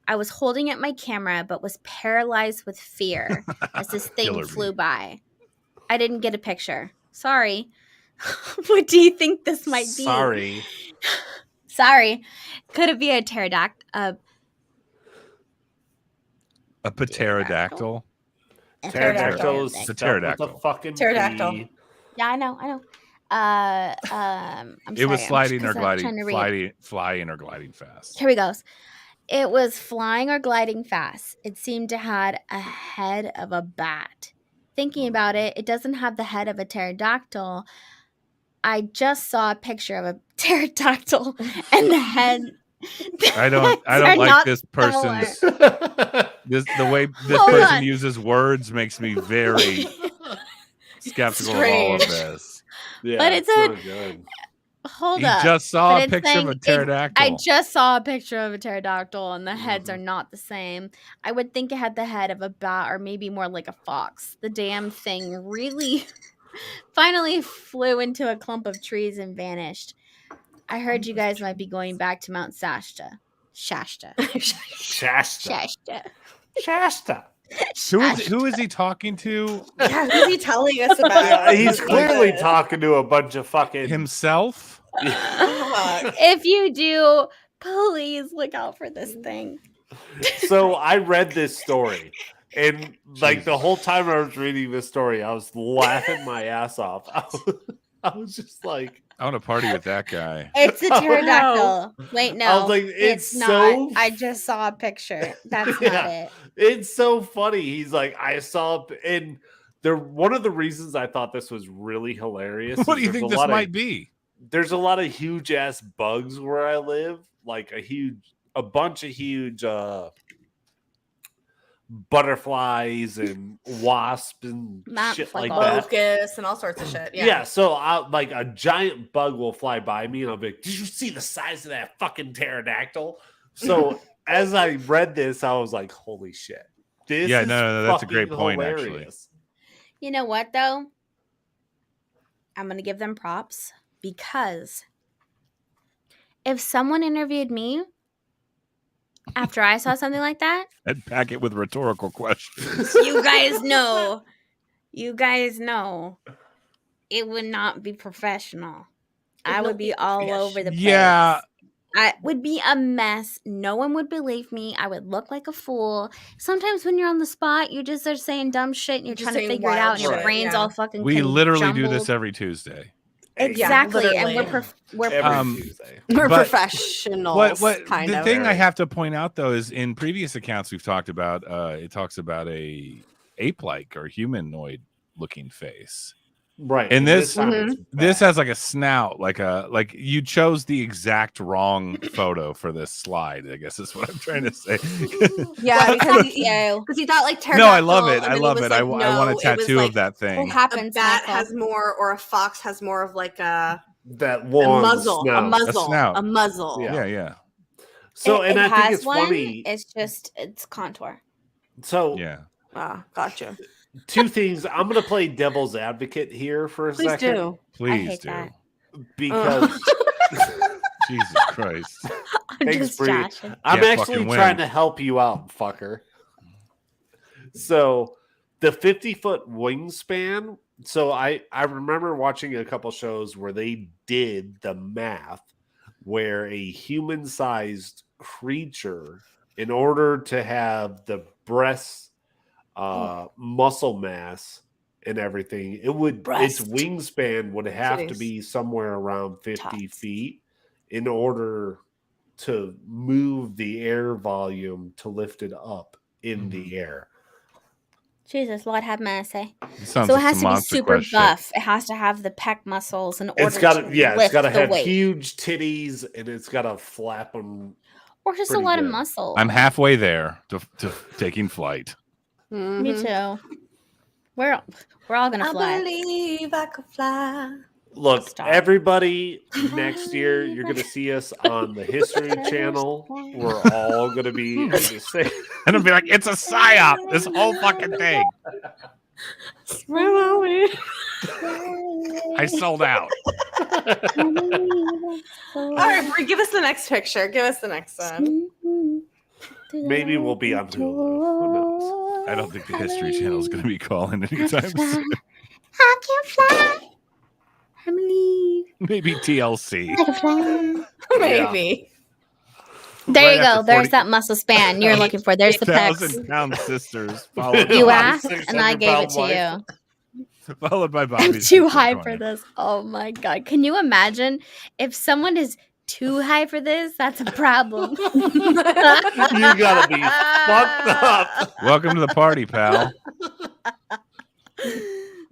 Speaker 3: I was holding at my camera, but was paralyzed with fear as this thing
Speaker 2: Killer
Speaker 3: flew
Speaker 2: bee.
Speaker 3: by. I didn't get a picture. Sorry. What do you think this might be? Sorry. Could it be a pterodactyl?
Speaker 2: A pterodactyl.
Speaker 4: Pterodactyls.
Speaker 2: It's a pterodactyl.
Speaker 4: With a fucking
Speaker 5: Pterodactyl.
Speaker 4: P.
Speaker 3: Yeah, I know. I'm
Speaker 2: It was
Speaker 3: sorry,
Speaker 2: sliding or
Speaker 3: I'm trying to read.
Speaker 2: flying or gliding fast.
Speaker 3: Here we go. It was flying or gliding fast. It seemed to had a head of a bat. Thinking about it, it doesn't have the head of a pterodactyl. I just saw a picture of a pterodactyl and the head.
Speaker 2: I don't
Speaker 3: are
Speaker 2: like
Speaker 3: not
Speaker 2: this
Speaker 3: similar.
Speaker 2: person's the way this
Speaker 3: Hold
Speaker 2: person
Speaker 3: on.
Speaker 2: uses words makes me very skeptical of all of
Speaker 5: Strange.
Speaker 2: this.
Speaker 4: Yeah,
Speaker 3: But it's
Speaker 4: not good.
Speaker 3: Hold
Speaker 2: He
Speaker 3: up.
Speaker 2: just saw
Speaker 3: But
Speaker 2: a
Speaker 3: it's
Speaker 2: picture of
Speaker 3: saying
Speaker 2: a pterodactyl.
Speaker 3: I just saw a picture of a pterodactyl and the heads are not the same. I would think it had the head of a bat or maybe more like a fox. The damn thing really finally flew into a clump of trees and vanished. I heard you guys might be going back to Mount Shasta. Shasta.
Speaker 4: Shasta.
Speaker 2: Who is he talking to?
Speaker 5: Yeah, who's he telling us about?
Speaker 4: Yeah, he's clearly talking to a bunch of fucking
Speaker 2: Himself?
Speaker 3: If you do, please look out for this thing.
Speaker 4: So I read this story, and like the whole time I was reading this story, I was laughing my ass off. I was just like,
Speaker 2: I want to party with that guy.
Speaker 3: It's a pterodactyl. Wait, no.
Speaker 4: I was like, it's
Speaker 3: not.
Speaker 4: so
Speaker 3: I just saw a picture. That's
Speaker 4: Yeah.
Speaker 3: not it.
Speaker 4: It's so funny. He's like, I saw, and one of the reasons I thought this was really hilarious.
Speaker 2: What do you
Speaker 4: is
Speaker 2: think
Speaker 4: there's a
Speaker 2: this
Speaker 4: lot
Speaker 2: might be?
Speaker 4: There's a lot of huge ass bugs where I live, like a bunch of huge butterflies and wasps and
Speaker 3: Not
Speaker 4: shit
Speaker 3: like
Speaker 4: like
Speaker 3: all
Speaker 4: that.
Speaker 5: Locust and all sorts of shit.
Speaker 4: Yeah.
Speaker 5: Yeah.
Speaker 4: So like a giant bug will fly by me, and I'll be like, "Did you see the size of that fucking pterodactyl?" So as I read this, I was like, "Holy shit!" This
Speaker 2: Yeah,
Speaker 4: is
Speaker 2: no, that's a great
Speaker 4: fucking
Speaker 2: point, actually.
Speaker 4: hilarious.
Speaker 3: You know what, though? I'm going to give them props because if someone interviewed me after I saw something like that,
Speaker 2: I'd pack it with rhetorical questions.
Speaker 3: you guys know it would not be professional. I would be all over the place.
Speaker 2: Yeah.
Speaker 3: I would be a mess. No one would believe me. I would look like a fool. Sometimes when you're on the spot, you just are saying dumb shit and you're
Speaker 5: Just
Speaker 3: trying to
Speaker 5: saying
Speaker 3: figure it
Speaker 5: wild
Speaker 3: out and your
Speaker 5: shit,
Speaker 3: brain's
Speaker 5: yeah.
Speaker 3: all fucking
Speaker 2: We literally do
Speaker 3: jumbled.
Speaker 2: this every Tuesday.
Speaker 3: Exactly, and
Speaker 5: literally.
Speaker 3: we're
Speaker 4: Every Tuesday.
Speaker 5: We're
Speaker 2: But
Speaker 5: professionals. Kind
Speaker 2: the
Speaker 5: of.
Speaker 2: thing I have to point out though is in previous accounts we've talked about, it talks about a ape-like or humanoid looking face.
Speaker 4: Right.
Speaker 2: And this
Speaker 4: time it's
Speaker 2: this
Speaker 4: back.
Speaker 2: has like a snout, like you chose the exact wrong photo for this slide, I guess is what I'm trying to say.
Speaker 5: Yeah, because
Speaker 3: you.
Speaker 5: he thought like
Speaker 2: No, I
Speaker 5: pterodactyl.
Speaker 2: love it.
Speaker 5: and
Speaker 2: I
Speaker 5: then
Speaker 2: love
Speaker 5: was
Speaker 2: it.
Speaker 5: like,
Speaker 2: I
Speaker 5: no,
Speaker 2: want a
Speaker 5: it was
Speaker 2: tattoo
Speaker 5: like
Speaker 2: of that
Speaker 3: It
Speaker 2: thing.
Speaker 5: a
Speaker 3: happens.
Speaker 5: bat
Speaker 3: Michael.
Speaker 5: has more, or a fox has more of like a
Speaker 4: That long
Speaker 5: muzzle,
Speaker 4: snout.
Speaker 2: snout.
Speaker 5: a muzzle.
Speaker 4: Yeah.
Speaker 2: Yeah, yeah.
Speaker 4: So,
Speaker 3: It
Speaker 4: and I think
Speaker 3: has
Speaker 4: it's
Speaker 3: one,
Speaker 4: funny.
Speaker 3: It's contour.
Speaker 4: So,
Speaker 2: Yeah.
Speaker 5: Ah, gotcha.
Speaker 4: two things. I'm going to play devil's advocate here for a
Speaker 5: Please
Speaker 4: second.
Speaker 5: do.
Speaker 2: Please
Speaker 3: hate
Speaker 2: do.
Speaker 3: that.
Speaker 4: Because
Speaker 2: Jesus Christ.
Speaker 3: I'm
Speaker 4: Thanks,
Speaker 3: just
Speaker 4: Bree.
Speaker 3: joshing.
Speaker 4: I'm
Speaker 2: Can't
Speaker 4: actually
Speaker 2: fucking
Speaker 4: trying
Speaker 2: win.
Speaker 4: to help you out, fucker. So the 50-foot wingspan. So I remember watching a couple shows where they did the math where a human-sized creature, in order to have the breast muscle mass and everything, its
Speaker 5: Breast.
Speaker 4: wingspan would have to
Speaker 5: Titties.
Speaker 4: be somewhere around 50
Speaker 3: Tots.
Speaker 4: feet in order to move the air volume to lift it up in the air.
Speaker 3: Jesus, Lord have mercy.
Speaker 2: This sounds
Speaker 3: So it
Speaker 2: like
Speaker 3: has
Speaker 2: some
Speaker 3: to be
Speaker 2: Monster
Speaker 3: super
Speaker 2: Quest shit.
Speaker 3: buff. It has to have the pec muscles in order
Speaker 4: It's got
Speaker 3: to
Speaker 4: to,
Speaker 3: lift the
Speaker 4: have
Speaker 3: weight.
Speaker 4: huge titties, and it's got to flap them.
Speaker 3: Or just a
Speaker 4: pretty
Speaker 3: lot of
Speaker 4: good.
Speaker 3: muscle.
Speaker 2: I'm halfway there to taking flight.
Speaker 3: Me
Speaker 5: Mhm.
Speaker 3: too. We're all gonna
Speaker 5: I
Speaker 3: fly.
Speaker 5: believe I could fly.
Speaker 4: Look,
Speaker 3: Stop.
Speaker 4: everybody, next year you're going to see us on the History Channel. We're all going to be in the same.
Speaker 2: And I'll be like, it's a psyop, this whole fucking thing. I sold out.
Speaker 5: All right, Brie, give us the next picture. Give us the next one.
Speaker 4: Maybe we'll be on Hulu. Who knows?
Speaker 2: I don't think the History Channel is going to be calling anytime soon.
Speaker 3: I can fly. I believe.
Speaker 2: Maybe TLC.
Speaker 3: I can fly.
Speaker 5: Maybe.
Speaker 3: There
Speaker 2: Right
Speaker 3: you
Speaker 2: after
Speaker 3: go. There's
Speaker 2: 40
Speaker 3: that muscle span you're looking for. There's the pecs.
Speaker 2: 1,000-pound sisters followed
Speaker 3: You
Speaker 2: by,
Speaker 3: asked, and I gave it
Speaker 4: 600-pound
Speaker 3: to you.
Speaker 2: followed by
Speaker 3: I'm
Speaker 2: Bobby's
Speaker 3: too
Speaker 2: Kitchen
Speaker 3: high
Speaker 2: Corner.
Speaker 3: for this. Oh my god. Can you imagine if someone is too high for this? That's a problem.
Speaker 4: You got to be fucked up.
Speaker 2: Welcome to the party, pal.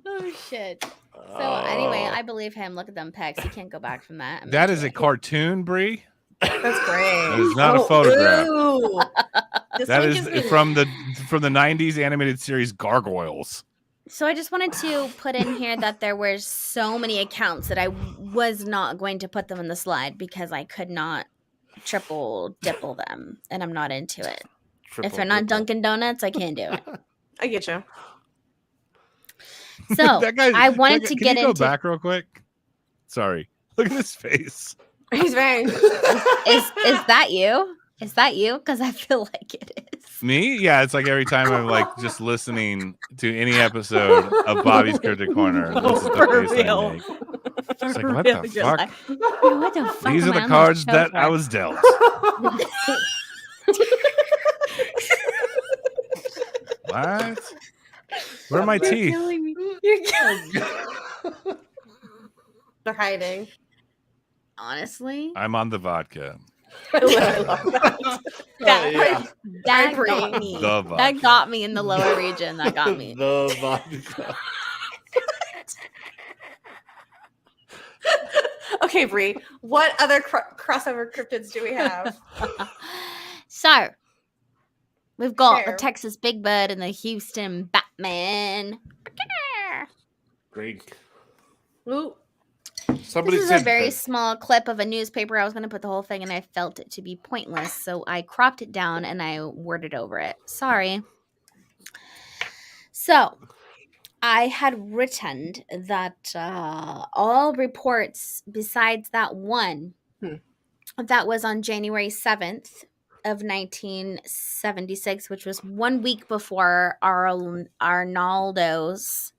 Speaker 3: Oh shit. So anyway, I believe him. Look at them pecs. You can't go back from that. I'm
Speaker 2: That
Speaker 3: into
Speaker 2: is a
Speaker 3: it.
Speaker 2: cartoon, Bree.
Speaker 5: That's great.
Speaker 2: That is not a photograph.
Speaker 5: Ooh. This
Speaker 2: That
Speaker 5: one
Speaker 2: is
Speaker 5: gives me-
Speaker 2: from the 90s animated series Gargoyles.
Speaker 3: So I just wanted to put in here that there were so many accounts that I was not going to put them in the slide because I could not triple dipple them, and I'm not into it. If they're not Dunkin' Donuts, I can't do it.
Speaker 5: I get you.
Speaker 3: So I wanted to
Speaker 2: can
Speaker 3: get
Speaker 2: you go
Speaker 3: into.
Speaker 2: back real quick? Sorry. Look at his face.
Speaker 5: He's very.
Speaker 3: Is that you? Is that you? Because I feel like it is.
Speaker 2: Me? Yeah, it's like every time I'm like just listening to any episode of Bobby's Cryptid Corner. This is the
Speaker 5: For
Speaker 2: face I
Speaker 5: real.
Speaker 2: make. It's like, what
Speaker 3: Really,
Speaker 2: the
Speaker 3: you're
Speaker 2: fuck?
Speaker 3: like, what the fuck
Speaker 2: These
Speaker 3: am
Speaker 2: are
Speaker 3: I
Speaker 2: the
Speaker 3: on
Speaker 2: cards
Speaker 3: this show
Speaker 2: that
Speaker 3: for?
Speaker 2: I was dealt. What? Where are my
Speaker 3: You're
Speaker 2: teeth?
Speaker 3: killing me. You're killing me.
Speaker 5: They're hiding.
Speaker 3: Honestly,
Speaker 2: I'm on the vodka.
Speaker 5: I love that.
Speaker 3: that
Speaker 5: I
Speaker 3: got
Speaker 5: agree.
Speaker 3: me.
Speaker 2: The vodka.
Speaker 3: That got me in the lower region. That got me.
Speaker 4: The vodka.
Speaker 5: Okay, Brie. What other crossover cryptids do we have?
Speaker 3: So, we've got
Speaker 5: Sure.
Speaker 3: the Texas Big Bird and the Houston Batman.
Speaker 4: Great.
Speaker 5: Ooh.
Speaker 4: Somebody
Speaker 3: This is a
Speaker 4: said
Speaker 3: very
Speaker 4: that-
Speaker 3: small clip of a newspaper. I was going to put the whole thing, and I felt it to be pointless, so I cropped it down and I worded over it. Sorry. So, I had written that all reports besides that one that was on January 7th of 1976, which was 1 week before Arnaldo's,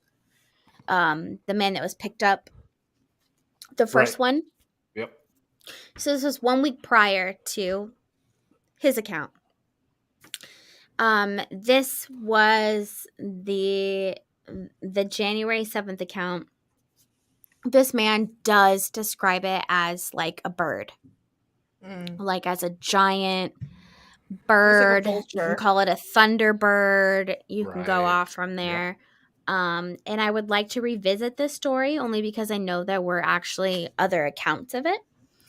Speaker 3: the man that was picked up. The first
Speaker 4: Right.
Speaker 3: one So this was 1 week prior to his account. This was the January 7th account. This man does describe it as like a bird, like as a giant bird. You can call it a thunderbird. You can go
Speaker 4: Right.
Speaker 3: off from there. And I would like to revisit this story only because I know there were actually other accounts of it.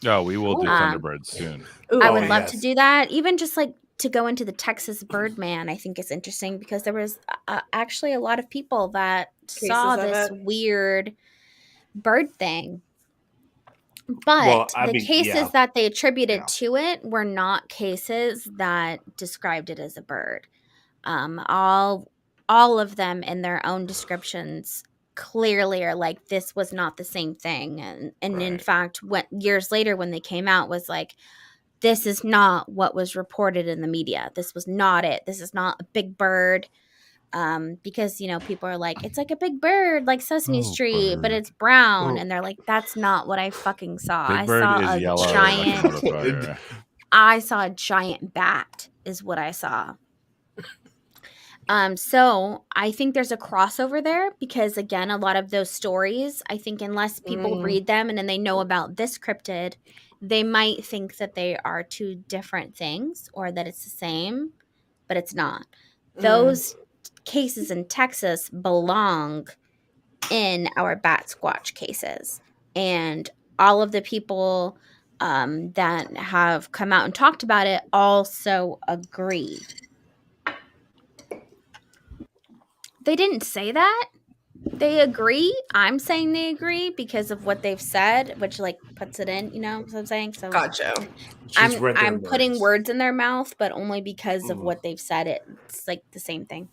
Speaker 2: Oh, we will do
Speaker 3: Um,
Speaker 2: Thunderbirds soon.
Speaker 5: Ooh,
Speaker 3: I would love
Speaker 4: yes.
Speaker 3: to do that. Even just like to go into the Texas Birdman, I think is interesting because there was actually a lot of people that saw
Speaker 5: Cases of
Speaker 3: this
Speaker 5: it.
Speaker 3: weird bird thing. But
Speaker 4: Well, I
Speaker 3: the
Speaker 4: mean,
Speaker 3: cases
Speaker 4: yeah.
Speaker 3: that they attributed
Speaker 4: Yeah.
Speaker 3: to it were not cases that described it as a bird. All of them in their own descriptions clearly are like, this was not the same thing. And in
Speaker 4: Right.
Speaker 3: fact, years later when they came out was like, this is not what was reported in the media. This was not it. This is not a big bird. Because, you know, people are like, it's like a big bird, like Sesame Street, but it's brown. And they're like, that's not what I fucking saw.
Speaker 2: Big
Speaker 3: I
Speaker 2: Bird
Speaker 3: saw
Speaker 2: is
Speaker 3: a
Speaker 2: yellow
Speaker 3: giant,
Speaker 2: like a motherfucker.
Speaker 3: I saw a giant bat is what I saw. So I think there's a crossover there because, again, a lot of those stories, I think unless people read them and then they know about this cryptid, they might think that they are two different things or that it's the same, but it's not. Those cases in Texas belong in our Batsquatch cases. And all of the people that have come out and talked about it also agree. They didn't say that. They agree. I'm saying they agree because of what they've said, which like puts it in, you know what I'm saying? So
Speaker 5: Gotcha.
Speaker 4: She's read their
Speaker 3: I'm putting
Speaker 4: minds.
Speaker 3: words in their mouth, but only because of what they've said. It's like the same thing.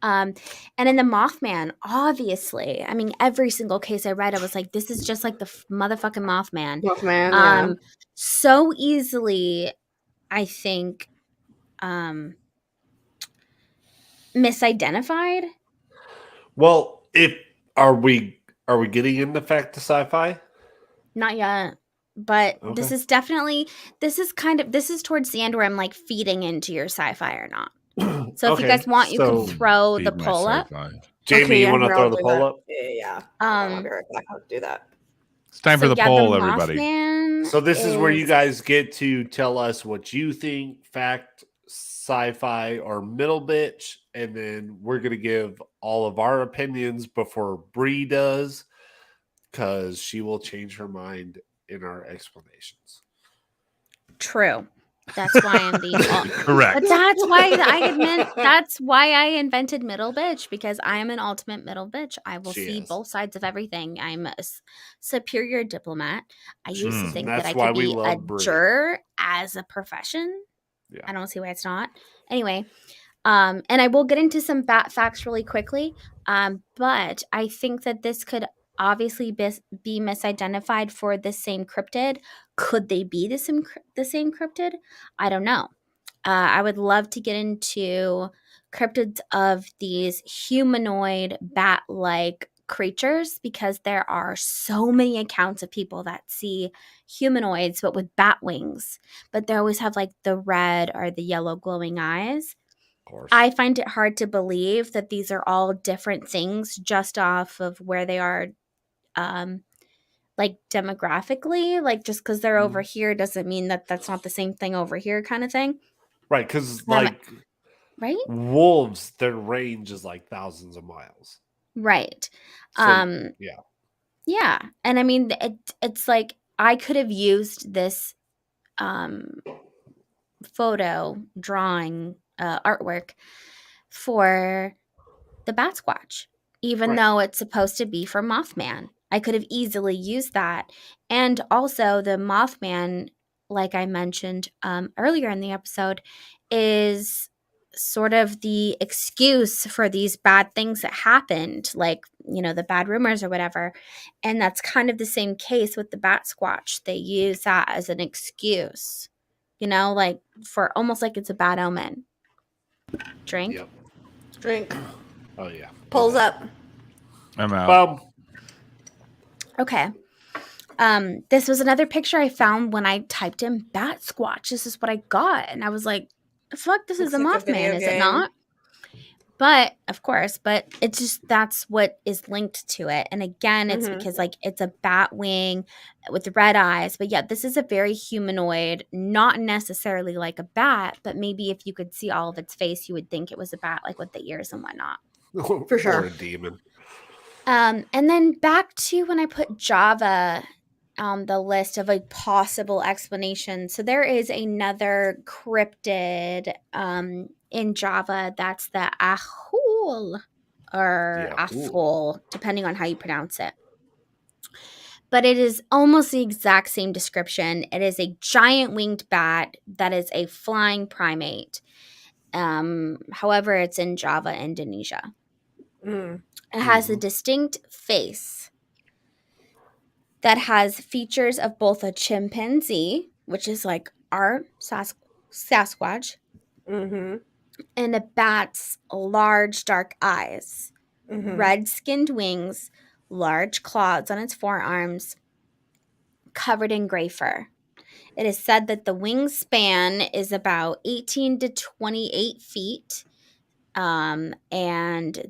Speaker 3: And in the Mothman, obviously, I mean, every single case I read, I was like, this is just like the motherfucking Mothman.
Speaker 5: Mothman, yeah.
Speaker 3: So easily, I think, misidentified.
Speaker 4: Well, are we getting into fact to sci-fi?
Speaker 3: Not yet. But
Speaker 4: Okay.
Speaker 3: this is towards the end where I'm like feeding into your sci-fi or not. So if you guys want, you can throw the poll up.
Speaker 4: Jamie,
Speaker 5: Okay,
Speaker 4: you
Speaker 5: yeah,
Speaker 4: want to
Speaker 5: here,
Speaker 4: throw
Speaker 5: I'll
Speaker 4: the
Speaker 5: do
Speaker 4: poll
Speaker 5: that.
Speaker 4: up?
Speaker 5: Yeah. I'll be right back. I'll do that.
Speaker 2: It's time for the
Speaker 3: yeah,
Speaker 2: poll,
Speaker 3: the
Speaker 2: everybody.
Speaker 3: Mothman
Speaker 4: So this is where you guys get to tell us what you think, fact, sci-fi, or middle bitch, and then we're gonna give all of our opinions before Bree does, because she will change her mind in our explanations.
Speaker 3: True. That's why I'm the
Speaker 2: Correct.
Speaker 3: But that's why I invented middle bitch, because I am an ultimate middle bitch. I will
Speaker 4: She
Speaker 3: see
Speaker 4: is.
Speaker 3: both sides of everything. I'm a superior diplomat. I used to think that
Speaker 4: That's
Speaker 3: I
Speaker 4: why
Speaker 3: could
Speaker 4: we
Speaker 3: be a
Speaker 4: love Brie.
Speaker 3: juror as a profession.
Speaker 4: Yeah.
Speaker 3: I don't see why it's not. Anyway, and I will get into some facts really quickly. But I think that this could obviously be misidentified for the same cryptid. Could they be the same cryptid? I don't know. I would love to get into cryptids of these humanoid bat-like creatures because there are so many accounts of people that see humanoids but with bat wings, but they always have like the red or the yellow glowing eyes.
Speaker 4: Of course.
Speaker 3: I find it hard to believe that these are all different things just off of where they are like demographically, like just because they're over here doesn't mean that that's not the same thing over here kind of thing.
Speaker 4: Right, because like
Speaker 3: right?
Speaker 4: wolves, their range is like thousands of miles.
Speaker 3: Right.
Speaker 4: So,
Speaker 3: yeah. And I mean, it's like I could have used this photo drawing artwork for the Batsquatch, even though it's supposed to be for Mothman. I could have easily used that. And also the Mothman, like I mentioned earlier in the episode, is sort of the excuse for these bad things that happened, like, you know, the bad rumors or whatever. And that's kind of the same case with the Batsquatch. They use that as an excuse, you know, like for almost like it's a bad omen. Drink?
Speaker 4: Yep.
Speaker 5: Drink.
Speaker 4: Oh, yeah.
Speaker 5: Pulls up.
Speaker 2: I'm out.
Speaker 3: Okay. This was another picture I found when I typed in Batsquatch. This is what I got. And I was like, fuck, this is
Speaker 5: Looks
Speaker 3: a
Speaker 5: like a
Speaker 3: Mothman,
Speaker 5: video
Speaker 3: is it
Speaker 5: game.
Speaker 3: not? But of course, but it's just that's what is linked to it. And again, it's because like it's a bat wing with red eyes. But yeah, this is a very humanoid, not necessarily like a bat, but maybe if you could see all of its face, you would think it was a bat, like with the ears and whatnot.
Speaker 5: For sure.
Speaker 4: Or a demon.
Speaker 3: And then back to when I put Java on the list of a possible explanation. So there is another cryptid in Java. That's the Ahul or
Speaker 4: The Ahul.
Speaker 3: Ahul, depending on how you pronounce it. But it is almost the exact same description. It is a giant winged bat that is a flying primate. However, it's in Java, Indonesia.
Speaker 5: Mm.
Speaker 3: It has a distinct face that has features of both a chimpanzee, which is like our Sasquatch,
Speaker 5: Mm-hmm.
Speaker 3: and a bat's large dark eyes,
Speaker 5: Mm-hmm.
Speaker 3: red-skinned wings, large claws on its forearms, covered in gray fur. It is said that the wingspan is about 18 to 28 feet, and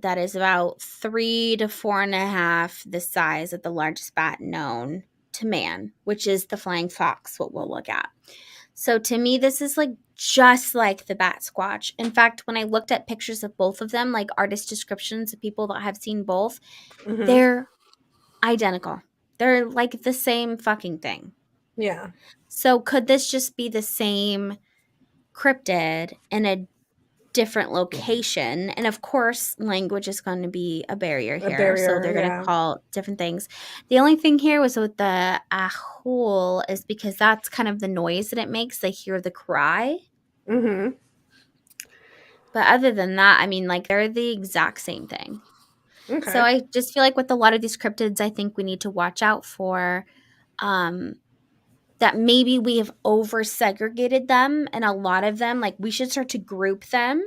Speaker 3: that is about 3 to 4.5 the size of the largest bat known to man, which is the flying fox, what we'll look at. So to me, this is like just like the Batsquatch. In fact, when I looked at pictures of both of them, like artist descriptions of people that have seen both,
Speaker 5: Mm-hmm.
Speaker 3: they're identical. They're like the same fucking thing.
Speaker 5: Yeah.
Speaker 3: So could this just be the same cryptid in a different location? And of course, language is going to be a barrier here. So they're going to call different things. The only thing here was with the ahul is because that's kind of the noise that it makes. They hear the cry.
Speaker 5: Mm-hmm.
Speaker 3: But other than that, I mean, like they're the exact same thing.
Speaker 5: Okay.
Speaker 3: So I just feel like with a lot of these cryptids, I think we need to watch out for that maybe we have over segregated them, and a lot of them, like we should start to group them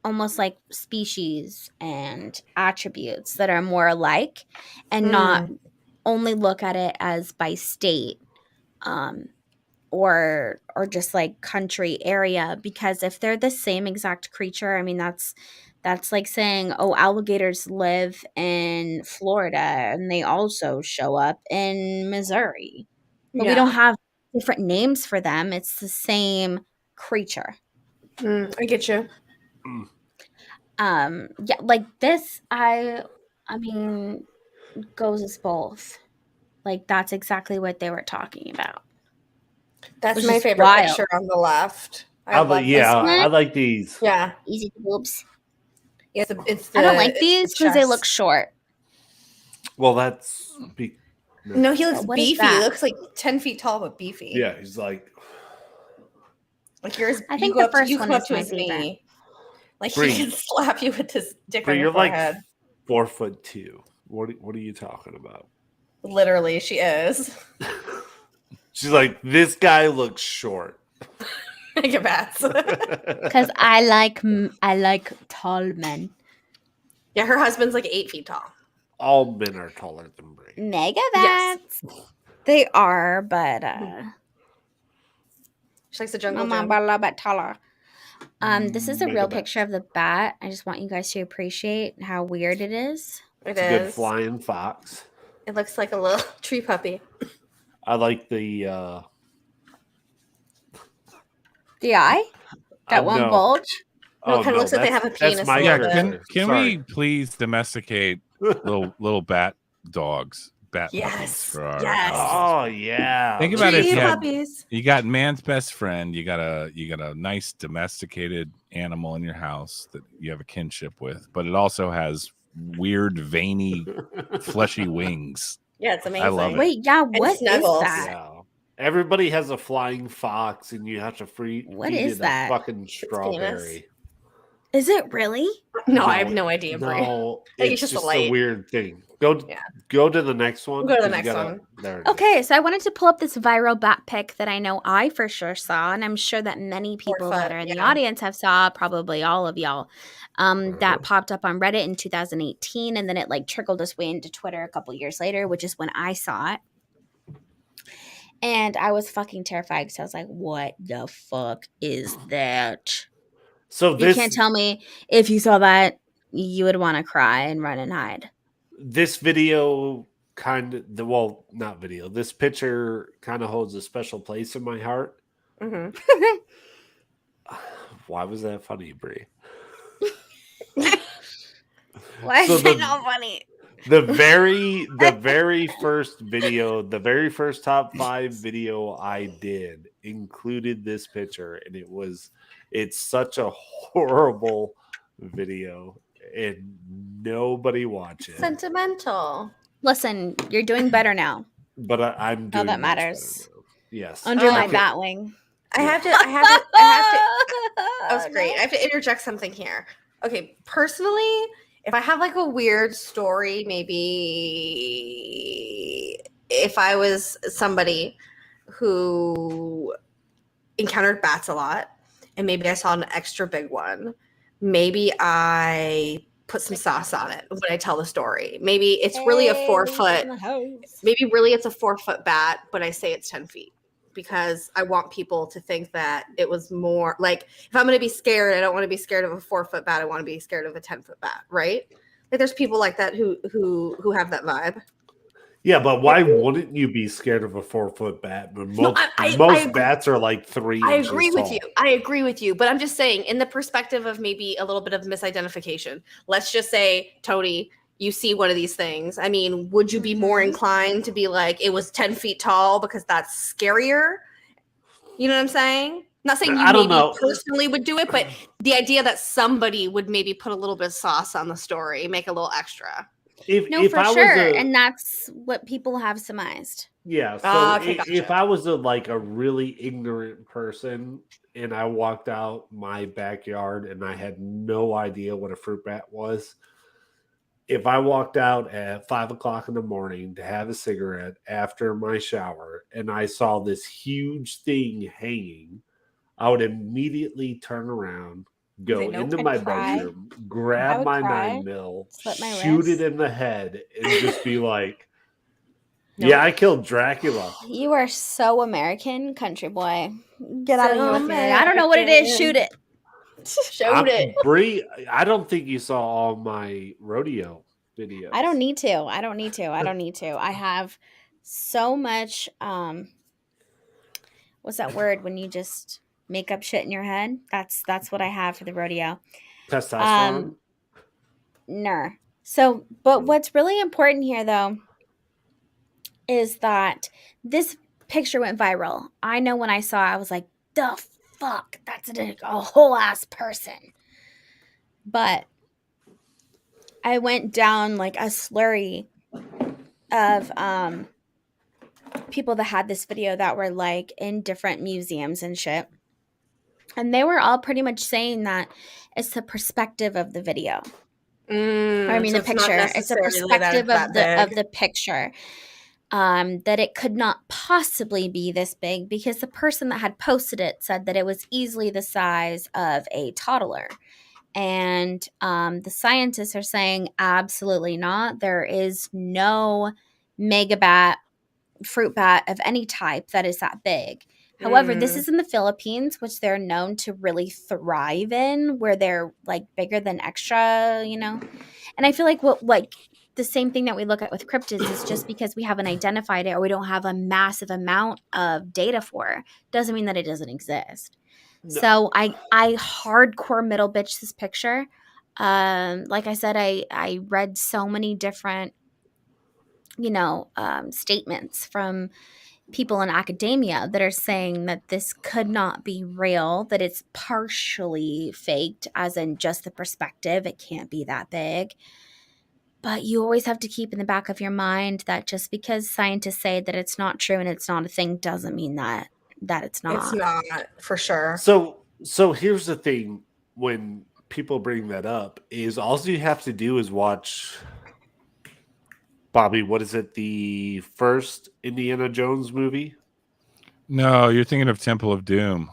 Speaker 3: almost like species and attributes that are more alike, and not only look at it as by state or just like country area, because if they're the same exact creature, I mean that's like saying, oh, alligators live in Florida and they also show up in Missouri. But we don't have different names for them. It's the same creature.
Speaker 5: I get you.
Speaker 3: Yeah, like this, I mean, goes as both. Like that's exactly what they were talking about.
Speaker 5: That's
Speaker 3: Which
Speaker 5: my
Speaker 3: is
Speaker 5: favorite
Speaker 3: wild.
Speaker 5: picture on the left.
Speaker 4: I
Speaker 5: love this one.
Speaker 4: I like these.
Speaker 5: Yeah.
Speaker 3: Easy boobs.
Speaker 5: Yeah, it's the,
Speaker 3: I don't like
Speaker 5: it's
Speaker 3: these
Speaker 5: the
Speaker 3: because they
Speaker 5: chest.
Speaker 3: look short.
Speaker 4: Well, that's
Speaker 5: No, he looks
Speaker 3: What is
Speaker 5: beefy.
Speaker 3: that?
Speaker 5: He looks like 10 feet tall, but beefy.
Speaker 4: yeah. He's like
Speaker 5: Like yours.
Speaker 3: I think
Speaker 5: you go
Speaker 3: the
Speaker 5: up to,
Speaker 3: first
Speaker 5: you
Speaker 3: one
Speaker 5: come up
Speaker 3: is
Speaker 5: to
Speaker 3: my
Speaker 5: his
Speaker 3: favorite.
Speaker 5: knee. Like
Speaker 4: Bree.
Speaker 5: he can slap you with his dick
Speaker 4: Bree,
Speaker 5: on your
Speaker 4: you're like
Speaker 5: forehead.
Speaker 4: 4'2". What are you talking about?
Speaker 5: Literally, she is.
Speaker 4: She's like, this guy looks short.
Speaker 5: Like a bats.
Speaker 3: Because I like tall men.
Speaker 5: Yeah, her husband's like 8 feet tall.
Speaker 4: All men are taller than Bree.
Speaker 3: Mega
Speaker 5: Yes.
Speaker 3: bats. They are, but
Speaker 5: She likes the jungle
Speaker 3: Mama
Speaker 5: gym.
Speaker 3: but a little bit taller. This is a
Speaker 4: Mega
Speaker 3: real
Speaker 4: bats.
Speaker 3: picture of the bat. I just want you guys to appreciate how weird it is.
Speaker 5: It
Speaker 4: It's a good
Speaker 5: is.
Speaker 4: flying fox.
Speaker 5: It looks like a little tree puppy.
Speaker 4: I like the
Speaker 3: The eye? That one
Speaker 4: no.
Speaker 3: bulge?
Speaker 5: No, it kinda looks like they
Speaker 4: that's-
Speaker 5: have a
Speaker 4: that's
Speaker 5: penis
Speaker 4: my
Speaker 5: a
Speaker 2: Yeah,
Speaker 5: little
Speaker 4: character.
Speaker 5: bit.
Speaker 2: can
Speaker 4: Sorry.
Speaker 2: we please domesticate little bat dogs, bat puppies
Speaker 5: Yes.
Speaker 2: for our
Speaker 5: Yes.
Speaker 2: houses?
Speaker 4: Oh yeah.
Speaker 2: Think about it,
Speaker 5: Tree
Speaker 2: yeah.
Speaker 5: puppies.
Speaker 2: You got man's best friend. You got a nice domesticated animal in your house that you have a kinship with, but it also has weird, veiny, fleshy wings.
Speaker 5: Yeah, it's amazing.
Speaker 2: I love it.
Speaker 3: Wait, yeah, what is
Speaker 5: snuggles.
Speaker 3: that?
Speaker 4: Yeah. Everybody has a flying fox, and you have to
Speaker 3: What
Speaker 4: feed
Speaker 3: is
Speaker 4: it
Speaker 3: that?
Speaker 4: a fucking strawberry.
Speaker 3: Is it really?
Speaker 5: No, I have no idea, Brie.
Speaker 4: No,
Speaker 5: I think
Speaker 4: it's
Speaker 5: it's just
Speaker 4: just
Speaker 5: a
Speaker 4: a
Speaker 5: light.
Speaker 4: weird thing. Go to the next one.
Speaker 5: We'll go to the
Speaker 4: 'cause you
Speaker 5: next one.
Speaker 4: There it is.
Speaker 3: Okay, so I wanted to pull up this viral bat pic that I know I for sure saw, and I'm sure that many people that are in the
Speaker 5: yeah.
Speaker 3: audience have saw, probably all of y'all. That popped up on Reddit in 2018, and then it like trickled its way into Twitter a couple years later, which is when I saw it. And I was fucking terrified because I was like, what the fuck is that?
Speaker 4: So
Speaker 3: You can't tell me if you saw that, you would want to cry and run and hide.
Speaker 4: this video not video. This picture kind of holds a special place in my heart.
Speaker 5: Mhm.
Speaker 4: Why was that funny, Brie?
Speaker 3: Why
Speaker 4: So
Speaker 3: is it not funny?
Speaker 4: The very first video, the very first top 5 video I did included this picture, and it's such a horrible video, and nobody watched it.
Speaker 5: Sentimental.
Speaker 3: Listen, you're doing better now.
Speaker 4: But I'm doing
Speaker 3: All that
Speaker 4: much
Speaker 3: matters.
Speaker 4: better now. Yes.
Speaker 3: Under my
Speaker 4: Okay.
Speaker 3: bat wing.
Speaker 5: I have to. That was great. I have to interject something here. Okay, personally, if I have like a weird story, maybe if I was somebody who encountered bats a lot and maybe I saw an extra big one, maybe I put some sauce on it when I tell the story. Maybe it's really a 4 foot, maybe really it's a 4 foot bat, but I say it's 10 feet. Because I want people to think that it was more like if I'm going to be scared, I don't want to be scared of a 4 foot bat. I want to be scared of a 10 foot bat, right? Like there's people like that who have that vibe.
Speaker 4: Yeah, but why wouldn't you be scared of a 4 foot bat? When most bats are like 3
Speaker 5: I
Speaker 4: inches
Speaker 5: agree with
Speaker 4: tall.
Speaker 5: you. I agree with you. But I'm just saying, in the perspective of maybe a little bit of misidentification, let's just say, Tony, you see one of these things. I mean, would you be more inclined to be like, it was 10 feet tall because that's scarier? You know what I'm saying? I'm not saying you maybe personally would do it, but the idea that somebody would maybe put a little bit of sauce on the story, make a little extra.
Speaker 3: For sure. And that's what people have surmised.
Speaker 4: Yeah. So if I was a really ignorant person and I walked out my backyard and I had no idea what a fruit bat was, if I walked out at 5 o'clock in the morning to have a cigarette after my shower and I saw this huge thing hanging, I would immediately turn around, go into my bedroom, grab my 9mm, shoot it in the head, and just be like, yeah, I killed Dracula.
Speaker 3: You are so American, country boy. Get out of here with me. I don't know what it is. Shoot it.
Speaker 4: Brie, I don't think you saw all my rodeo videos.
Speaker 3: I don't need to. I have so much what's that word when you just make up shit in your head? That's what I have for the rodeo.
Speaker 4: Testosterone?
Speaker 3: No. So, but what's really important here though is that this picture went viral. I know when I saw it, I was like, the fuck, that's a whole ass person. But I went down like a slurry of people that had this video that were like in different museums and shit. And they were all pretty much saying that it's the perspective of the video. The picture. It's a perspective of the picture. That it could not possibly be this big because the person that had posted it said that it was easily the size of a toddler. And the scientists are saying absolutely not. There is no megabat, fruit bat of any type that is that big. However, this is in the Philippines, which they're known to really thrive in, where they're like bigger than extra, you know. And I feel like the same thing that we look at with cryptids is just because we haven't identified it or we don't have a massive amount of data for it, doesn't mean that it doesn't exist. No. So I hardcore middle bitch this picture. Like I said, I read so many different, statements from people in academia that are saying that this could not be real, that it's partially faked, as in just the perspective. It can't be that big. But you always have to keep in the back of your mind that just because scientists say that it's not true and it's not a thing doesn't mean that it's not.
Speaker 5: It's not, for sure.
Speaker 4: So here's the thing. When people bring that up is all you have to do is watch, Bobby, what is it? The first Indiana Jones movie?
Speaker 2: No, you're thinking of Temple of Doom.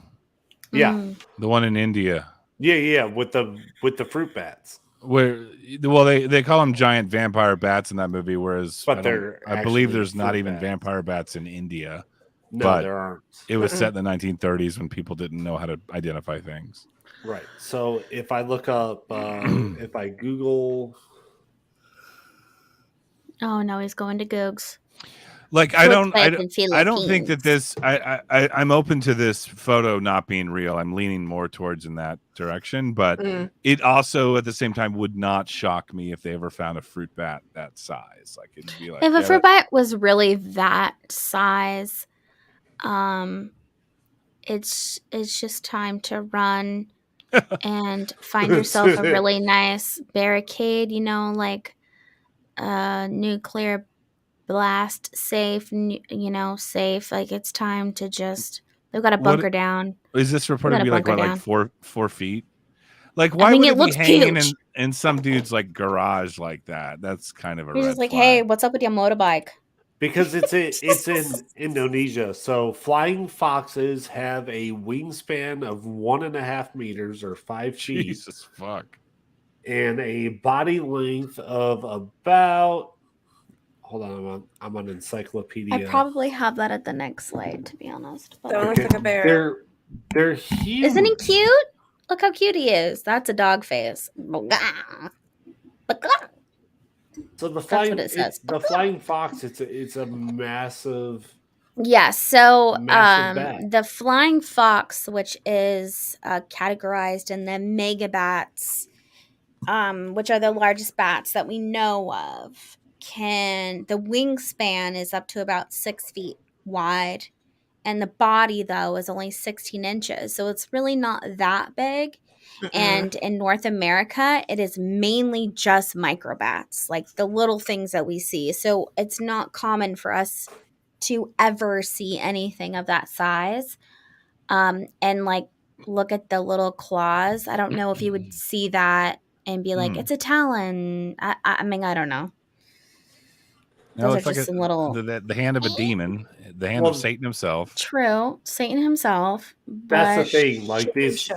Speaker 4: Yeah.
Speaker 2: The one in India.
Speaker 4: Yeah, with the fruit bats.
Speaker 2: They call them giant vampire bats in that movie, whereas
Speaker 4: I believe
Speaker 2: there's not even vampire bats in India.
Speaker 4: No,
Speaker 2: but
Speaker 4: there aren't.
Speaker 2: it was set in the 1930s when people didn't know how to identify things.
Speaker 4: Right. So if I look up, if I Google,
Speaker 3: Oh no, he's going to Googs.
Speaker 2: Like
Speaker 3: So
Speaker 2: I
Speaker 3: it's
Speaker 2: don't
Speaker 3: like in
Speaker 2: think that
Speaker 3: Philippines.
Speaker 2: I'm open to this photo not being real. I'm leaning more towards in that direction, but it also at the same time would not shock me if they ever found a fruit bat that size. Like it'd be like,
Speaker 3: If a
Speaker 2: yeah,
Speaker 3: fruit bat was really that size, it's just time to run and find yourself a really nice barricade, like nuclear blast safe, safe. Like it's time to just, they've got to
Speaker 2: What-
Speaker 3: bunker down.
Speaker 2: is this reported
Speaker 3: gotta
Speaker 2: to be like
Speaker 3: bunker
Speaker 2: what, like
Speaker 3: down.
Speaker 2: 4 feet? Like why
Speaker 3: mean,
Speaker 2: would
Speaker 3: it
Speaker 2: it be
Speaker 3: looks
Speaker 2: hanging
Speaker 3: huge.
Speaker 2: in some dude's like garage like that? That's kind of a
Speaker 3: He's
Speaker 2: red
Speaker 3: just like,
Speaker 2: flag.
Speaker 3: hey, what's up with your motorbike?
Speaker 4: because it's in Indonesia. So flying foxes have a wingspan of 1.5 meters or 5 feet,
Speaker 2: Jesus fuck.
Speaker 4: and a body length of about. Hold on, I'm on Encyclopedia.
Speaker 3: I probably have that at the next slide, to be honest. But
Speaker 5: That one looks like a bear.
Speaker 4: They're huge.
Speaker 3: isn't he cute? Look how cute he is. That's a dog face.
Speaker 4: So the
Speaker 3: what
Speaker 4: flying,
Speaker 3: it says.
Speaker 4: the flying fox. It's a massive.
Speaker 3: Yeah, so
Speaker 4: Massive bat.
Speaker 3: the flying fox, which is categorized in the megabats, which are the largest bats that we know of, the wingspan is up to about 6 feet wide, and the body though is only 16 inches, so it's really not that big. And in North America, it is mainly just microbats, like the little things that we see. So it's not common for us to ever see anything of that size. And like, look at the little claws. I don't know if you would see that and be like, it's a talon. I mean, I don't know.
Speaker 2: No,
Speaker 3: Those
Speaker 2: it's
Speaker 3: are
Speaker 2: like
Speaker 3: just some little.
Speaker 2: the hand of a demon, the hand of Satan himself.
Speaker 3: True, Satan himself. But
Speaker 4: That's the thing. Like these.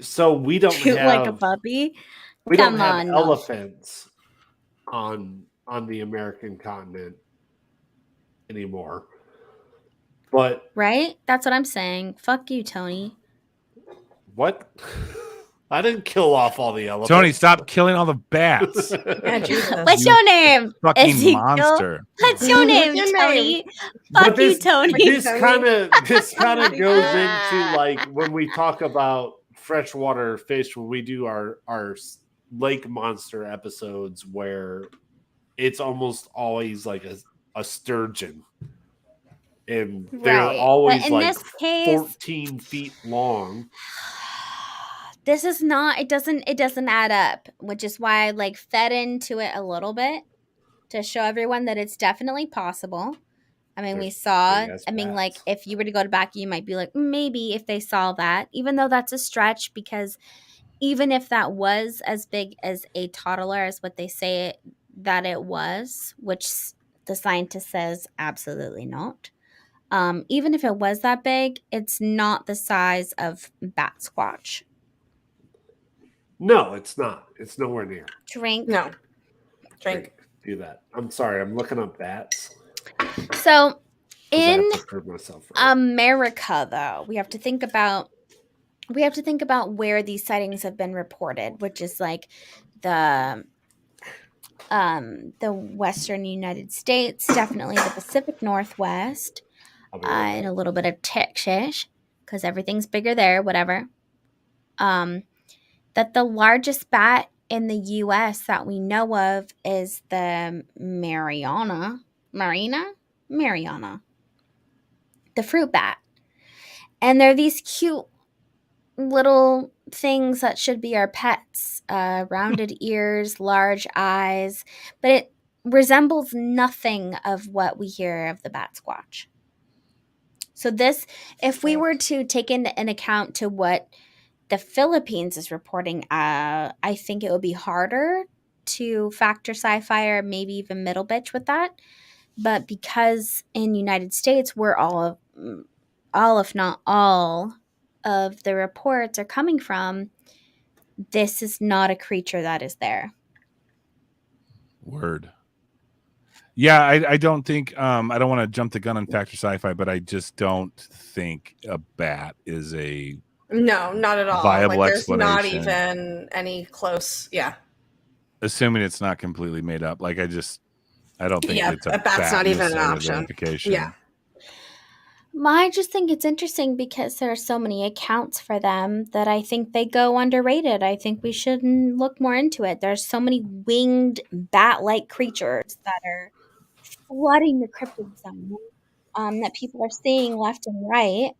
Speaker 4: So we don't
Speaker 3: cute
Speaker 4: have
Speaker 3: like a puppy.
Speaker 4: We
Speaker 3: Come
Speaker 4: don't have
Speaker 3: on, no.
Speaker 4: elephants on the American continent anymore. But
Speaker 3: Right? That's what I'm saying. Fuck you, Tony.
Speaker 4: what? I didn't kill off all the elephants.
Speaker 2: Tony, stop killing all the bats.
Speaker 3: What's your name?
Speaker 2: Fucking
Speaker 3: Ezekiel?
Speaker 2: monster.
Speaker 3: What's your name,
Speaker 5: What's your
Speaker 3: Tony?
Speaker 5: name?
Speaker 3: Fuck you, Tony.
Speaker 4: This kind of goes into like when we talk about freshwater fish, when we do our lake monster episodes, where it's almost always like a sturgeon, and they're
Speaker 3: Right.
Speaker 4: always
Speaker 3: But in
Speaker 4: like
Speaker 3: this case,
Speaker 4: 14 feet long.
Speaker 3: this is not. It doesn't add up, which is why I like fed into it a little bit to show everyone that it's definitely possible. I mean, we
Speaker 4: There's
Speaker 3: saw.
Speaker 4: big-ass
Speaker 3: I mean, like
Speaker 4: bats.
Speaker 3: if you were to go to back, you might be like, maybe if they saw that, even though that's a stretch, because even if that was as big as a toddler, as what they say that it was, which the scientist says absolutely not. Even if it was that big, it's not the size of Batsquatch.
Speaker 4: No, it's not. It's nowhere near.
Speaker 3: Drink.
Speaker 5: No. Drink.
Speaker 4: Do that. I'm sorry. I'm looking up bats.
Speaker 3: So
Speaker 4: 'cause I
Speaker 3: in
Speaker 4: have to prove myself right.
Speaker 3: America, though, we have to think about where these sightings have been reported, which is like the Western United States, definitely the Pacific Northwest,
Speaker 4: I'll be right
Speaker 3: and
Speaker 4: back.
Speaker 3: a little bit of Texas, because everything's bigger there, whatever. That the largest bat in the U.S. that we know of is the Mariana, the fruit bat. And they're these cute little things that should be our pets. Rounded ears, large eyes, but it resembles nothing of what we hear of the Batsquatch. So this, if we were to take into an account to what the Philippines is reporting, I think it would be harder to factor sci-fi or maybe even middle bitch with that. But because in United States, we're all if not all of the reports are coming from, this is not a creature that is there.
Speaker 2: Word. Yeah, I don't think I don't want to jump the gun on Factor Sci-Fi, but I just don't think a bat is a
Speaker 5: No, not at all.
Speaker 2: viable
Speaker 5: Like there's not
Speaker 2: explanation.
Speaker 5: even any close. Yeah.
Speaker 2: Assuming it's not completely made up. Like I don't think
Speaker 5: Yeah,
Speaker 2: it's a
Speaker 5: a bat's
Speaker 2: bat
Speaker 5: not even an
Speaker 2: necessarily
Speaker 5: option.
Speaker 2: identification.
Speaker 5: Yeah.
Speaker 3: I just think it's interesting because there are so many accounts for them that I think they go underrated. I think we should look more into it. There's so many winged bat-like creatures that are flooding the cryptid zone that people are seeing left and right.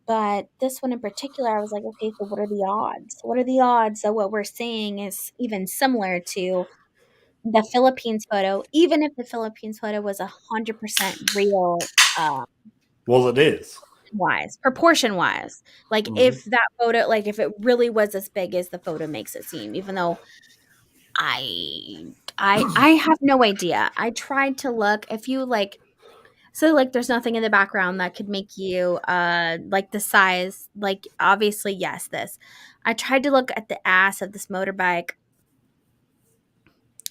Speaker 3: But this one in particular, I was like, okay, so what are the odds? What are the odds that what we're seeing is even similar to the Philippines photo, even if the Philippines photo was 100% real?
Speaker 4: Well, it is.
Speaker 3: Proportion wise, like if that photo, like if it really was as big as the photo makes it seem, even though I have no idea. I tried to look if you like, so like there's nothing in the background that could make you like the size, like obviously yes this. I tried to look at the ass of this motorbike.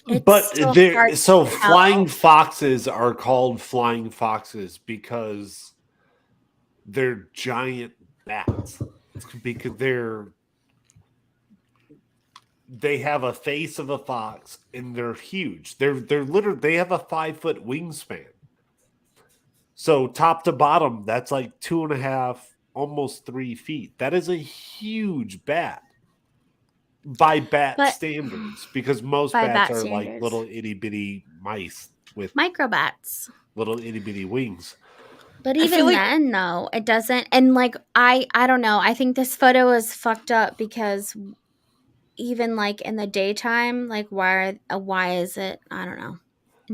Speaker 3: It's
Speaker 4: But
Speaker 3: still
Speaker 4: there,
Speaker 3: hard
Speaker 4: so
Speaker 3: to tell.
Speaker 4: flying foxes are called flying foxes because they're giant bats. Because they have a face of a fox and they're huge. They're literally, they have a 5-foot wingspan. So top to bottom, that's like 2.5, almost 3 feet. That is a huge bat by bat standards, because most bats are like little itty bitty mice with
Speaker 3: microbats,
Speaker 4: little itty bitty wings.
Speaker 3: But even then, though, it doesn't. And like I don't know. I think this photo is fucked up because even like in the daytime, like why is it? I don't know.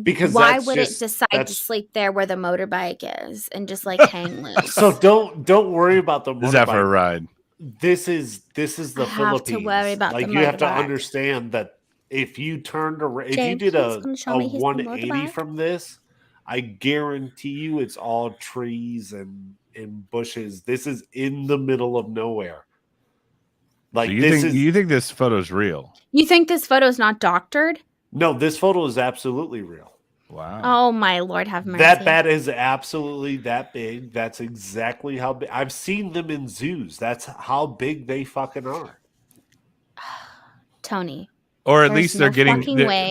Speaker 4: Because
Speaker 3: why would it decide to sleep there where the motorbike is and just like hang loose?
Speaker 4: So don't worry about the motorbike.
Speaker 2: Is that for a ride?
Speaker 4: This is the Philippines.
Speaker 3: Have to worry about
Speaker 4: like
Speaker 3: the
Speaker 4: you have to
Speaker 3: motorbike.
Speaker 4: understand that if you turned around, if
Speaker 3: James,
Speaker 4: you did a
Speaker 3: he's gonna show me his
Speaker 4: 180
Speaker 3: motorbike.
Speaker 4: from this, I guarantee you it's all trees and bushes. This is in the middle of nowhere. Like
Speaker 2: so you think this photo's real?
Speaker 3: You think this photo is not doctored?
Speaker 4: No, this photo is absolutely real.
Speaker 2: Wow.
Speaker 3: Oh my Lord, have mercy.
Speaker 4: That bat is absolutely that big. That's exactly how big. I've seen them in zoos. That's how big they fucking are.
Speaker 3: Tony.
Speaker 2: Or at least they're getting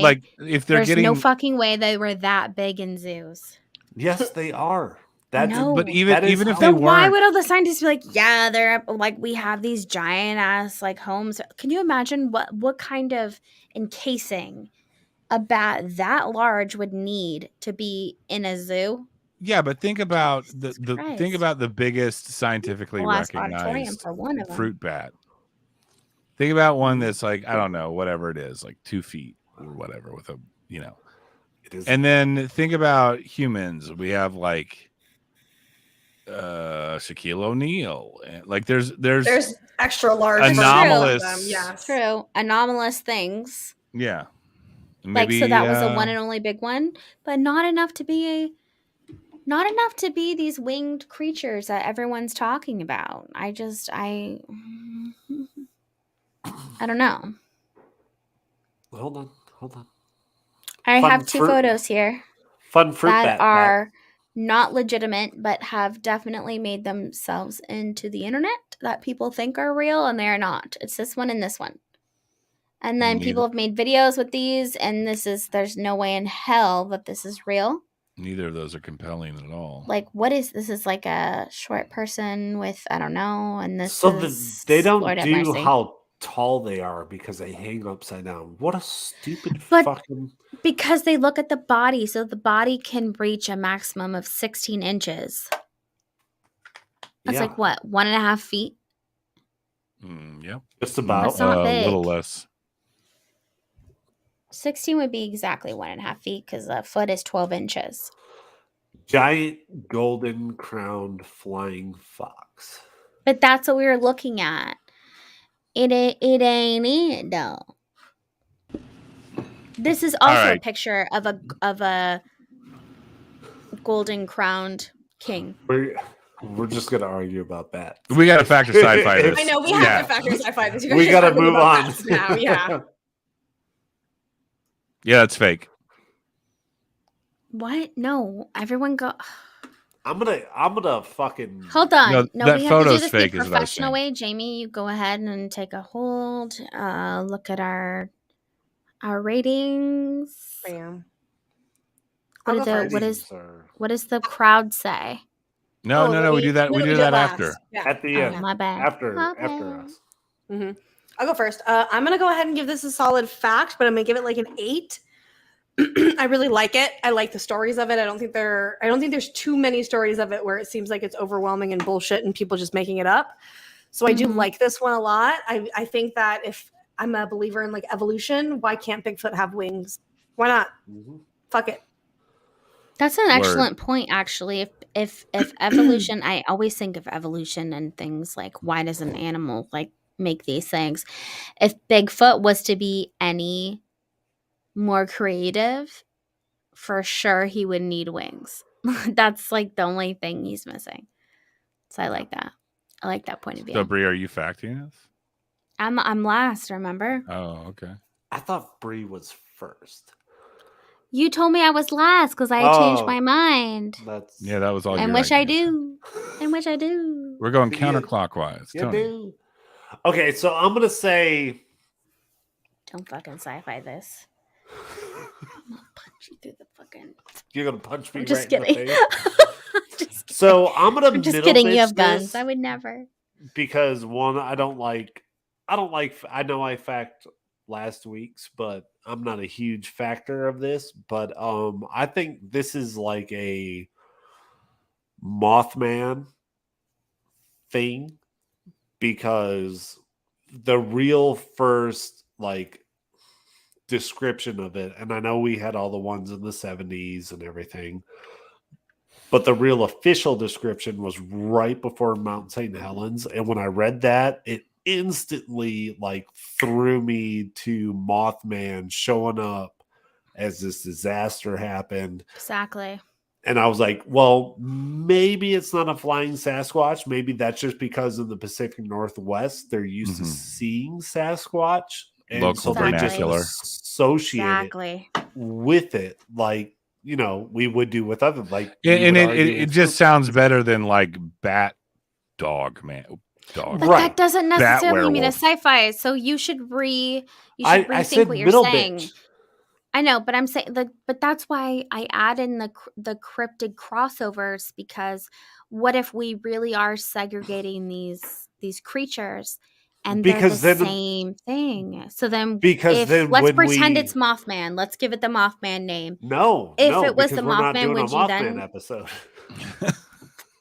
Speaker 2: like if they're
Speaker 3: there's
Speaker 2: getting
Speaker 3: no fucking way they were that big in zoos.
Speaker 4: Yes, they are. That's
Speaker 3: no.
Speaker 2: But even if they
Speaker 3: so
Speaker 2: weren't,
Speaker 3: why would all the scientists be like, yeah, they're like we have these giant ass like homes? Can you imagine what kind of encasing a bat that large would need to be in a zoo?
Speaker 2: Yeah, but think about the biggest scientifically recognized
Speaker 3: for one of them.
Speaker 2: fruit bat. Think about one that's like, I don't know, whatever it is, like 2 feet or whatever with a, you know.
Speaker 4: It is.
Speaker 2: And then think about humans. We have like Shaquille O'Neal. Like there's
Speaker 5: extra large
Speaker 2: anomalous.
Speaker 5: Yeah,
Speaker 3: true. Anomalous things.
Speaker 2: Yeah. Maybe,
Speaker 3: like so that was a one and only big one, but not enough to be these winged creatures that everyone's talking about. I don't know.
Speaker 4: Hold on.
Speaker 3: I have two photos here.
Speaker 4: Fun fruit
Speaker 3: that are not legitimate, but have definitely made themselves into the internet that people think are real, and they are not. It's this one and this one. And then people have made videos with these, and there's no way in hell that this is real.
Speaker 2: Neither of those are compelling at all.
Speaker 3: Like, what is this? Is like a short person with, I don't know, and this is
Speaker 4: they don't
Speaker 3: Lord
Speaker 4: do how tall they are because they hang upside down. What a stupid fucking...
Speaker 3: Because they look at the body, so the body can reach a maximum of 16 inches. That's like what, 1.5 feet?
Speaker 2: Yep.
Speaker 4: Just about.
Speaker 3: That's not big.
Speaker 2: A little less.
Speaker 3: 16 would be exactly 1.5 feet because a foot is 12 inches.
Speaker 4: Giant golden crowned flying fox.
Speaker 3: But that's what we were looking at. It ain't it though. This is also a picture of a golden crowned king.
Speaker 4: We're just gonna argue about that.
Speaker 2: We got to factor sci-fi this.
Speaker 5: I know we have to factor sci-fi this.
Speaker 4: We got to move on
Speaker 5: now. Yeah.
Speaker 2: Yeah, it's fake.
Speaker 3: What? No, everyone go.
Speaker 4: I'm gonna fucking
Speaker 3: Hold on.
Speaker 2: No,
Speaker 3: No,
Speaker 2: that
Speaker 3: we have to do
Speaker 2: photo's
Speaker 3: this
Speaker 2: fake
Speaker 3: the
Speaker 2: is what I was
Speaker 3: professional
Speaker 2: saying.
Speaker 3: way. Jamie, you go ahead and take a hold. Look at our ratings.
Speaker 5: Bam.
Speaker 3: What,
Speaker 5: I'll go first.
Speaker 3: what does the crowd say?
Speaker 2: No, we do that. We do that
Speaker 5: last.
Speaker 2: after.
Speaker 5: Yeah.
Speaker 4: At the end.
Speaker 3: My bad.
Speaker 4: After
Speaker 3: Okay.
Speaker 4: us.
Speaker 5: Mm-hmm. I'll go first. I'm gonna go ahead and give this a solid fact, but I'm gonna give it like an 8. I really like it. I like the stories of it. I don't think there's too many stories of it where it seems like it's overwhelming and bullshit and people just making it up. So I do like this one a lot. I think that if I'm a believer in like evolution, why can't Bigfoot have wings? Why not?
Speaker 4: Mm-hmm.
Speaker 5: Fuck it.
Speaker 3: That's an excellent point, actually. If evolution, I always think of evolution and things like, why does an animal like make these things? If Bigfoot was to be any more creative, for sure he would need wings. That's like the only thing he's missing. So I like that. I like that point of view.
Speaker 2: So, Bree, are you facting us?
Speaker 3: I'm last, remember?
Speaker 2: Oh, okay.
Speaker 4: I thought Bree was first.
Speaker 3: You told me I was last because I changed my mind.
Speaker 4: That
Speaker 2: was all.
Speaker 3: And which I do. And which I do.
Speaker 2: We're going counterclockwise.
Speaker 4: You do. Okay, so I'm gonna say.
Speaker 3: Don't fucking sci-fi this. I'm gonna punch you through the fucking.
Speaker 4: You're gonna punch me.
Speaker 3: I'm just
Speaker 4: right
Speaker 3: kidding.
Speaker 4: In the face. So I'm gonna.
Speaker 3: I'm just kidding. You have guns. I would never.
Speaker 4: Because one, I don't like. I know I fact last week's, but I'm not a huge factor of this. But I think this is like a Mothman thing, because the real first like description of it, and I know we had all the ones in the 70s and everything, but the real official description was right before Mount St. Helens. And when I read that, it instantly like threw me to Mothman showing up as this disaster happened.
Speaker 3: Exactly.
Speaker 4: And I was like, well, maybe it's not a flying Sasquatch. Maybe that's just because in the Pacific Northwest, they're used to seeing Sasquatch. And
Speaker 2: local
Speaker 4: so they just
Speaker 2: vernacular.
Speaker 4: associate it with it, like, you know, we would do with other, like.
Speaker 2: And it just sounds better than like bat dog, man. Dog.
Speaker 3: But that doesn't necessarily mean a sci-fi. So you should rethink what you're saying. Bitch. I know, but I'm saying but that's why I add in the cryptid crossovers, because what if we really are segregating these creatures and they're the same thing? So then let's pretend it's Mothman. Let's give it the Mothman name. If it was the Mothman, would you then
Speaker 4: episode?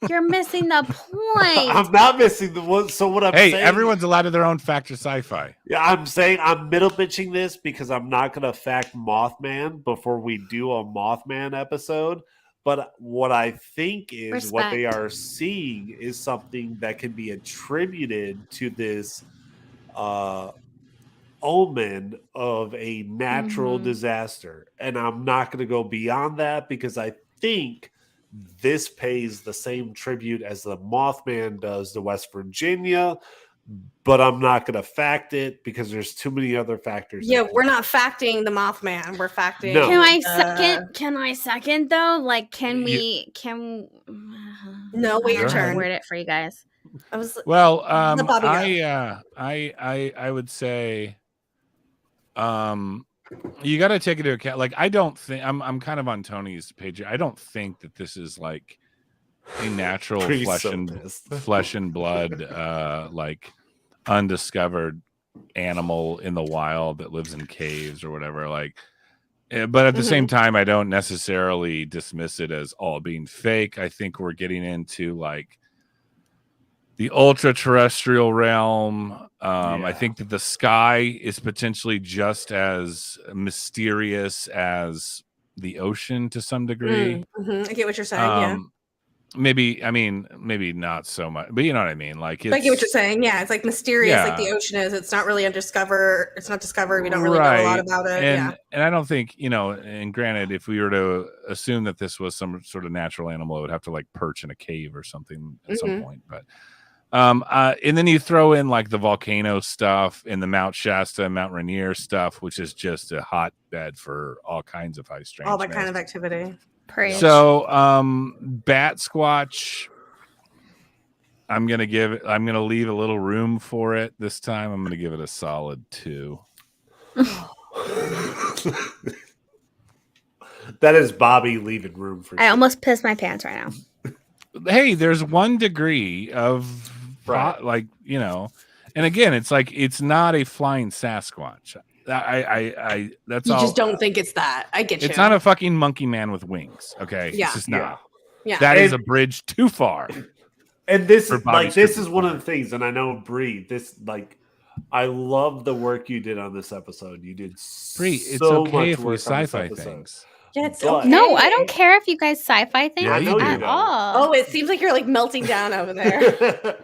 Speaker 3: You're missing the point.
Speaker 4: I'm not missing the one. So what I'm saying,
Speaker 2: everyone's allowed to their own fact or sci-fi.
Speaker 4: Yeah, I'm saying I'm middle bitching this because I'm not going to fact Mothman before we do a Mothman episode. But what I think is what they are seeing is something that can be attributed to this omen of a natural disaster. And I'm not going to go beyond that because I think this pays the same tribute as the Mothman does to West Virginia, but I'm not going to fact it because there's too many other factors.
Speaker 5: Yeah, we're not facting the Mothman. We're facting.
Speaker 4: No.
Speaker 3: Can I second though? Like,
Speaker 5: No, wait your turn.
Speaker 3: Word it for you guys.
Speaker 2: I would say, you got to take into account, like, I don't think I'm kind of on Tony's page. I don't think that this is like a natural flesh and blood, like undiscovered animal in the wild that lives in caves or whatever. Like, but at the same time, I don't necessarily dismiss it as all being fake. I think we're getting into like the ultra terrestrial realm. I think that the sky is potentially just as mysterious as the ocean to some degree.
Speaker 5: I get what you're saying.
Speaker 2: Maybe not so much, but you know what I mean? Like,
Speaker 5: I get what you're saying. Yeah. It's like mysterious, like the ocean is. It's not really undiscovered. It's not discovered. We don't really know a lot about it.
Speaker 2: And I don't think, and granted, if we were to assume that this was some sort of natural animal, it would have to like perch in a cave or something at some point. But and then you throw in like the volcano stuff and the Mount Shasta, Mount Rainier stuff, which is just a hotbed for all kinds of high strangeness.
Speaker 5: All that kind of activity.
Speaker 3: Preach.
Speaker 2: So, Batsquatch, I'm gonna leave a little room for it this time. I'm gonna give it a solid 2.
Speaker 4: That is Bobby leaving room for.
Speaker 3: I almost pissed my pants right now.
Speaker 2: Hey, there's 1 degree of
Speaker 4: Right.
Speaker 2: like, you know, and again, it's like it's not a flying Sasquatch. I that's
Speaker 5: You
Speaker 2: all.
Speaker 5: just don't think it's that. I get you.
Speaker 2: It's not a fucking monkey man with wings. Okay,
Speaker 5: Yeah.
Speaker 2: it's just not.
Speaker 5: Yeah.
Speaker 2: That is
Speaker 4: And-
Speaker 2: a bridge too far.
Speaker 4: And this
Speaker 2: For
Speaker 4: is
Speaker 2: Bobby's
Speaker 4: this
Speaker 2: Cryptid
Speaker 4: is one of
Speaker 2: Corner.
Speaker 4: the things, and I know Bree, this like I love the work you did on this episode. You did
Speaker 2: Bree,
Speaker 4: so
Speaker 2: it's okay
Speaker 4: much
Speaker 2: if we
Speaker 4: work on this
Speaker 2: sci-fi
Speaker 4: episode.
Speaker 2: things.
Speaker 5: Yeah, it's
Speaker 4: But-
Speaker 5: okay.
Speaker 3: No, I don't care if you guys sci-fi things
Speaker 2: Yeah, you do.
Speaker 3: at all.
Speaker 5: Oh, it seems like you're like melting down over there.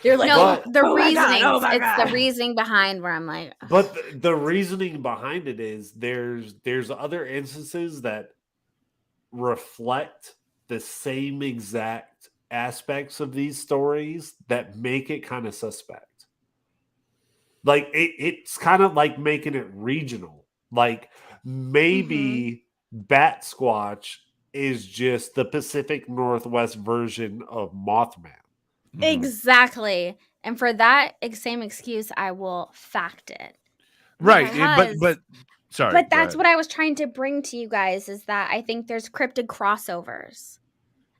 Speaker 5: You're like,
Speaker 3: No,
Speaker 4: But-
Speaker 3: the
Speaker 5: oh my God,
Speaker 3: reasoning.
Speaker 5: oh my
Speaker 3: It's
Speaker 5: God.
Speaker 3: the reasoning behind where I'm like, ugh.
Speaker 4: But the reasoning behind it is there's other instances that reflect the same exact aspects of these stories that make it kind of suspect. Like it's kind of like making it regional. Like maybe Batsquatch is just the Pacific Northwest version of Mothman.
Speaker 2: Mhm.
Speaker 3: Exactly. And for that same excuse, I will fact it.
Speaker 2: Right,
Speaker 3: Because-
Speaker 2: but sorry.
Speaker 3: But that's what I was trying to bring to you guys is that I think there's cryptid crossovers.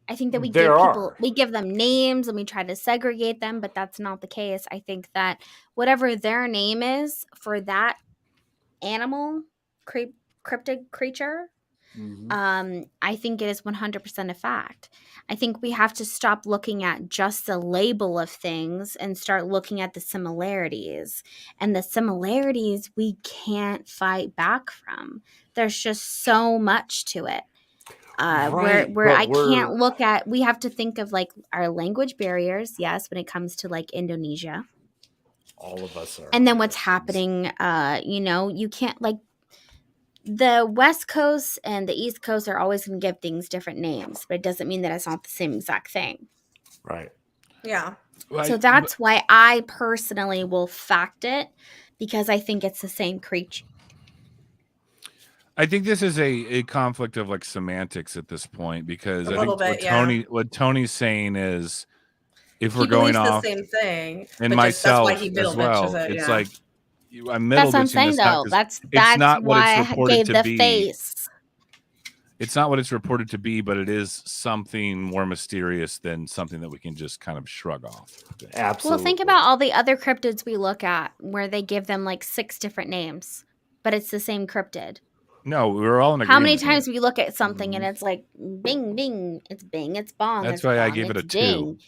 Speaker 3: I think that we
Speaker 4: There
Speaker 3: give people
Speaker 4: are.
Speaker 3: we give them names and we try to segregate them, but that's not the case. I think that whatever their name is for that animal, cryptid creature, I think it is 100% a fact. I think we have to stop looking at just the label of things and start looking at the similarities. And the similarities we can't fight back from. There's just so much to it.
Speaker 4: Right,
Speaker 3: Where
Speaker 4: but
Speaker 3: I can't look at, we have to think of like our language barriers, yes, when it comes to like Indonesia.
Speaker 4: All of us are.
Speaker 3: And then what's happening, you can't like the West Coast and the East Coast are always going to give things different names, but it doesn't mean that it's not the same exact thing.
Speaker 4: Right.
Speaker 5: yeah.
Speaker 3: So that's why I personally will fact it because I think it's the same creature.
Speaker 2: I think this is a conflict of like semantics at this point because
Speaker 5: A
Speaker 2: I
Speaker 5: little
Speaker 2: think
Speaker 5: bit,
Speaker 2: what Tony's saying is if we're
Speaker 5: He
Speaker 2: going
Speaker 5: believes
Speaker 2: off
Speaker 5: the same thing.
Speaker 2: and
Speaker 5: but just, that's
Speaker 2: myself
Speaker 5: why he
Speaker 2: as
Speaker 5: middle
Speaker 2: well,
Speaker 5: bitches it.
Speaker 2: it's
Speaker 5: Yeah.
Speaker 2: like I'm middle
Speaker 3: That's what I'm
Speaker 2: bitching
Speaker 3: saying
Speaker 2: this not
Speaker 3: though.
Speaker 2: 'cause
Speaker 3: That's
Speaker 2: not what
Speaker 3: why
Speaker 2: it's
Speaker 3: I
Speaker 2: reported
Speaker 3: gave
Speaker 2: to
Speaker 3: the
Speaker 2: be.
Speaker 3: face.
Speaker 2: It's not what it's reported to be, but it is something more mysterious than something that we can just kind of shrug off.
Speaker 4: Absolutely.
Speaker 3: Well, think about all the other cryptids we look at where they give them like 6 different names, but it's the same cryptid.
Speaker 2: No, we're all in agreement.
Speaker 3: How many
Speaker 2: here.
Speaker 3: times we look at something and it's like bing, bing, it's bing, it's bong.
Speaker 2: That's
Speaker 3: it's
Speaker 2: why I
Speaker 3: bong,
Speaker 2: gave it
Speaker 3: it's
Speaker 2: a 2.
Speaker 3: ding.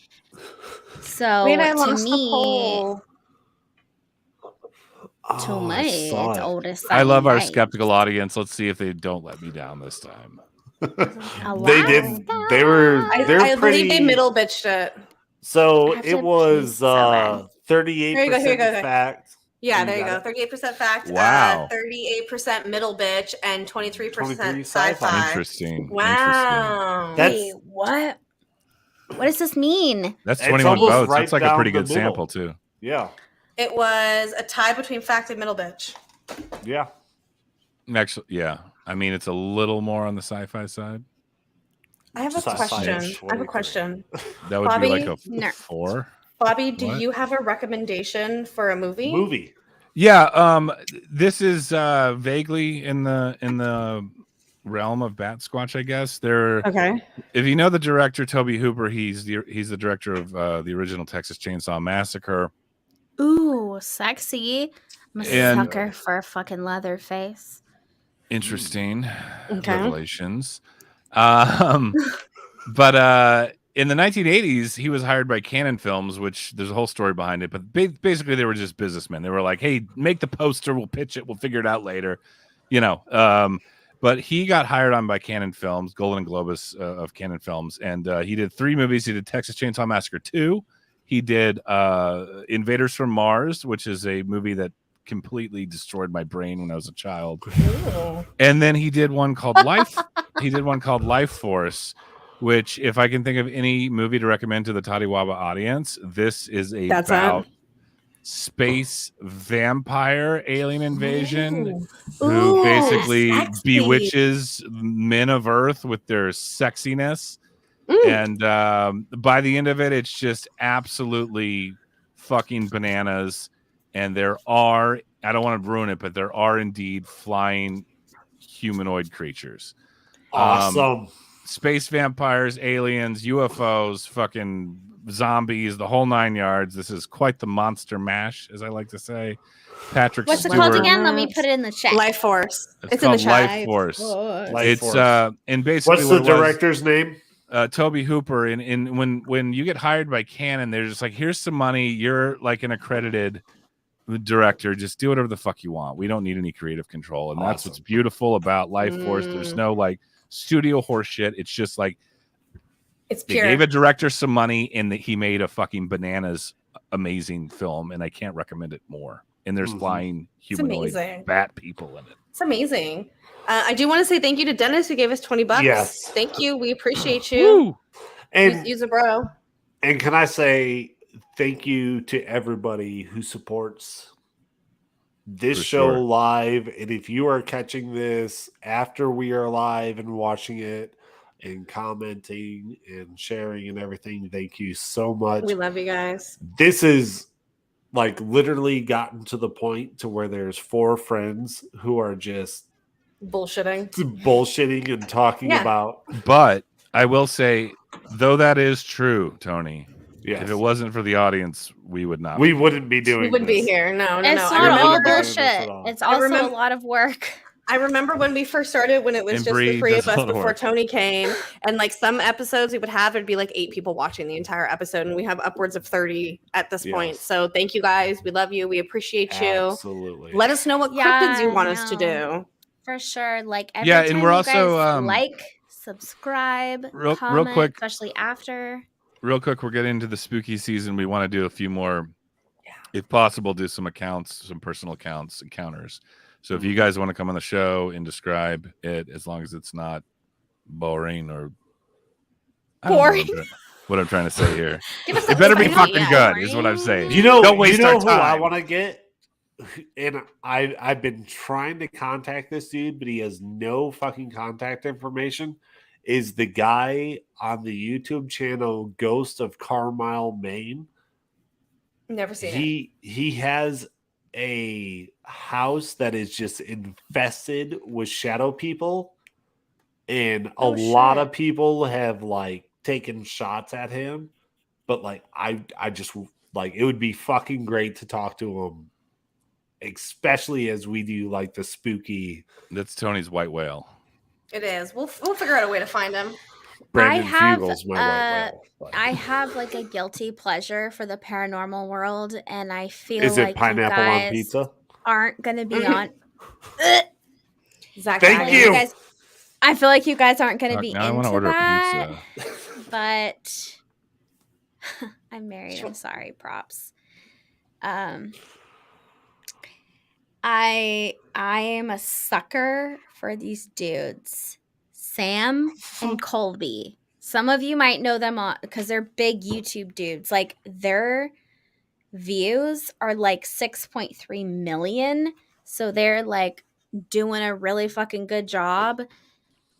Speaker 3: So
Speaker 5: Wait, I
Speaker 3: to
Speaker 5: lost the
Speaker 3: me,
Speaker 5: poll.
Speaker 3: to
Speaker 4: Oh, I
Speaker 3: me,
Speaker 4: saw
Speaker 3: it's
Speaker 4: it.
Speaker 3: oldest.
Speaker 2: I love our
Speaker 3: Sunday.
Speaker 2: skeptical audience. Let's see if they don't let me down this time.
Speaker 4: They did. They were. They're
Speaker 5: I
Speaker 4: pretty.
Speaker 5: believe they middle bitched it.
Speaker 4: So
Speaker 3: I have
Speaker 4: it
Speaker 3: to
Speaker 4: was
Speaker 3: pee 7.
Speaker 4: 38%
Speaker 5: Here you go.
Speaker 4: fact.
Speaker 5: Yeah,
Speaker 4: You
Speaker 5: there you
Speaker 4: got
Speaker 5: go. 38% fact.
Speaker 2: Wow.
Speaker 5: 38% middle bitch and 23%
Speaker 4: 23
Speaker 5: sci-fi.
Speaker 4: sci-fi.
Speaker 2: Interesting.
Speaker 5: Wow.
Speaker 4: That's-
Speaker 3: Wait, what? What does this mean?
Speaker 2: That's
Speaker 4: It's
Speaker 2: 21
Speaker 4: almost
Speaker 2: votes.
Speaker 4: right
Speaker 2: That's like a
Speaker 4: down
Speaker 2: pretty
Speaker 4: the
Speaker 2: good
Speaker 4: middle.
Speaker 2: sample too.
Speaker 4: Yeah.
Speaker 5: It was a tie between fact and middle bitch.
Speaker 4: Yeah.
Speaker 2: Actually, yeah. I mean, it's a little more on the sci-fi side.
Speaker 5: I have a
Speaker 4: Sci-fi
Speaker 5: question.
Speaker 4: is
Speaker 5: I have a
Speaker 4: 23.
Speaker 5: question.
Speaker 2: That would be like a
Speaker 3: Bobby?
Speaker 2: 4.
Speaker 5: Bobby, do
Speaker 2: What?
Speaker 5: you have a recommendation for a movie?
Speaker 4: Movie.
Speaker 2: Yeah. This is vaguely in the realm of Batsquatch, I guess.
Speaker 5: Okay.
Speaker 2: If you know the director Toby Hooper, he's the director of the original Texas Chainsaw Massacre.
Speaker 3: Ooh, sexy. I'm a
Speaker 2: And-
Speaker 3: sucker for a fucking Leatherface.
Speaker 2: Interesting
Speaker 5: Okay.
Speaker 2: revelations. But in the 1980s, he was hired by Canon Films, which there's a whole story behind it. But basically, they were just businessmen. They were like, "Hey, make the poster. We'll pitch it. We'll figure it out later." You know. But he got hired on by Canon Films, Golden Globus of Canon Films, and he did 3 movies. He did Texas Chainsaw Massacre 2. He did Invaders from Mars, which is a movie that completely destroyed my brain when I was a child.
Speaker 5: Ooh.
Speaker 2: And then he did one called Life. He did one called Life Force, which, if I can think of any movie to recommend to the Toddy Waba audience, this is
Speaker 5: That's
Speaker 2: about space vampire alien invasion
Speaker 5: Ooh.
Speaker 2: who basically
Speaker 5: Sexy.
Speaker 2: bewitches men of Earth with their sexiness. And by the end of it, it's just absolutely fucking bananas. And there are, I don't want to ruin it, but there are indeed flying humanoid creatures.
Speaker 4: Awesome.
Speaker 2: Space vampires, aliens, UFOs, fucking zombies, the whole 9 yards. This is quite the monster mash, as I like to say. Patrick
Speaker 3: What's it
Speaker 2: Stewart.
Speaker 3: called again? Let me put it in the chat.
Speaker 5: Life Force.
Speaker 2: It's
Speaker 5: in the
Speaker 2: called
Speaker 5: chat.
Speaker 2: Life Force.
Speaker 4: Life
Speaker 2: It's
Speaker 4: Force.
Speaker 2: and basically
Speaker 4: What's
Speaker 2: what
Speaker 4: the
Speaker 2: it was,
Speaker 4: director's name?
Speaker 2: Toby Hooper. And when you get hired by Canon, they're just like, here's some money. You're like an accredited director. Just do whatever the fuck you want. We don't need any creative control. And that's what's beautiful about Life Force. There's no like studio horse shit. It's just like
Speaker 5: It's
Speaker 2: they
Speaker 5: pure.
Speaker 2: gave a director some money and he made a fucking bananas amazing film, and I can't recommend it more. And there's flying humanoid
Speaker 5: amazing.
Speaker 2: bat people in it.
Speaker 5: It's amazing. I do want to say thank you to Dennis who gave us $20.
Speaker 4: Yes.
Speaker 5: Thank you. We appreciate you.
Speaker 2: Woo!
Speaker 4: And
Speaker 5: Use a bro.
Speaker 4: And can I say thank you to everybody who supports this
Speaker 2: For
Speaker 4: show
Speaker 2: sure.
Speaker 4: live. And if you are catching this after we are live and watching it and commenting and sharing and everything, thank you so much.
Speaker 5: We love you guys.
Speaker 4: This is like literally gotten to the point to where there's 4 friends who are just
Speaker 5: Bullshitting.
Speaker 4: bullshitting and talking
Speaker 5: Yeah.
Speaker 4: about.
Speaker 2: But I will say, though that is true, Tony,
Speaker 4: Yes.
Speaker 2: if it wasn't for the audience, we would not.
Speaker 4: We wouldn't be doing
Speaker 5: We wouldn't be
Speaker 4: this.
Speaker 5: here. No.
Speaker 3: It's
Speaker 5: I
Speaker 3: not all
Speaker 5: remember,
Speaker 3: bullshit. It's also
Speaker 5: remember-
Speaker 3: a lot of work.
Speaker 5: I remember when we first started, when it was
Speaker 2: And
Speaker 5: just
Speaker 2: Bree
Speaker 5: the 3
Speaker 2: does
Speaker 5: of
Speaker 2: a
Speaker 5: us
Speaker 2: lot of
Speaker 5: before
Speaker 2: work.
Speaker 5: Tony came. And like some episodes we would have, it'd be like 8 people watching the entire episode. And we have upwards of 30 at this point.
Speaker 4: Yes.
Speaker 5: So thank you guys. We love you. We appreciate you.
Speaker 4: Absolutely.
Speaker 5: Let us know what
Speaker 3: Yeah,
Speaker 5: cryptids you want
Speaker 3: I
Speaker 5: us to
Speaker 3: know.
Speaker 5: do.
Speaker 3: For sure. Like every
Speaker 2: Yeah,
Speaker 3: time
Speaker 2: and we're
Speaker 3: you
Speaker 2: also,
Speaker 3: guys like, subscribe,
Speaker 2: real
Speaker 3: comment,
Speaker 2: quick.
Speaker 3: especially after.
Speaker 2: Real quick, we're getting into the spooky season. We want to do a few more, if possible, do some accounts, some personal accounts, encounters. So if you guys want to come on the show and describe it, as long as it's not boring or I don't know
Speaker 3: Boring.
Speaker 2: what I'm trying to say here.
Speaker 5: Give us
Speaker 2: It better be
Speaker 5: something
Speaker 2: fucking
Speaker 5: spicy.
Speaker 2: good, is what I'm saying.
Speaker 4: You know,
Speaker 2: Don't waste
Speaker 4: you know
Speaker 2: our
Speaker 4: who I
Speaker 2: time.
Speaker 4: want to get, and I've been trying to contact this dude, but he has no fucking contact information. Is the guy on the YouTube channel Ghost of Carmyle, Maine?
Speaker 5: Never seen it.
Speaker 4: He has a house that is just infested with shadow people, and a lot
Speaker 5: shit.
Speaker 4: of people have like taken shots at him. But like I just like it would be fucking great to talk to him, especially as we do like the spooky.
Speaker 2: That's Tony's white whale.
Speaker 5: It is. We'll figure out a way to find him.
Speaker 4: Brandon
Speaker 3: have,
Speaker 4: Fugel's my white whale. but-
Speaker 3: I have like a guilty pleasure for the paranormal world, and I feel
Speaker 4: Is
Speaker 3: like
Speaker 4: it pineapple
Speaker 3: you
Speaker 4: on
Speaker 3: guys
Speaker 4: pizza?
Speaker 3: aren't going to be on.
Speaker 5: Zach,
Speaker 4: Thank
Speaker 5: Baggins.
Speaker 4: you.
Speaker 3: guys, I feel like you guys aren't going to
Speaker 2: Fuck,
Speaker 3: be
Speaker 2: now I want to
Speaker 3: into
Speaker 2: order
Speaker 3: that.
Speaker 2: a pizza.
Speaker 3: But I'm married. I'm sorry. Props. I am a sucker for these dudes, Sam and Colby. Some of you might know them because they're big YouTube dudes. Like their views are like 6.3 million, so they're like doing a really fucking good job.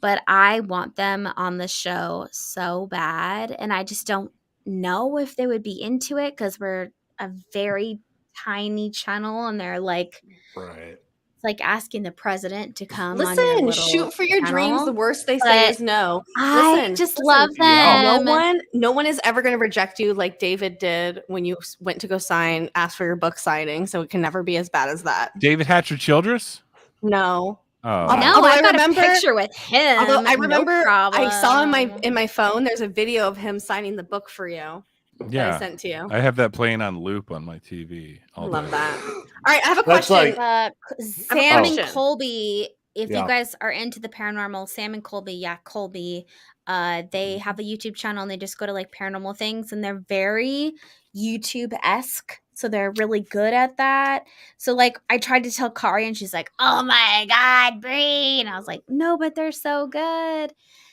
Speaker 3: But I want them on the show so bad, and I just don't know if they would be into it because we're a very tiny channel, and they're like,
Speaker 4: Right.
Speaker 3: it's like asking the president to come on your
Speaker 5: Listen,
Speaker 3: little
Speaker 5: shoot for your dreams.
Speaker 3: channel.
Speaker 5: The worst they say
Speaker 3: But
Speaker 5: is no.
Speaker 3: I
Speaker 5: Listen,
Speaker 3: just
Speaker 5: listen.
Speaker 3: love them.
Speaker 5: No one is ever going to reject you like David did when you went to go ask for your book signing. So it can never be as bad as that.
Speaker 2: David Hatcher Childress?
Speaker 5: No.
Speaker 2: Oh,
Speaker 3: No,
Speaker 5: Although
Speaker 3: I've
Speaker 5: I
Speaker 3: got
Speaker 5: remember-
Speaker 3: a picture with him.
Speaker 5: Although I
Speaker 3: no
Speaker 5: remember I saw in
Speaker 3: problem.
Speaker 5: my phone there's a video of him signing the book for you that I
Speaker 2: yeah.
Speaker 5: sent to you.
Speaker 2: I have that playing on loop on my TV.
Speaker 5: I
Speaker 2: all
Speaker 5: love
Speaker 2: day.
Speaker 5: that. All right, I have a
Speaker 4: That's
Speaker 5: question.
Speaker 4: like-
Speaker 3: Sam and
Speaker 5: question.
Speaker 3: Colby, if
Speaker 4: Yeah.
Speaker 3: you guys are into the paranormal, Sam and Colby, Colby, they have a YouTube channel and they just go to like paranormal things, and they're very YouTube-esque. So they're really good at that. So like I tried to tell Kari and she's like, oh my God, Bree. And I was like, no, but they're so good.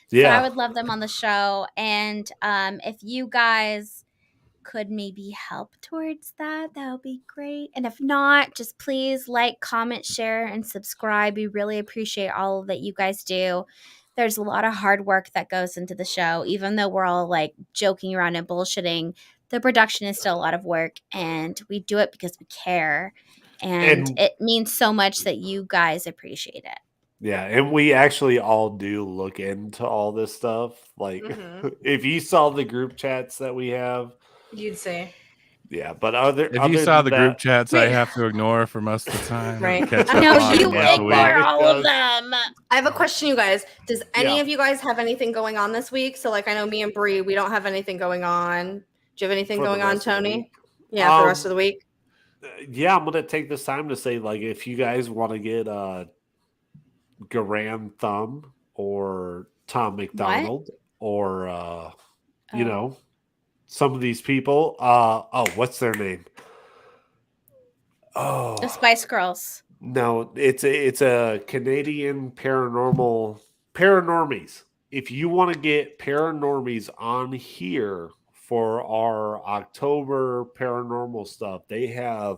Speaker 3: So
Speaker 4: Yeah.
Speaker 3: I would love them on the show. And if you guys could maybe help towards that, that would be great. And if not, just please like, comment, share, and subscribe. We really appreciate all that you guys do. There's a lot of hard work that goes into the show. Even though we're all like joking around and bullshitting, the production is still a lot of work, and we do it because we care. And it means so much that you guys appreciate it.
Speaker 4: Yeah, and we actually all do look into all this stuff. Like, if you saw the group chats that we have,
Speaker 5: you'd say,
Speaker 4: yeah. But
Speaker 2: if you saw the group chats, I have to ignore for most of the time.
Speaker 5: Right.
Speaker 3: I know you ignore all of them.
Speaker 5: I have a question, you guys. Does any of you guys have anything going on this week? So, like, I know me and Bree, we don't have anything going on. Do you have anything going on, Tony? Yeah, for the rest of the week.
Speaker 4: Yeah, I'm gonna take this time to say, like, if you guys want to get Garan Thumb or Tom McDonald or you know, some of these people. What's their name? Oh,
Speaker 3: the Spice Girls.
Speaker 4: No, it's a Canadian paranormies. If you want to get paranormies on here for our October paranormal stuff, they have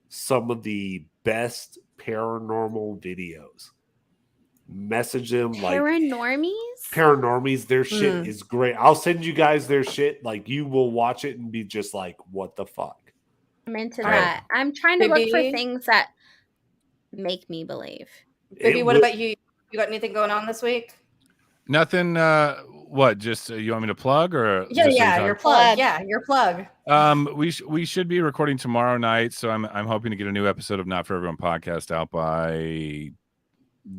Speaker 4: some of the best paranormal videos. Message them paranormies. Their shit is great. I'll send you guys their shit. Like, you will watch it and be just like, what the fuck?
Speaker 3: I'm into that. I'm trying to look for things that make me believe.
Speaker 5: Baby, what about you? You got anything going on this week?
Speaker 2: Nothing. What? Just you want me to plug or?
Speaker 5: Yeah, your plug. Yeah, your plug.
Speaker 2: We should be recording tomorrow night, so I'm hoping to get a new episode of Not For Everyone podcast out by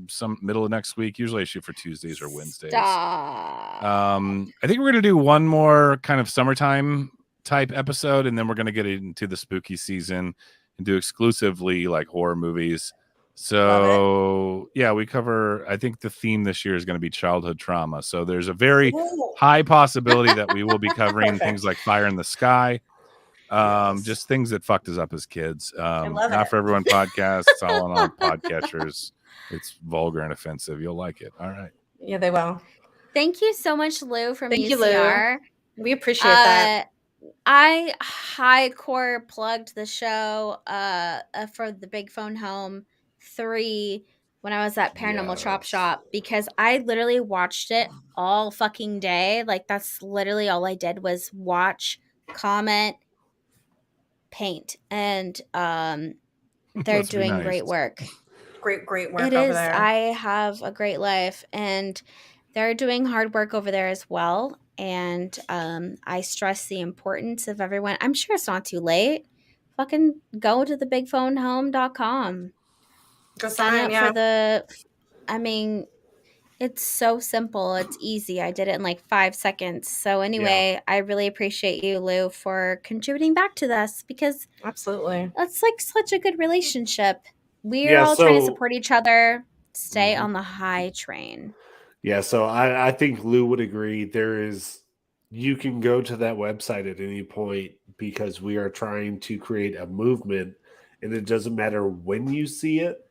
Speaker 2: some middle of next week. Usually I shoot for Tuesdays or Wednesdays. I think we're gonna do one more kind of summertime type episode, and then we're gonna get into the spooky season and do exclusively like horror movies. So yeah, we cover, I think the theme this year is going to be childhood trauma. So there's a very high possibility that we will be covering things like Fire in the Sky, just things that fucked us up as kids. Not For Everyone podcast. It's all on all podcatchers. It's vulgar and offensive. You'll like it. All right.
Speaker 5: Yeah, they will.
Speaker 3: Thank you so much, Lou, from
Speaker 5: Thank
Speaker 3: UCR.
Speaker 5: you, Lou. We appreciate that.
Speaker 3: I hardcore plugged the show for the Big Phone Home 3 when I was at Paranormal Chop Shop, because I literally watched it all fucking day. Like, that's literally all I did was watch, comment, paint, and they're doing great work.
Speaker 5: Great work
Speaker 3: it
Speaker 5: over
Speaker 3: is.
Speaker 5: there.
Speaker 3: I have a great life, and they're doing hard work over there as well. And I stress the importance of everyone. I'm sure it's not too late. Fucking go to thebigphonehome.com.
Speaker 5: Go
Speaker 3: sign up for the. I mean, it's so simple. It's easy. I did it in like 5 seconds. So anyway, I really appreciate you, Lou, for contributing back to this, because
Speaker 5: absolutely,
Speaker 3: that's like such a good relationship. We're all trying to support each other. Stay on the high train.
Speaker 4: Yeah, so I think Lou would agree. You can go to that website at any point, because we are trying to create a movement, and it doesn't matter when you see it.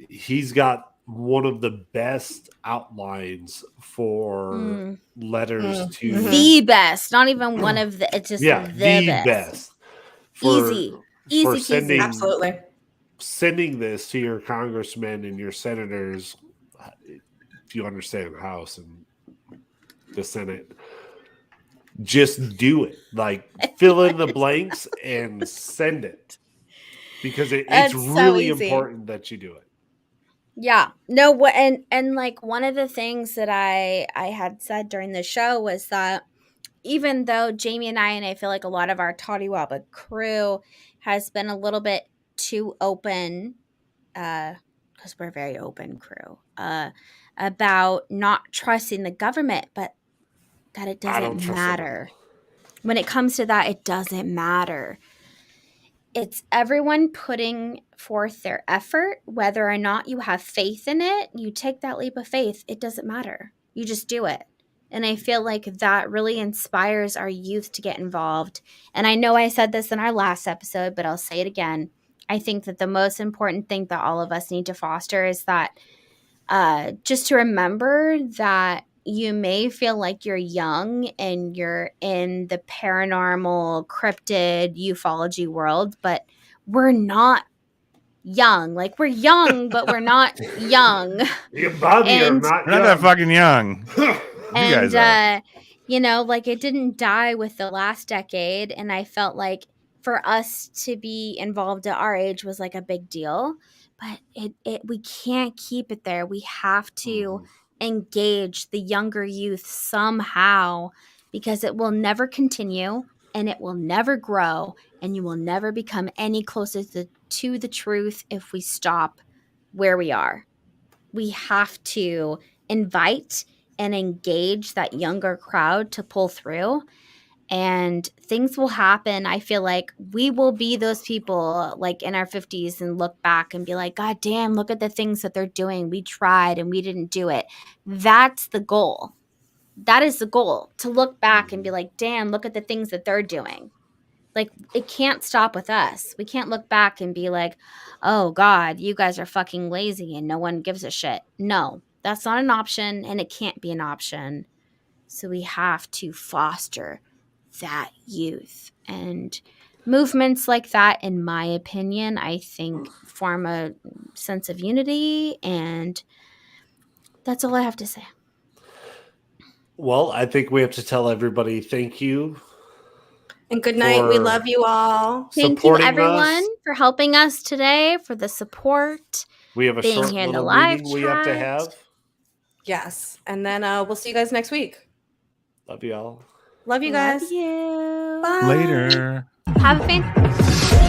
Speaker 4: He's got one of the best outlines for letters to
Speaker 3: the best, not even one of the. It's just the best.
Speaker 4: Easy
Speaker 3: for
Speaker 4: sending,
Speaker 5: absolutely.
Speaker 4: Sending this to your congressmen and your senators, if you understand the House and the Senate, just do it. Like, fill in the blanks and send it, because it's really important that you do it.
Speaker 3: Yeah. No, and like, one of the things that I had said during the show was that even though Jamie and I feel like a lot of our Toddywabbit crew has been a little bit too open, because we're a very open crew, about not trusting the government, but that it doesn't matter. When it comes to that, it doesn't matter. It's everyone putting forth their effort, whether or not you have faith in it. You take that leap of faith. It doesn't matter. You just do it. And I feel like that really inspires our youth to get involved. And I know I said this in our last episode, but I'll say it again. I think that the most important thing that all of us need to foster is that just to remember that, you may feel like you're young and you're in the paranormal, cryptid, ufology world, but we're not young. Like, we're young, but we're not young.
Speaker 4: Me and Bobby are
Speaker 3: And-
Speaker 4: not
Speaker 2: We're not that fucking young. You guys are.
Speaker 3: you know, like, it didn't die with the last decade, and I felt like for us to be involved at our age was like a big deal, but we can't keep it there. We have to engage the younger youth somehow, because it will never continue and it will never grow, and you will never become any closer to the truth if we stop where we are. We have to invite and engage that younger crowd to pull through, and things will happen. I feel like we will be those people like in our 50s and look back and be like, God damn, look at the things that they're doing. We tried and we didn't do it. That's the goal. That is the goal, to look back and be like, damn, look at the things that they're doing. Like, it can't stop with us. We can't look back and be like, oh God, you guys are fucking lazy and no one gives a shit. No, that's not an option, and it can't be an option. So we have to foster that youth. And movements like that, in my opinion, I think form a sense of unity. And that's all I have to say.
Speaker 4: Well, I think we have to tell everybody thank you.
Speaker 5: And good night. We
Speaker 4: For
Speaker 5: love you all.
Speaker 3: Thank you,
Speaker 4: supporting
Speaker 3: everyone,
Speaker 4: us.
Speaker 3: for helping us today, for the support.
Speaker 4: We have a
Speaker 3: being
Speaker 4: short
Speaker 3: here in the
Speaker 4: little
Speaker 3: live
Speaker 4: meeting we have to
Speaker 3: chat.
Speaker 4: have.
Speaker 5: Yes. And then we'll see you guys next week.
Speaker 4: Love y'all.
Speaker 5: Love you guys.
Speaker 3: Love you.
Speaker 5: Bye.
Speaker 2: Later.
Speaker 3: Have a fantastic